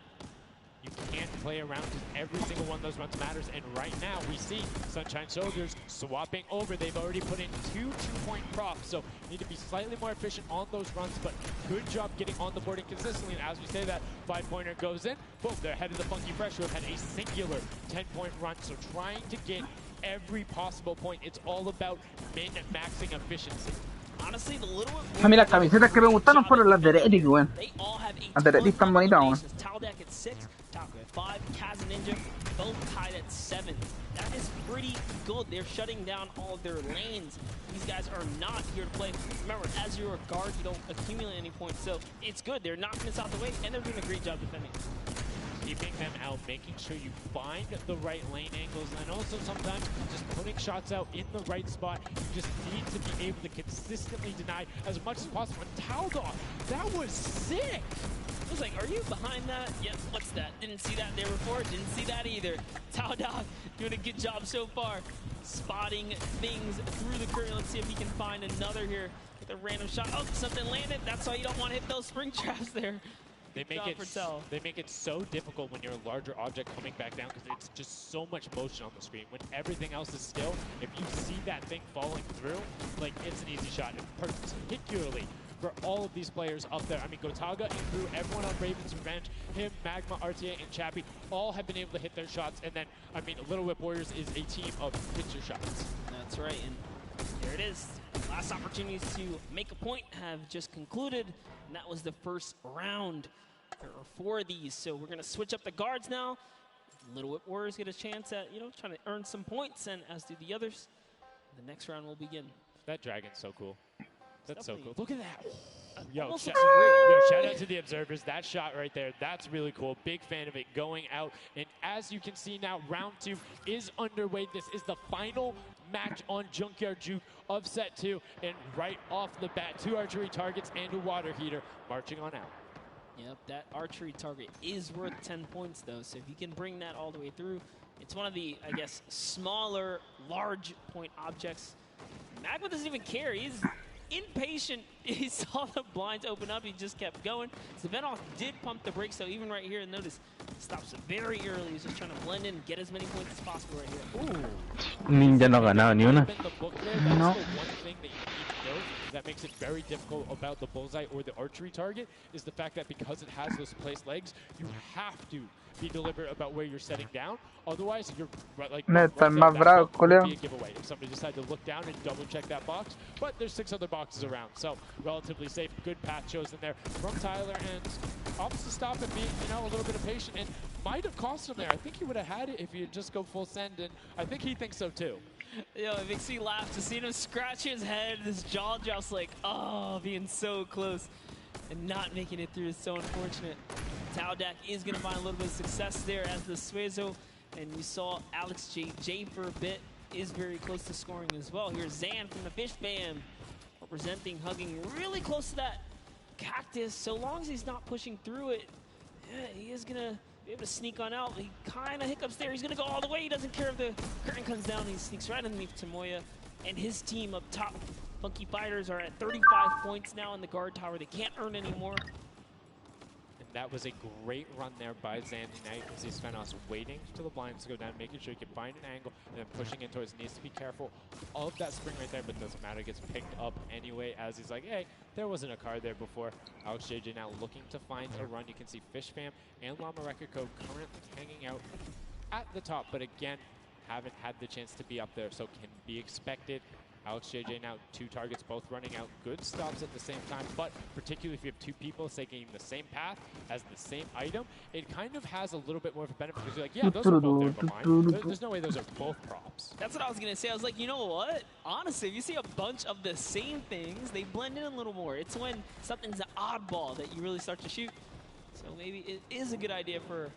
You can't play around because every single one of those runs matters. And right now, we see Sunshine Soldiers swapping over. They've already put in 2 2-point props, so need to be slightly more efficient on those runs, but good job getting on the board and consistently. And as we say that, 5-pointer goes in, boom, they're ahead of the Funky Fresh, who have had a singular 10-point run. So trying to get every possible point. It's all about min-maxing efficiency. Honestly, the little a mí las camisetas que me gustaron fueron las de Reddit, weón. Las de Reddit están bonitas, weón. Taldak at 6, Taco at 5, Kaz and Ninja both tied at 7. That is pretty good. They're shutting down all of their lanes. These guys are not here to play. Remember, as you're a guard, you don't accumulate any points, so it's good. They're knocking this out the way, and they're doing a great job defending. Keeping them out, making sure you find the right lane angles, and also sometimes just putting shots out in the right spot. You just need to be able to consistently deny as much as possible. And Taldog, that was sick! I was like, are you behind that? Yep, what's that? Didn't see that there before, didn't see that either. Taldog doing a good job so far, spotting things through the curtain. Let's see if he can find another here with a random shot. Oh, something landed. That's why you don't want to hit those spring traps there. They make it so difficult when you're a larger object coming back down because it's just so much motion on the screen. When everything else is still, if you see that thing falling through, like, it's an easy shot. And particularly for all of these players up there. I mean, Gotaga and crew, everyone on Raven's Revenge, him, Magma, RTA, and Chappie, all have been able to hit their shots. And then, I mean, Little Whip Warriors is a team of pitcher shots. That's right, and there it is. Last opportunities to make a point have just concluded, and that was the first round. There are 4 of these, so we're going to switch up the guards now. Little Whip Warriors get a chance at, you know, trying to earn some points, and as do the others. The next round will begin. That dragon's so cool. That's so cool. Look at that. Yo, shout out to the observers. That shot right there, that's really cool. Big fan of it going out. And as you can see now, round 2 is underway. This is the final match on Junkyard Juke of set 2. And right off the bat, 2 archery targets and a water heater marching on out. Yep, that archery target is worth 10 points, though. So if you can bring that all the way through, it's one of the, I guess, smaller, large point objects. Magma doesn't even care. He's impatient. He saw the blinds open up. He just kept going. Savenoff did pump the brakes, though, even right here. Notice, stops it very early. He's just trying to blend in and get as many points as possible right here. Ooh. Ninja no ha ganado ni una. No. One thing that you need to know that makes it very difficult about the bullseye or the archery target is the fact that because it has those placed legs, you have to be deliberate about where you're setting down. Otherwise, you're like be a giveaway if somebody decided to look down and double check that box. But there's 6 other boxes around, so relatively safe. Good path chosen there from Tyler, and opts to stop and be, you know, a little bit of patient, and might have cost him there. I think he would have had it if he had just go full send, and I think he thinks so too. Yo, it makes me laugh to see him scratch his head, his jaw drops like, oh, being so close and not making it through is so unfortunate. Taldak is going to find a little bit of success there as the Suezo, and you saw Alex J for a bit is very close to scoring as well. Here's Zan from the Fish Fam, representing, hugging really close to that cactus. So long as he's not pushing through it, yeah, he is going to be able to sneak on out. He kind of hiccups there. He's going to go all the way. He doesn't care if the curtain comes down. He sneaks right underneath Tamoya. And his team up top, Funky Fighters, are at 35 points now in the guard tower. They can't earn anymore. And that was a great run there by Zandy Knight. You see Svenos waiting for the blinds to go down, making sure he can find an angle, and then pushing into it. Needs to be careful of that spring right there, but doesn't matter. Gets picked up anyway as he's like, hey, there wasn't a card there before. Alex JJ now looking to find a run. You can see Fish Fam and Llama Record Code currently hanging out at the top, but again, haven't had the chance to be up there, so can be expected. Alex JJ now 2 targets, both running out. Good stops at the same time, but particularly if you have 2 people taking the same path as the same item, it kind of has a little bit more of a benefit because you're like, yeah, those are both there behind. There's no way those are both props. That's what I was going to say. I was like, you know what? Honestly, if you see a bunch of the same things, they blend in a little more. It's when something's an oddball that you really start to shoot. So maybe it is a good idea to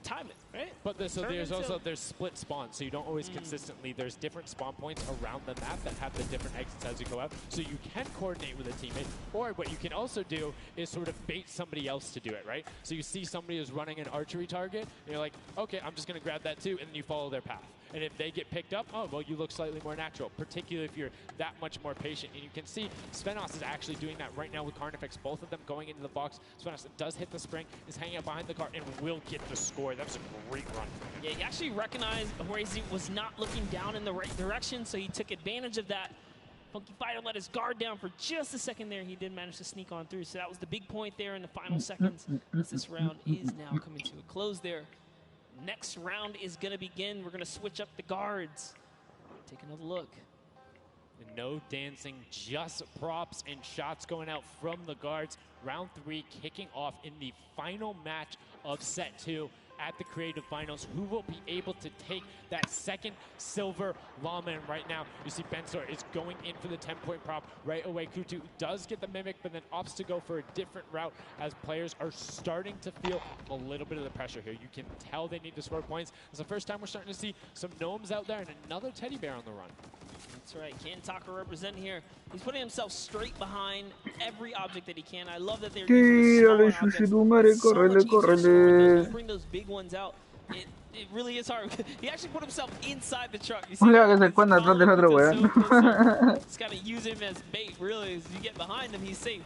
time it, right? But there's split spawns, so you don't always consistently. There's different spawn points around the map that have the different exits as you go out, so you can coordinate with a teammate. Or what you can also do is sort of bait somebody else to do it, right? So you see somebody who's running an archery target, and you're like, okay, I'm just going to grab that too, and then you follow their path. And if they get picked up, oh, well, you look slightly more natural, particularly if you're that much more patient. And you can see Svenos is actually doing that right now with Carnifex, both of them going into the box. Svenos does hit the spring, is hanging out behind the car, and will get the score. That was a great run from him. Yeah, he actually recognized where he was not looking down in the right direction, so he took advantage of that. Funky Fighter let his guard down for just a second there. He did manage to sneak on through, so that was the big point there in the final seconds. As this round is now coming to a close there. Next round is going to begin. We're going to switch up the guards. Take another look. And no dancing, just props and shots going out from the guards. Round 3 kicking off in the final match of set 2 at the Creative Finals. Who will be able to take that second silver llama? And right now, you see Bensor is going in for the 10-point prop right away. Kutu does get the Mimic, but then opts to go for a different route as players are starting to feel a little bit of the pressure here. You can tell they need to score points. It's the first time we're starting to see some gnomes out there and another teddy bear on the run. That's right, Kantaka representing here. He's putting himself straight behind every object that he can. I love that they're using the smaller objects. Bring those big ones out. It really is hard. He actually put himself inside the truck. You see Just gotta use him as bait, really. As you get behind him, he's safe.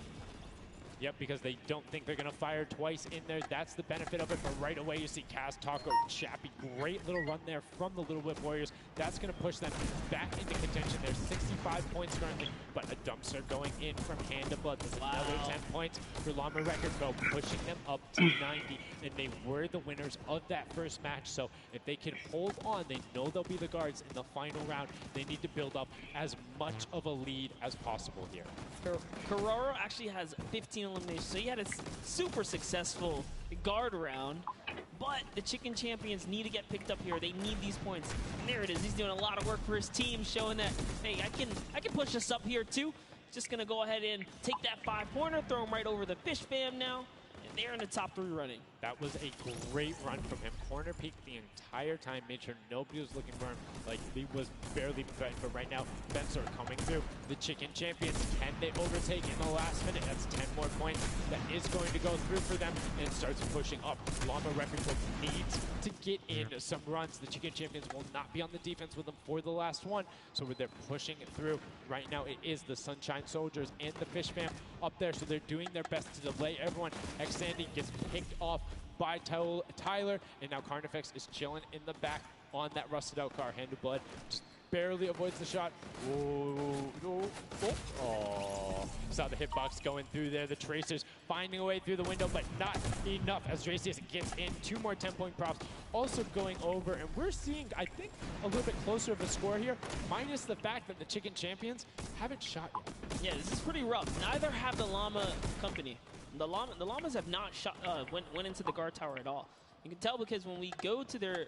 Yep, because they don't think they're going to fire twice in there. That's the benefit of it. But right away, you see Kaz, Taco, Chappie. Great little run there from the Little Whip Warriors. That's going to push them back into contention. There's 65 points currently, but a dumpster going in from Hand of Blood. There's another 10 points for Llama Record Go, pushing them up to 90. And they were the winners of that first match. So if they can hold on, they know they'll be the guards in the final round. They need to build up as much of a lead as possible here. Carraro actually has 15 eliminations, so he had a super successful guard round, but the Chicken Champions need to get picked up here. They need these points. And there it is. He's doing a lot of work for his team, showing that, hey, I can push us up here too. Just gonna go ahead and take that 5-pointer, throw him right over the Fish Fam now. They're in the top 3 running. That was a great run from him. Corner peeked the entire time, made sure nobody was looking for him. Like, he was barely threatened, but right now, Bensor coming through. The Chicken Champions, can they overtake in the last minute? That's 10 more points. That is going to go through for them, and it starts pushing up. Llama Record needs to get in some runs. The Chicken Champions will not be on the defense with them for the last one, so they're pushing it through. Right now, it is the Sunshine Soldiers and the Fish Fam up there, so they're doing their best to delay everyone. Sandy gets picked off by Tyler, and now Carnifex is chilling in the back on that rusted out car. Hand of Blood just barely avoids the shot. Saw the hitbox going through there. The Tracers finding a way through the window, but not enough as Dracius gets in. 2 more 10-point props also going over, and we're seeing, I think, a little bit closer of a score here, minus the fact that the Chicken Champions haven't shot yet. Yeah, this is pretty rough. Neither have the Llama Company. The Llamas have not shot, went into the guard tower at all. You can tell because when we go to their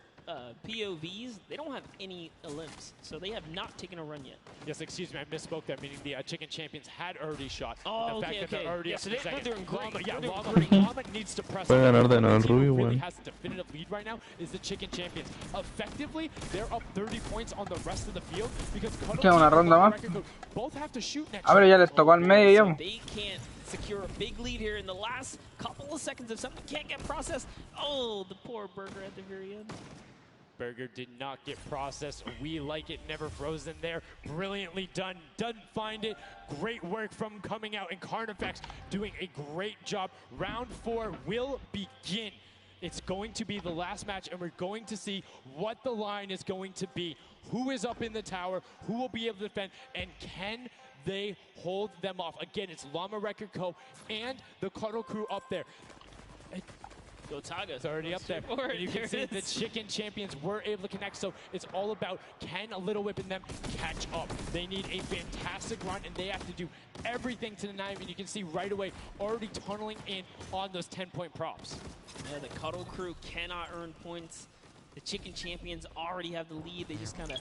POVs, they don't have any elims, so they have not taken a run yet. Yes, excuse me, I misspoke there, meaning the chicken champions had already shot. Oh, the fact that they're already up so to the second. they're doing great. Llama needs to press. Puede ganar de nuevo el Rubio, really weón. has a definitive lead right now is the chicken champions. Effectively, they're up 30 points on the rest of the field because Queda una ronda más. both have to shoot next. A ver, ya les tocó al medio ya. They can't secure a big lead here in the last couple of seconds. If something can't get processed, oh, the poor Burger at the very end. Burger did not get processed. We like it, never frozen there. Brilliantly done. Doesn't find it. Great work from coming out, and Carnifex doing a great job. Round 4 will begin. It's going to be the last match, and we're going to see what the line is going to be. Who is up in the tower? Who will be able to defend? And can they hold them off? Again, it's Llama Record Co. and the Cuddle Crew up there. Gotaga. It's already up there. And you can see the chicken champions were able to connect, so it's all about can a Little Whip and them catch up. They need a fantastic run, and they have to do everything to deny them, and you can see right away already tunneling in on those 10-point props. Yeah, the Cuddle Crew cannot earn points. The chicken champions already have the lead. They just kind of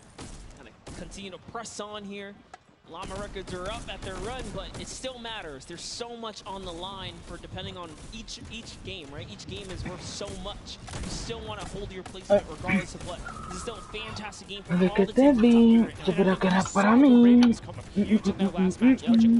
continue to press on here. Llama Records are up at their run, but it still matters. There's so much on the line for depending on each game, right? Each game is worth so much. You still want to hold your placement regardless of what. This is still a fantastic game for all the teams. Espero que era para mí.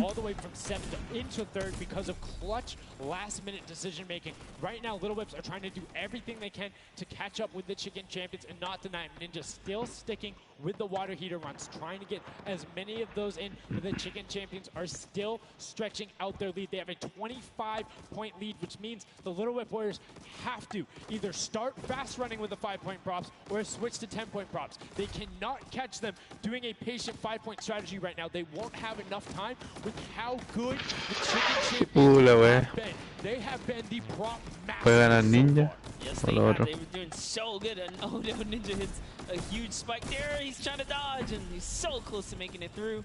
All the way from 7th into 3rd because of clutch last-minute decision-making. Right now, Little Whips are trying to do everything they can to catch up with the chicken champions and not deny them. Ninja still sticking with the water heater runs, trying to get as many of those in, but the chicken champions are still stretching out their lead. They have a 25-point lead, which means the Little Whip Warriors have to either start fast running with the 5-point props or switch to 10-point props. They cannot catch them doing a patient 5-point strategy right now. They won't have enough time with how good the chicken champions have been. They have been the prop master. Puede ganar Ninja. Yes, They were doing so good, and oh no, Ninja hits a huge spike there. He's trying to dodge, and he's so close to making it through.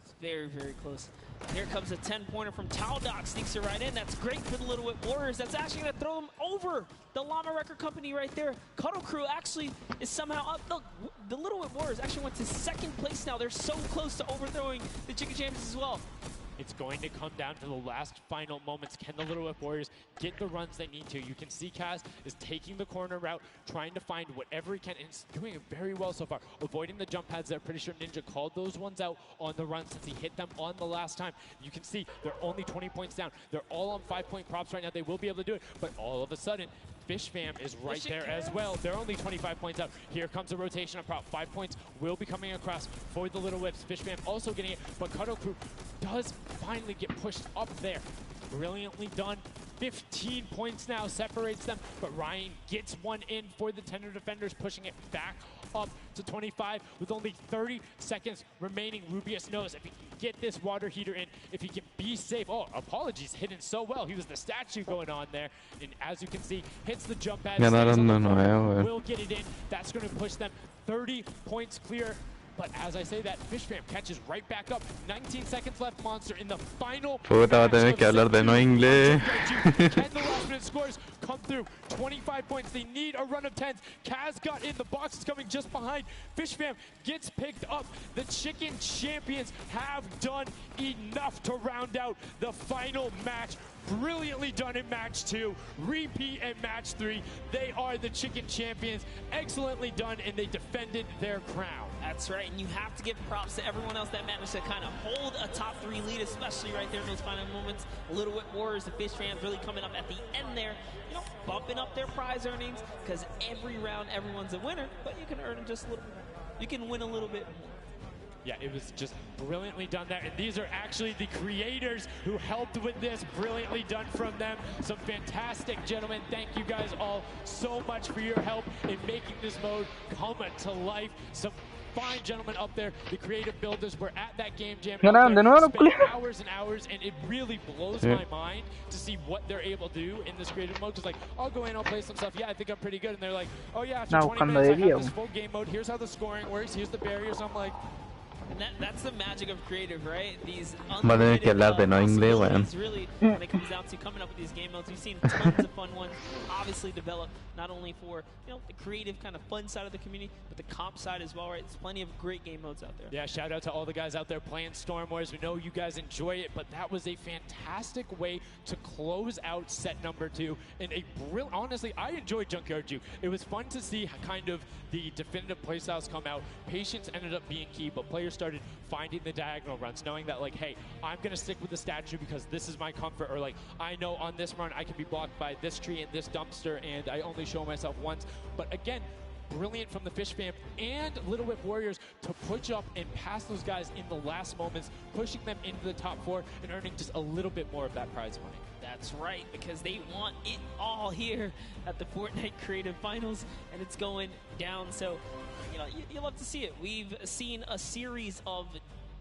It's very, very close. Here comes a 10-pointer from Taldoc, sneaks it right in. That's great for the Little Whip Warriors. That's actually going to throw them over the Llama Record Company right there. Cuddle Crew actually is somehow up. Look, the Little Whip Warriors actually went to 2nd place now. They're so close to overthrowing the Chicken Champions as well. It's going to come down to the last final moments. Can the Little Whip Warriors get the runs they need to? You can see Kaz is taking the corner route, trying to find whatever he can, and he's doing it very well so far. Avoiding the jump pads there. Pretty sure Ninja called those ones out on the run since he hit them on the last time. You can see they're only 20 points down. They're all on 5-point props right now. They will be able to do it, but all of a sudden, Fish Fam is right there as well. They're only 25 points out. Here comes a rotation of prop. 5 points will be coming across for the Little Whips. Fish Fam also getting it, but Cuddle Crew does finally get pushed up there. Brilliantly done. 15 points now separates them, but Ryan gets one in for the Tender Defenders, pushing it back up to 25 with only 30 seconds remaining. Rubius knows if he can get this water heater in, if he can be safe. Oh, apologies, hidden so well. He was the statue going on there, and as you can see, hits the jump pad. Will get it in. That's going to push them 30 points clear. But as I say that, Fish Fam catches right back up. 19 seconds left, Monster, in the final. Puta, va a tener que hablar de no inglés. Can the last minute scores come through? 25 points. They need a run of 10s. Kaz got in. The box is coming just behind. Fish Fam gets picked up. The Chicken Champions have done enough to round out the final match. Brilliantly done in match 2, repeat at match 3. They are the Chicken Champions. Excellently done, and they defended their crown. That's right, and you have to give props to everyone else that managed to kind of hold a top 3 lead, especially right there in those final moments. Little Whip Warriors, the Fish Fans really coming up at the end there, you know, bumping up their prize earnings, because every round everyone's a winner, but you can earn just a little bit more. You can win a little bit more. Yeah, it was just brilliantly done there. And these are actually the creators who helped with this. Brilliantly done from them. Some fantastic gentlemen. Thank you guys all so much for your help in making this mode come to life. Some fine gentlemen up there. The creative builders were at that game jam. Spent hours and hours, and it really blows my mind to see what they're able to do in this creative mode. Because, like, I'll go in, I'll play some stuff. Yeah, I think I'm pretty good. And they're like, oh, yeah, after 20 minutes, I have this full game mode. Here's how the scoring works. Here's the barriers. I'm like... And that's the magic of creative, right? These Va a tener que hablar de no inglés, weón. really, when it comes down to coming up with these game modes, we've seen tons of fun ones. Obviously, obviously develop not only for, you know, the creative kind of fun side of the community, but the comp side as well, right? There's plenty of great game modes out there. Yeah, shout out to all the guys out there playing Storm Wars. We know you guys enjoy it, but that was a fantastic way to close out set number 2 in a brilliant. Honestly, I enjoyed Junkyard Juke. It was fun to see kind of the definitive playstyles come out. Patience ended up being key, but players started finding the diagonal runs, knowing that, like, hey, I'm going to stick with the statue because this is my comfort, or like, I know on this run I can be blocked by this tree and this dumpster, and I only show myself once. But again, brilliant from the Fish Fam and Little Whip Warriors to push up and pass those guys in the last moments, pushing them into the top 4 and earning just a little bit more of that prize money. That's right, because they want it all here at the Fortnite Creative Finals, and it's going down. So, you know, you love to see it. We've seen a series of,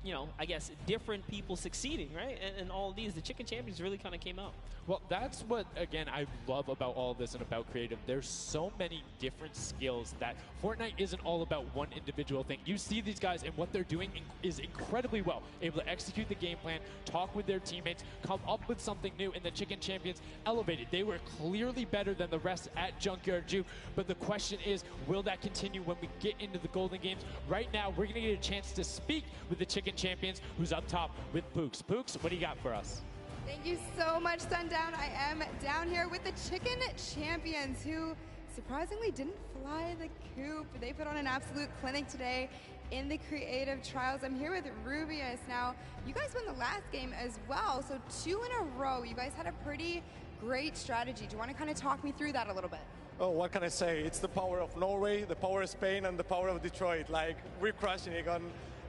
you know, I guess different people succeeding, right? And all of these, the Chicken Champions really kind of came out. Well, that's what, again, I love about all of this and about creative. There's so many different skills that Fortnite isn't all about one individual thing. You see these guys, and what they're doing is incredibly well. Able to execute the game plan, talk with their teammates, come up with something new, and the Chicken Champions elevated. They were clearly better than the rest at Junkyard Juke, but the question is, will that continue when we get into the Golden Games? Right now, we're going to get a chance to speak with the Chicken Champions, who's up top with Pooks. Pooks, what do you got for us? Thank you so much, Sundown. I am down here with the Chicken Champions, who surprisingly didn't fly the coop. They put on an absolute clinic today in the creative trials. I'm here with Rubius. Now, you guys won the last game as well, so 2 in a row. You guys had a pretty great strategy. Do you want to kind of talk me through that a little bit? Oh, what can I say? It's the power of Norway, the power of Spain, and the power of Detroit. Like, we're crushing it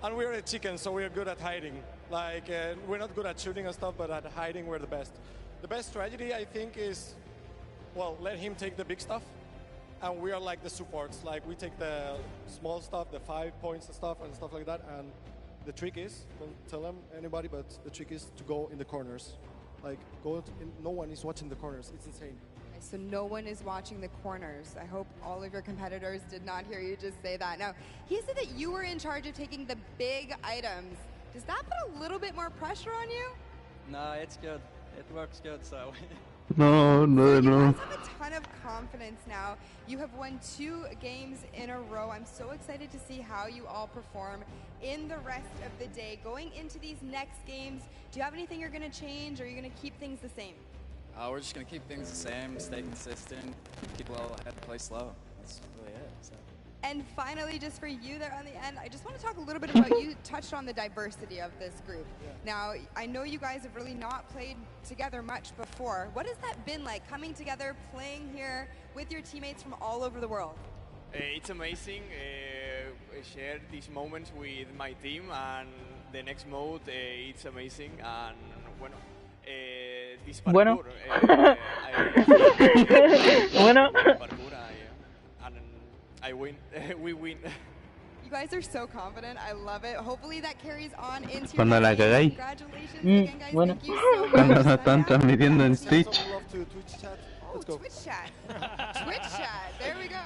and we're a chicken, so we're good at hiding. Like, we're not good at shooting and stuff, but at hiding, we're the best. The best strategy, I think, is, well, let him take the big stuff, and we are like the supports. Like, we take the small stuff, the 5 points and stuff like that, and the trick is, don't tell them anybody, but the trick is to go in the corners. Like, no one is watching the corners. It's insane. So no one is watching the corners. I hope all of your competitors did not hear you just say that. Now, he said that you were in charge of taking the big items. Does that put a little bit more pressure on you? No, it's good. It works good, so. No. You guys have a ton of confidence now. You have won 2 games in a row. I'm so excited to see how you all perform in the rest of the day. Going into these next games, do you have anything you're going to change, or are you going to keep things the same? We're just going to keep things the same, stay consistent, keep well ahead, play slow. That's really it. So. And finally, just for you there on the end, I just want to talk a little bit about, you touched on the diversity of this group. Yeah. Now, I know you guys have really not played together much before. What has that been like, coming together, playing here with your teammates from all over the world? It's amazing. I share these moments with my team, and the next mode, it's amazing. And bueno, this parkour, Bueno. Bueno. Parkour, and I win. We win. You guys are so confident. I love it. Hopefully that carries on into Cuando your la game. cagáis. Congratulations again, guys. Bueno. Thank you so much. Cuando nos están transmitiendo en Twitch. Twitch chat. Twitch chat. There we go.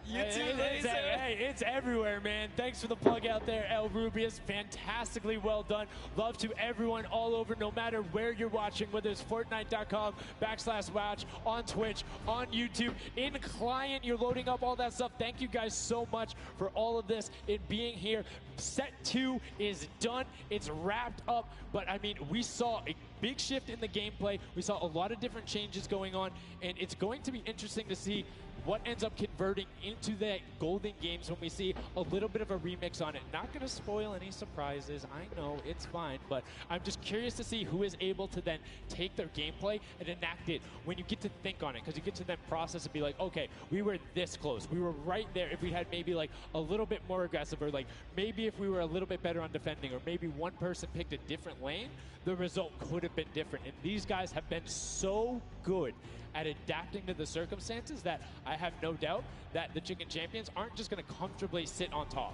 It's everywhere, man. Thanks for the plug out there, El Rubius. Fantastically well done. Love to everyone all over, no matter where you're watching, whether it's Fortnite.com/watch, on Twitch, on YouTube, in client, you're loading up all that stuff. Thank you guys so much for all of this and being here. Set 2 is done. It's wrapped up. But, I mean, we saw a big shift in the gameplay. We saw a lot of different changes going on, and it's going to be interesting to see what ends up converting into the Golden Games when we see a little bit of a remix on it. Not going to spoil any surprises. I know, it's fine. But I'm just curious to see who is able to then take their gameplay and enact it when you get to think on it. Because you get to then process and be like, okay, we were this close. We were right there. If we had maybe like a little bit more aggressive, or like maybe if we were a little bit better on defending, or maybe one person picked a different lane, the result could have been different. And these guys have been so good at adapting to the circumstances that I have no doubt that the Chicken Champions aren't just going to comfortably sit on top.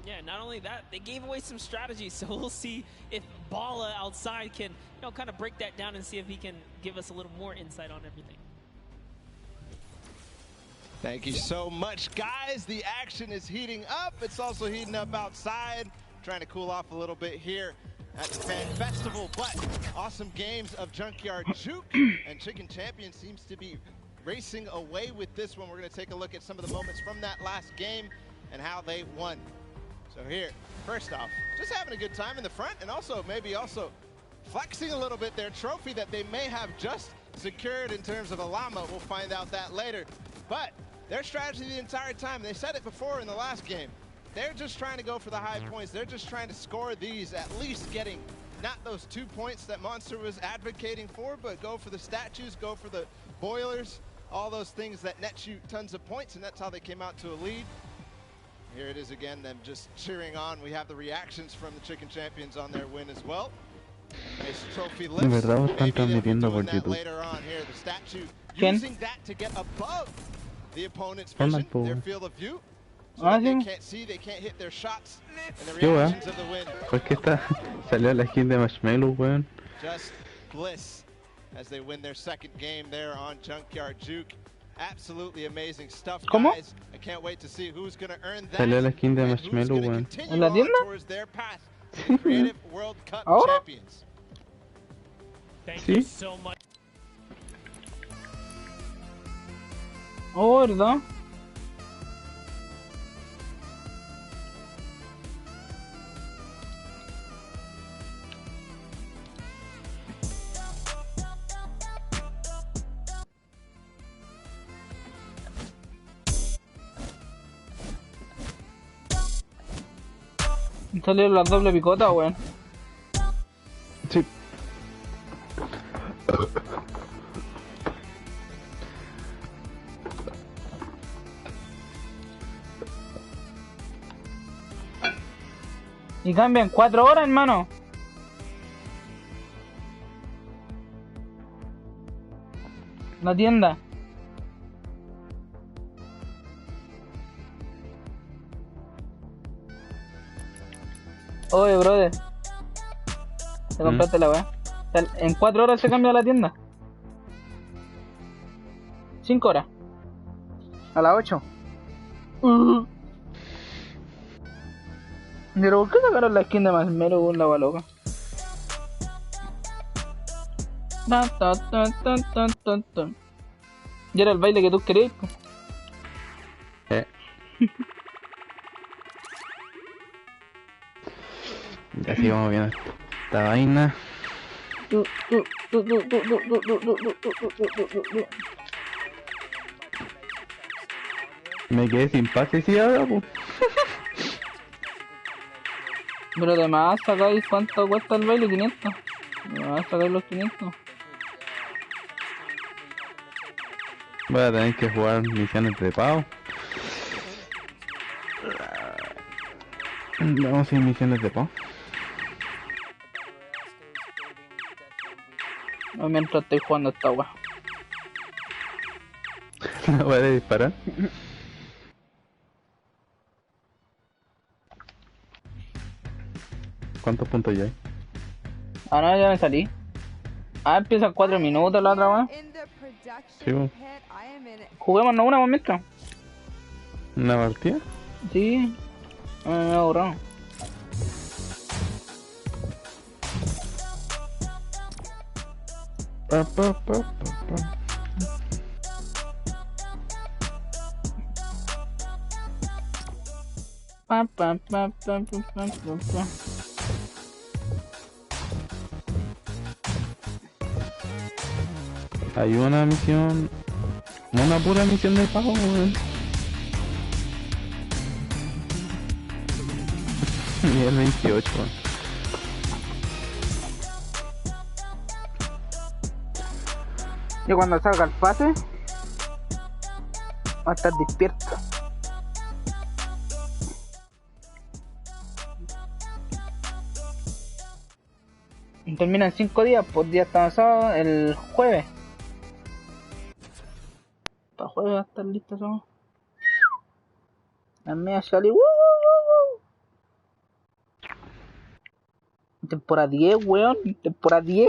Yeah, not only that, they gave away some strategies, so we'll see if Bala outside can, kind of break that down and see if he can give us a little more insight on everything. Thank you so much, guys. The action is heating up. It's also heating up outside. Trying to cool off a little bit here at the Fan Festival. But awesome games of Junkyard Juke, and Chicken Champion seems to be racing away with this one. We're going to take a look at some of the moments from that last game and how they won. So here, first off, just having a good time in the front, and also maybe flexing a little bit their trophy that they may have just secured in terms of a llama. We'll find out that later. But their strategy the entire time, they said it before in the last game, they're just trying to go for the high points. They're just trying to score these, at least getting not those 2 points that Monster was advocating for, but go for the statues, go for the boilers, all those things that net you tons of points, and that's how they came out to a lead. Here it is again, them just cheering on. We have the reactions from the Chicken Champions on their win as well. Nice trophy lift. En verdad vos están transmitiendo por That YouTube. later on here, the statue ¿Quién? using that to get above the opponent's Fortnite, vision, po. their field of view. So Ah, that they sí. can't see, they can't hit their shots, and the ¿Qué weá? reactions of the win. Pues que salió la skin de Marshmallow, weón. Just bliss as they win their second game there on Junkyard Juke. Absolutely amazing stuff, ¿Cómo? guys. I can't wait to see who's going to earn that. Salió la skin de and who's Marshmallow, gonna weón. continue ¿En la on tienda? towards their path to the Creative World Cup ¿Ahora? champions. Thank ¿Sí? you so much. Oh, ¿verdad? Salieron las doble picota, weón. Sí. Y cambian 4 horas, hermano. La tienda. Oye, brother. Te compraste la weá. En 4 horas se cambia la tienda. 5 horas. A las 8. Pero ¿por qué sacaron la skin de Marshmallow con la agua loca? Y era el baile que tú querías, po. Ya sigamos viendo esta vaina. Me quedé sin pase, sí, ahora, pues. Pero además sacáis cuánto cuesta el baile, 500. Además sacáis los 500. Voy a tener que jugar misiones de pago. Vamos a ir misiones de pago. No, mientras estoy jugando esta weá. No voy a disparar. ¿Cuántos puntos ya hay? Ah, no, ya me salí. Ah, empieza en 4 minutos la otra weá. Sí, pues. Juguémonos una más mientras. ¿Una partida? Sí. Me he aburrido. Pa, pa, pa, pa, pa. Pa, pa, pa, pa, pa, pa, pa, pa. Hay una misión. Una pura misión de pago, weón. Nivel 28, weón. Yo cuando salga el pase va a estar despierto. Termina en 5 días, pues día está avanzado el jueves. Para jueves va a estar listo eso. La mía sale. Temporada 10, weón. Temporada 10.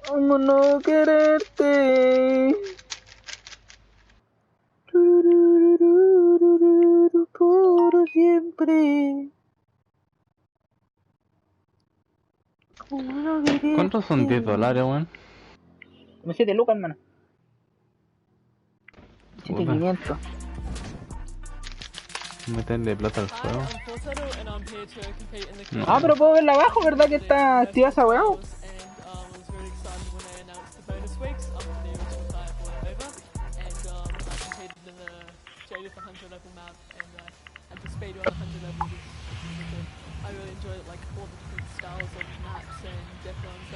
¿Cómo no quererte? siempre. ¿Cuántos son $10, weón? 7 lucas, hermano. Puta. 7.500. Meterle plata al juego. No. Ah, pero puedo verla abajo, ¿verdad? Que está activa esa weá.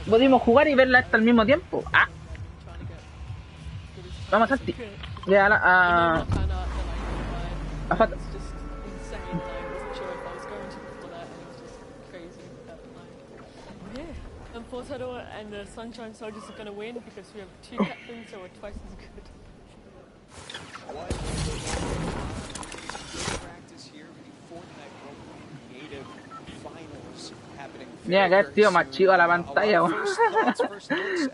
Podemos jugar y verla hasta al mismo tiempo. Ah. Vamos a Santi. Ya a Fata. And Fortado and the Sunshine Soldiers are going to win because we have 2 captains, so we're twice as good. Mira que tío más chido a la pantalla, weón.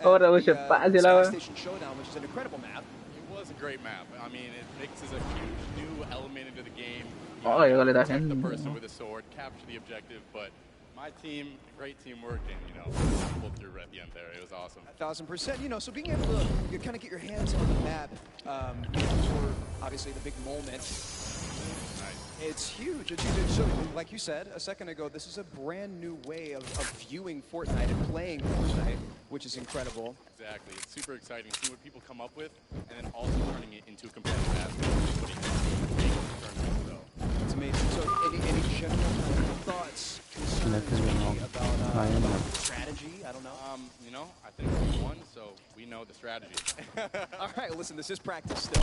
Ahora mucho espacio la weón. It was a great map. I mean, it mixes a huge new element into the game. Oh, yo le está Protect the haciendo. person with a sword, capture the objective, but my team, great teamwork, and pulled through at the end there. It was awesome. 1,000%. So being able to kind of get your hands on the map for obviously the big moment. It's huge. It's huge. So, like you said a second ago, this is a brand new way of viewing Fortnite and playing Fortnite, which is incredible. Exactly. It's super exciting seeing what people come up with, and then also turning it into a competitive aspect. Putting it in a tournament, so. It's amazing. So, any general thoughts, concerns about strategy? I don't know. I think we won, so we know the strategy. All right. Listen, this is practice still.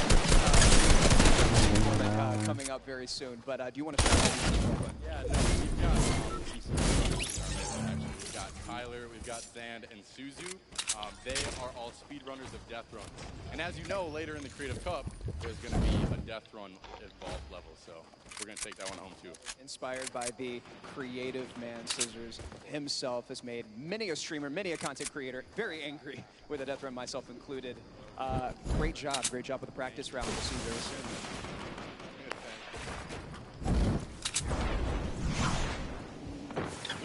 Coming up very soon, but do you want to start? Yeah, no, we've got we've got Tyler, we've got Zand, and Suzu. They are all speedrunners of Death Run. And as you know, later in the Creative Cup, there's going to be a Death Run Evolved level, so we're going to take that one home too. Inspired by the creative man, Scissors himself has made many a streamer, many a content creator very angry with a Death Run, myself included. Great job with the practice round, Scissors.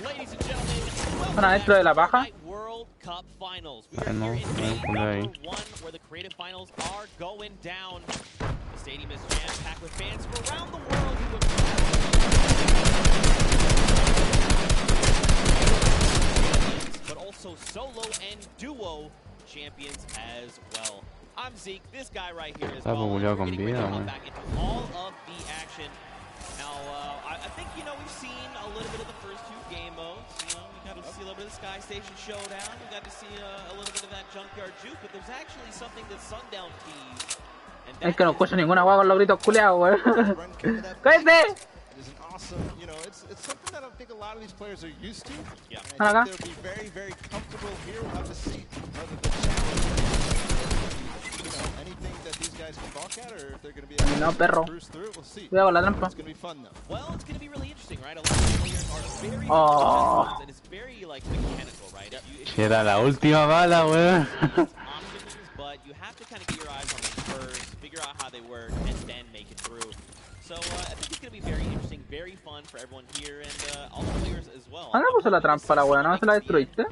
Ladies and gentlemen, Bueno, dentro de la paja. World Cup Finals. We are No, here in no, day ahí. number 1, where the creative finals are going down. The stadium is jam-packed with fans from around the world who have but also solo and duo champions as well. I'm Zeke. This guy right here is Está bugueado con vida, come weón. back into all of the action. Now, I think, we've seen a little bit of the first 2 game modes. We got to see a little bit of the Sky Station Showdown. We got to see a little bit of that Junkyard Juke, but there's actually something that Sundown teased. Es que no escucho ninguna weá con los gritos culiados, weón. ¡Cállate! It is an awesome, it's something that I think a lot of these players are used to. Yeah. And I think they'll be very, very comfortable here. We'll have to see whether the challenge, anything that these guys can balk at, or if they're going to be able No, to perro. cruise through it. We'll see. Cuidado con la trampa. It's going to be fun, though. Well, it's going to be really interesting, right? A lot of players are very Oh. and it's very, mechanical, right? If Era la última bala, weón. but you have to kind of get your eyes on them first, figure out how they work, and then make it through. So I think it's going to be very interesting, very fun for everyone here, and all the players as well. ¿Dónde puso la trampa la weá? ¿No se la destruiste?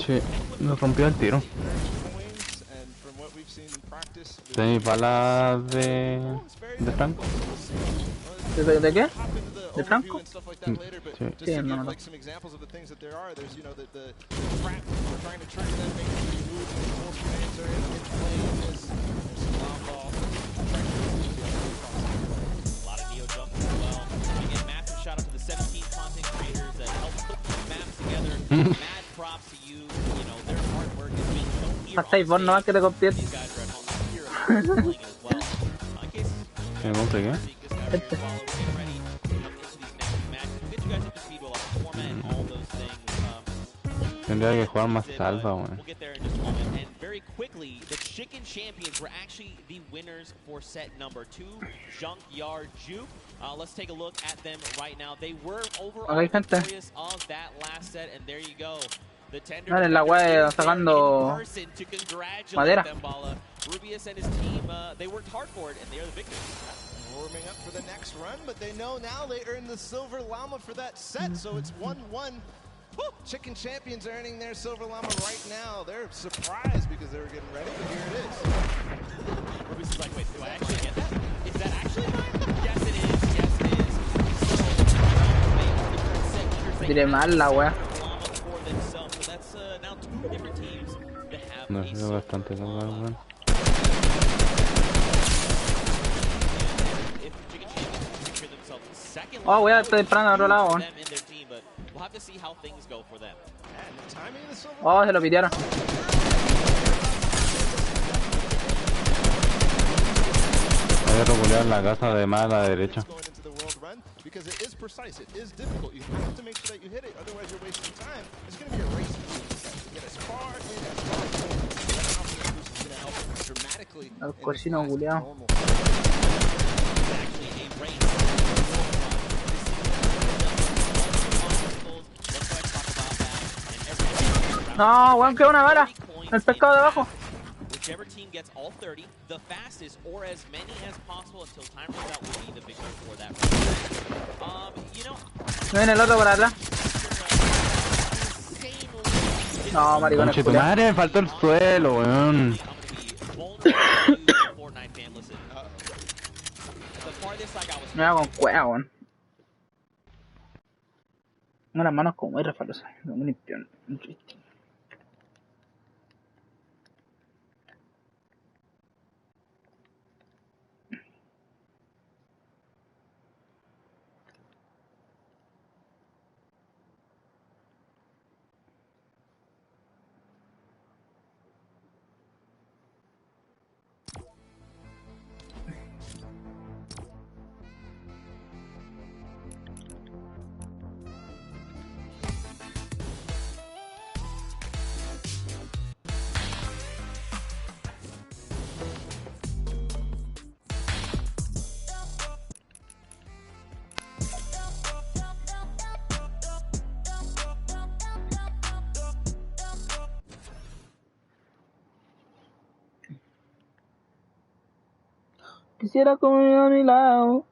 Sí, lo rompió el tiro. ¿Tenéis balas de Franco? ¿De qué? ¿De Franco? Sí. Sí, no, no. Like some examples of the things that there are. There's, the trap. We're trying to trigger them, make them move, and full grenades are in play in this. There's some bomb ball. A lot of neo jumps as well. Again, massive shout out to the 17 content creators that helped put these maps together. Mad props to you. Their hard work is being shown here. Hasta vos no que te copies. These guys are at home here playing as well. In case ¿Me compré qué? Tendría que jugar más salva, weón. We'll get there in just a moment. And very quickly, the Chicken Champions were actually the winners for set number 2, Junkyard Juke. Let's take a look at them right now. They were overall victorious of that last set, and there you go. The tender Dale, la weá sacando person to congratulate madera. them, Bala. Rubius and his team, they worked hard for it, and they are the victors. warming up for the next run, but they know now they earned the silver llama for that set, so it's 1-1. Chicken Champions earning their silver llama right now. They're surprised because they were getting ready, but here it is. Rubis is like, wait, do I actually get that? Is that actually mine? Yes, it is. Yes, it is. Diré mal la wea. No, es bastante normal, weón. Oh, wea, está temprano al otro lado, weón. Oh, se lo pitearon. Hay otro culiao en la casa de más a la derecha. Because it is precise, it is difficult. You have to make sure that you hit it, otherwise you're wasting time. It's going to be a race to get as far in as possible. That confidence boost is going to help dramatically. El cochino culiao. No, weón, queda una bala. El pescado de abajo. Whichever team gets all 30, the fastest or as many as possible until time runs out will be the victor for that round. You know, Viene el otro por atrás. No, maricón, Conche tu madre, me faltó el suelo, weón. Me hago con cueva, weón. Tengo las manos como muy refalosas. Muy limpión. Quisiera comer a mi lado.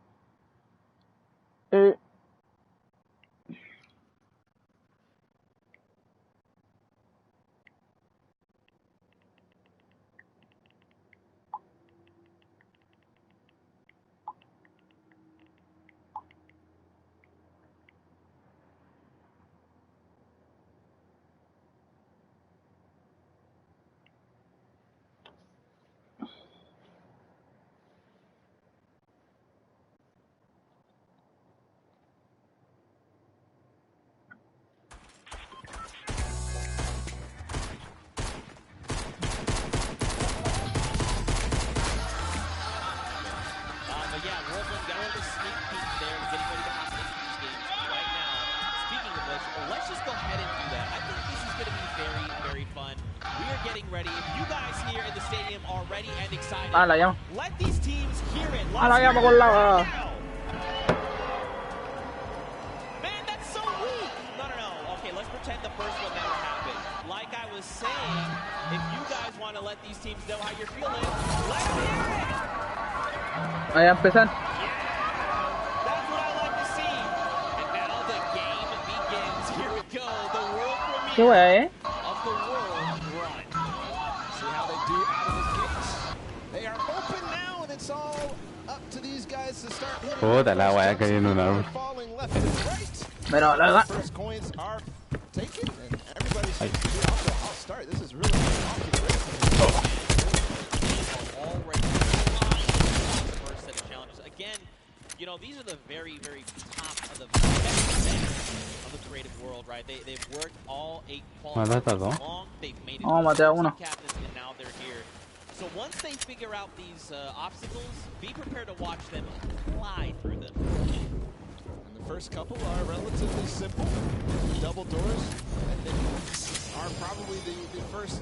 Ah, la llamo. Ah, la llamo con la... man, that's so weak. No. Okay, let's pretend the first one never happened. Like I was saying, if you guys want to let these teams know how you're feeling, let's hear it. Ahí empezar. That's what I like to see. And now the game begins. Here we go. The world ¿Qué wea, of the world run. See how they do out of the gates. They are open now, and it's all up to these guys to start hitting. Puta la wea que viene un árbol. Falling left and right. Pero la First coins are taken, and everybody seems to be off to a hot start. This is really off the grid. First set of challenges. Again, you know, these are the very, very top of the best of the creative world, right? They've worked all 8 qualifiers long. They've made it captains, and now they're here. So once they figure out these obstacles, be prepared to watch them fly through them. And the first couple are relatively simple. Double doors, and then are probably the first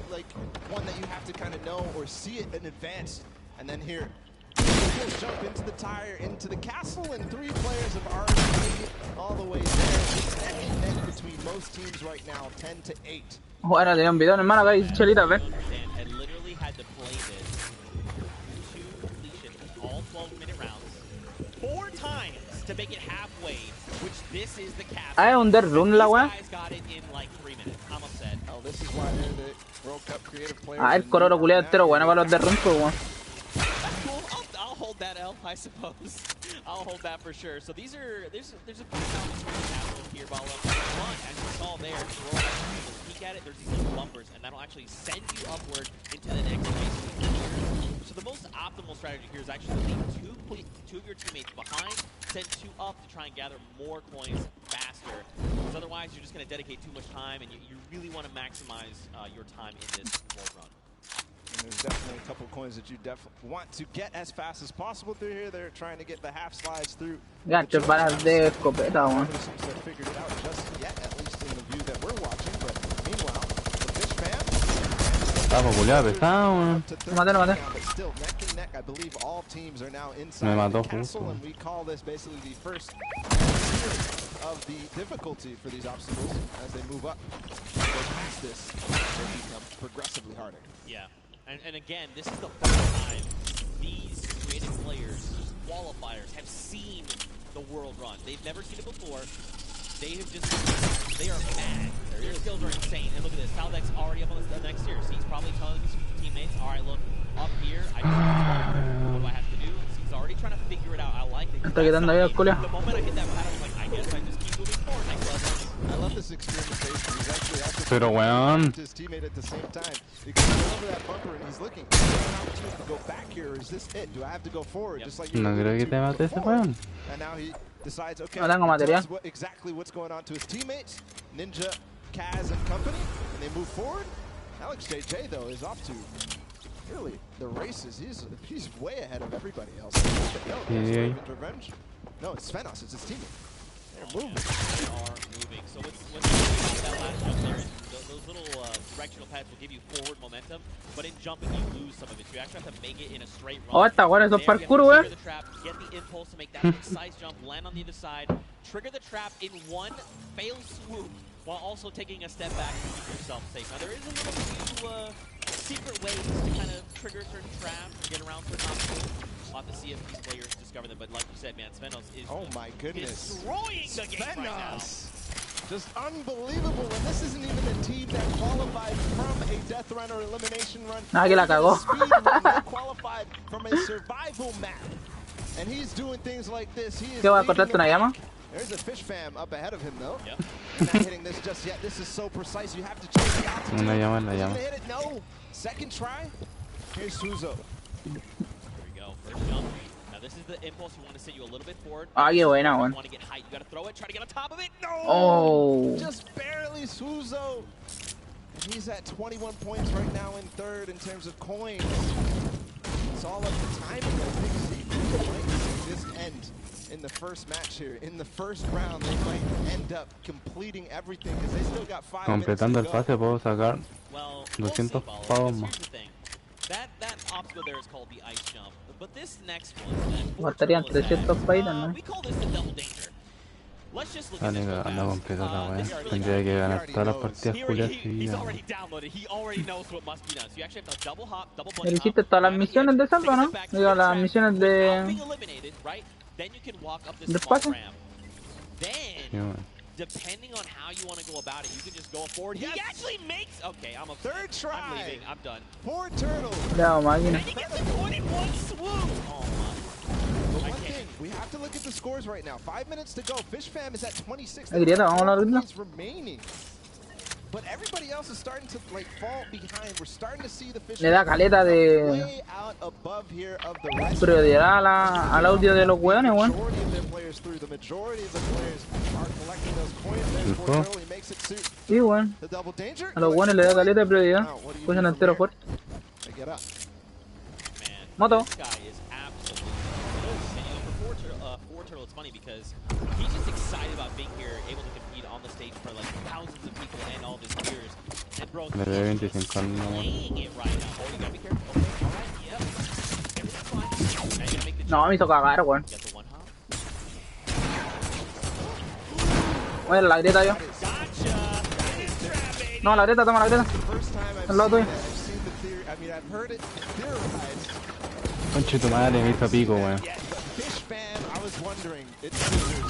one that you have to kind of know or see it in advance. And then here, we'll jump into the tire, into the castle, and 3 players have already made it all the way there. It's neck and neck between most teams right now, 10-8. Bueno, tenía un video, hermano, acá hay chelitas, ¿ves? I literally had to play this to completion, all 12-minute rounds. 4 times to make it halfway, which this is the cap. Ah, es un dead run la wea. These guys got it in like 3 minutes. I'm upset. Oh, this is why they're the World Cup creative players. Ah, el cororo culiao entero bueno para los dead run, pues, weón. I'll hold that L, I suppose. I'll hold that for sure. So there's a few challenges happening here, Bala. One, as you saw there, if you roll that peek at it, there's these little bumpers, and that'll actually send you upward into the next phase. So the most optimal strategy here is actually to leave two of your teammates behind, send 2 up to try and gather more coins faster. Because otherwise, you're just going to dedicate too much time, and you really want to maximize your time in this world run. And there's definitely a couple coins that you definitely want to get as fast as possible through here. They're trying to get the half slides through. Gancho, balas de escopeta, weón. They've figured it out just yet, at least in the view that we're watching. But meanwhile, the Fish Fam. Estamos culiados pesados, weón. Lo maté. But still, neck and neck, I believe all teams are now inside Me the mató castle, justo. and we call this basically the first tier of the difficulty for these obstacles. As they move up, go past this, they become progressively harder. Yeah. And again, this is the first time these creative players, qualifiers, have seen the world run. They've never seen it before. They have just, they are mad. Their skills are insane. And look at this, Taldeck's already up on the next tier. So he's probably telling his teammates, all right, look, up here, I just what do I have to do? So he's already trying to figure it out. I like it. The moment I hit that pad, I was like, I guess I just keep moving forward. Next level. I love this experimentation. He's actually Pero weón. his teammate at the same time. Because he's over that bumper and he's looking. Do I have an opportunity to go back here, or is this it? Do I have to go forward? Just like No creo que te mate ese weón. And now he decides, okay, No tengo material. exactly what's going on to his teammates, Ninja, Kaz, and company, and they move forward. Alex JJ, though, is off to really the races. He's way ahead of everybody else. Revenge. No, it's Svenos. It's his teammate. They're moving. They are moving. So what's that last jump there is those little directional pads will give you forward momentum, but in jumping you lose some of it. You actually have to make it in a straight run. Oh, está bueno, eso es parkour, weón. The trap, get the impulse to make that precise jump, land on the other side, trigger the trap in one fail swoop, while also taking a step back to keep yourself safe. Now there is a little few secret ways to kind of trigger certain traps, get around certain obstacles. We'll have to see if these players discover them, but like you said, man, Svenos is destroying the game right now. Just unbelievable, and this isn't even a team that qualified from a death run or elimination run. Nah, que la cagó. Speed run, they qualified from a survival map. And he's doing things like this. He is ¿Qué va a cortarte una llama? There's a Fish Fam up ahead of him, though. Yep. Not hitting this just yet. This is so precise. You have to change the altitude. Una llama. He's gonna hit it. No. Second try. Here's Suzo. There we go. First jump. Now this is the impulse. You want to send you a little bit forward. Ah, qué buena, You weón. want to get height. You got to throw it. Try to get on top of it. No. Oh. Just barely Suzo. And he's at 21 points right now in third in terms of coins. It's all up to timing. I think Secret might see this end in the first match here. In the first round, they might end up completing everything because they still got 5 minutes Completando el to go. pase puedo sacar Well, 200 pavos más. here's the thing. That obstacle there is called the ice jump. But this next one, Bastarían 300 paidas, ¿no? we call this the double danger. Let's just look Ah, at this nigga, real anda fast. complicada la This wea. is really Tendría que ganar todas las partidas culiadas He's seguidas. already downloaded. He already knows what must be done. So you actually have to double hop, double Pero bunny hop. hiciste todas las misiones de salva, ¿no? Digo, las misiones Without being de... eliminated, right? Then you can walk up this ¿Del small pase? ramp. Then, depending on how you want to go about it, you can just go forward. He actually makes... Okay, I'm a third try. I'm leaving. I'm done. Poor Turtle. No, máquina. And he gets a 21 swoop. Oh, But one thing, we have to look at the scores right now. 5 minutes to go. Fish Fam is at 26. Ay, grieta, vamos a la ritmo. Points remaining. But everybody else is starting to like fall behind. We're starting to see the Fish Le da caleta de way out above here of the rest. prioridad al audio de los hueones, weón. Majority of their players through. The majority of the players are collecting those coins. There's poor Turtle. He makes it suit. Sí, weón. The double danger. A los hueones le da caleta de prioridad. Pueden entero fuerte. They get up. Moto. This guy is absolutely and you know, for Turtle, it's funny because he's just excited about being here, able to compete on the stage for like thousands of people and all of his peers. And bro, Me debe 25 no. playing it right now. Oh, you gotta be careful. Okay, all right, yep. Everything's fine. Now you gotta make the No, me hizo cagar, weón. Get the one hop. Oye, la grieta yo. No, la grieta, toma la grieta. Al lado tuyo. I mean, I've heard it theorized. Conche tu madre, me hizo pico, weón. Fish Fam, I was was wondering,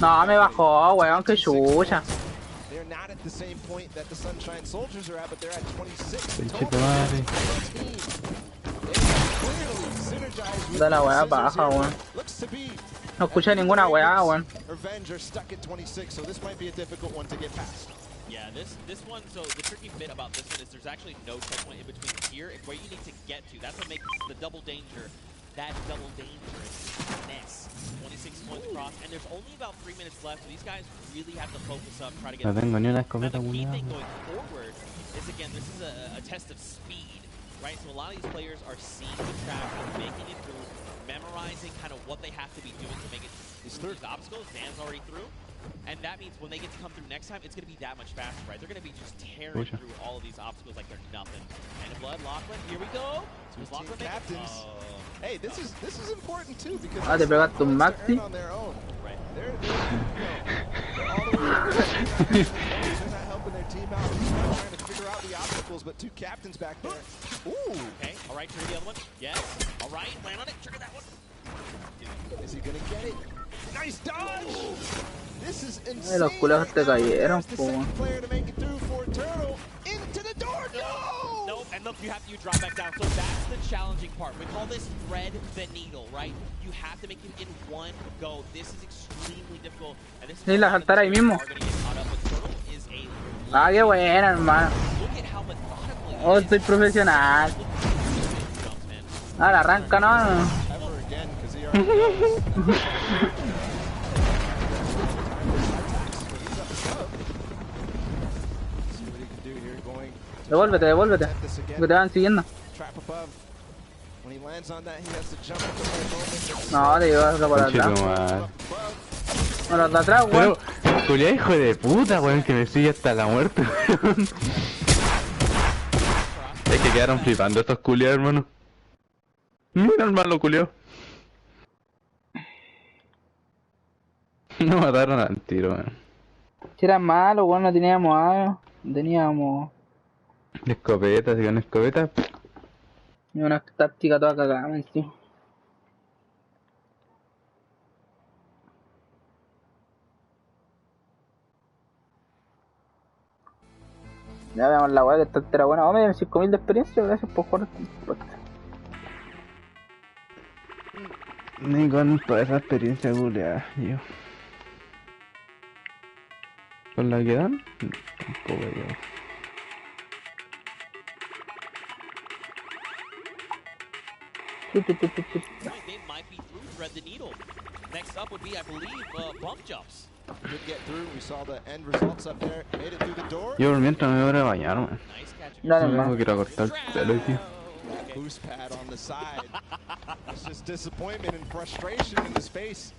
No, me bajó, weón, que chucha. they're not at the same point that the Sunshine Soldiers are at, but they're at 26. Pinche madre. Da la weá baja, weón. No escuché ninguna weá, weón. Revenge are stuck at 26, so this might be a difficult one to get past. Yeah, this one, so the tricky bit about this one is there's actually no checkpoint in between here. It's where you need to get to. That's what makes the double danger that double dangerous. 26 points across, and there's only about 3 minutes left, so these guys really have to focus up, try to get No tengo ni una escopeta, now, the key culiao. thing going forward is, again, this is a test of speed, right? So a lot of these players are seeing the trap, making it through, memorizing kind of what they have to be doing to make it through these obstacles. Dan's already through. And that means when they get to come through next time, it's going to be that much faster, right? They're going to be just tearing through all of these obstacles like they're nothing. And Blood, Lachlan, here we go. Does Lachlan make captains. Hey, this is important too because Ah, te pegaste un maxi. on their own. Right. They're all the way they're not helping their team out. They're trying to figure out the obstacles, but two captains back there. Ooh. Okay, all right, trigger the other one. Yes. All right, land on it. Trigger that one. Is he going to get it? Nice dodge. This is insane. Los culos te cayeron, The po. second player to make it through for Turtle into the door. No! Nope, and look, you drop back down. So that's the challenging part. We call this thread the needle, right? You have to make it in one go. This is extremely difficult. And this is Sí, la saltar ahí mismo. Ah, qué buena, hermano. Oh, soy profesional. Ah, la arranca, no. Devuélvete, devuélvete. Que te van siguiendo. No, te llevas por atrás. Por atrás, weón. Pero, culiao, hijo de puta, weón, que me sigue hasta la muerte, weón. Es que quedaron flipando estos culiados, hermano. Mira el malo culiao. No mataron al tiro, weón. Si era malo, weón, no teníamos algo. No teníamos Escopeta, si con escopeta. una táctica toda cagada, encima. Ya veamos la weá que está entera buena. Oh, me dieron 5000 de experiencia, gracias por jugar este podcast. Ni con toda esa experiencia culiada, yo. ¿Con la que dan? Tampoco yo. They might be through thread the needle. Next up would be, I believe, bump jumps. Could get through. We saw the end results up there. Made it through the door. Yo mientras me voy a bañar, man. Dale, No man. quiero cortar el pelo, tío. Boost pad on the side. It's just disappointment and frustration in his face.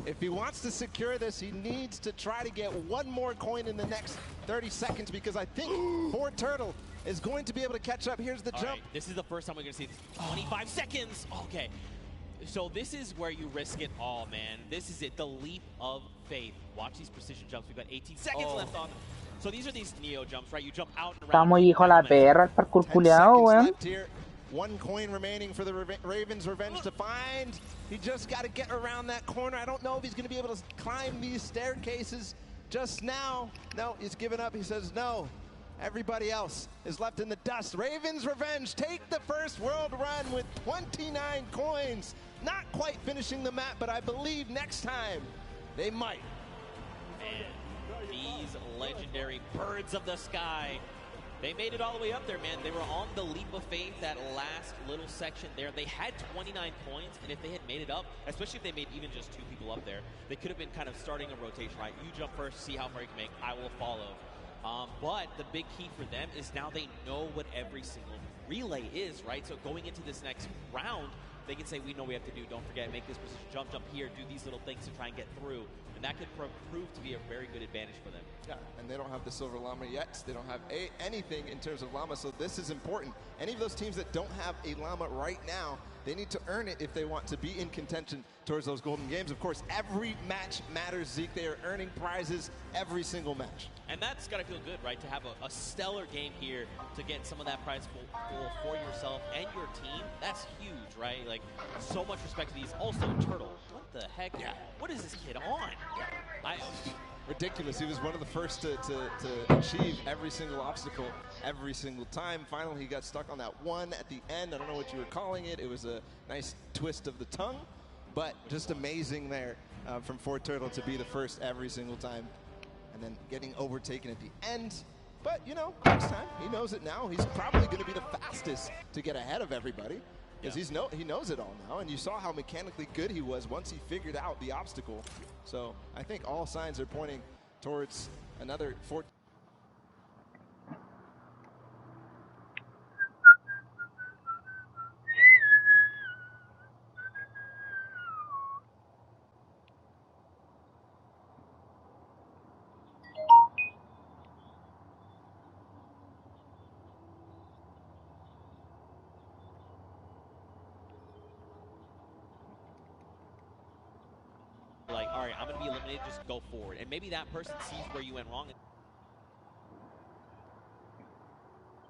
If he wants to secure this, he needs to try to get one more coin in the next 30 seconds because I think Ford Turtle is going to be able to catch up. Here's the All jump. right, this is the first time we're going to see this. 25 seconds. Okay. So this is where you risk it all, man. This is it, the leap of faith. Watch these precision jumps. We've got 18 seconds left on. So these are these Neo jumps, right? You jump out and around. Estamos hijo la perra, el parkour culiao, weón. One coin remaining for the Ravens Revenge to find. He just got to get around that corner. I don't know if he's going to be able to climb these staircases just now. No, he's given up. He says no. Everybody else is left in the dust. Ravens Revenge take the first world run with 29 coins. Not quite finishing the map, but I believe next time they might. And these legendary birds of the sky, they made it all the way up there, man. They were on the leap of faith, that last little section there. They had 29 points, and if they had made it up, especially if they made even just 2 people up there, they could have been kind of starting a rotation, right? You jump first, see how far you can make, I will follow. But the big key for them is now they know what every single relay is, right? So going into this next round, they can say, we know we have to do, don't forget, make this precision jump here, do these little things to try and get through. And that could prove to be a very good advantage for them. Yeah, and they don't have the Silver Llama yet. They don't have anything in terms of Llama, so this is important. Any of those teams that don't have a Llama right now They need to earn it if they want to be in contention towards those golden games. Of course, every match matters, Zeke. They are earning prizes every single match. And that's got to feel good, right? To have a stellar game here to get some of that prize pool for yourself and your team. That's huge, right? Like, so much respect to these. Also, Turtle, what the heck? Yeah. What is this kid on? Ridiculous. He was one of the first to achieve every single obstacle every single time. Finally, he got stuck on that one at the end. I don't know what you were calling it. It was a nice twist of the tongue, but just amazing there from Fort Turtle to be the first every single time and then getting overtaken at the end. But, you know, next time, he knows it now. He's probably going to be the fastest to get ahead of everybody because he knows it all now. And you saw how mechanically good he was once he figured out the obstacle. So I think all signs are pointing towards another Fort. Like, all right, I'm going to be eliminated, just go forward. And maybe that person sees where you went wrong.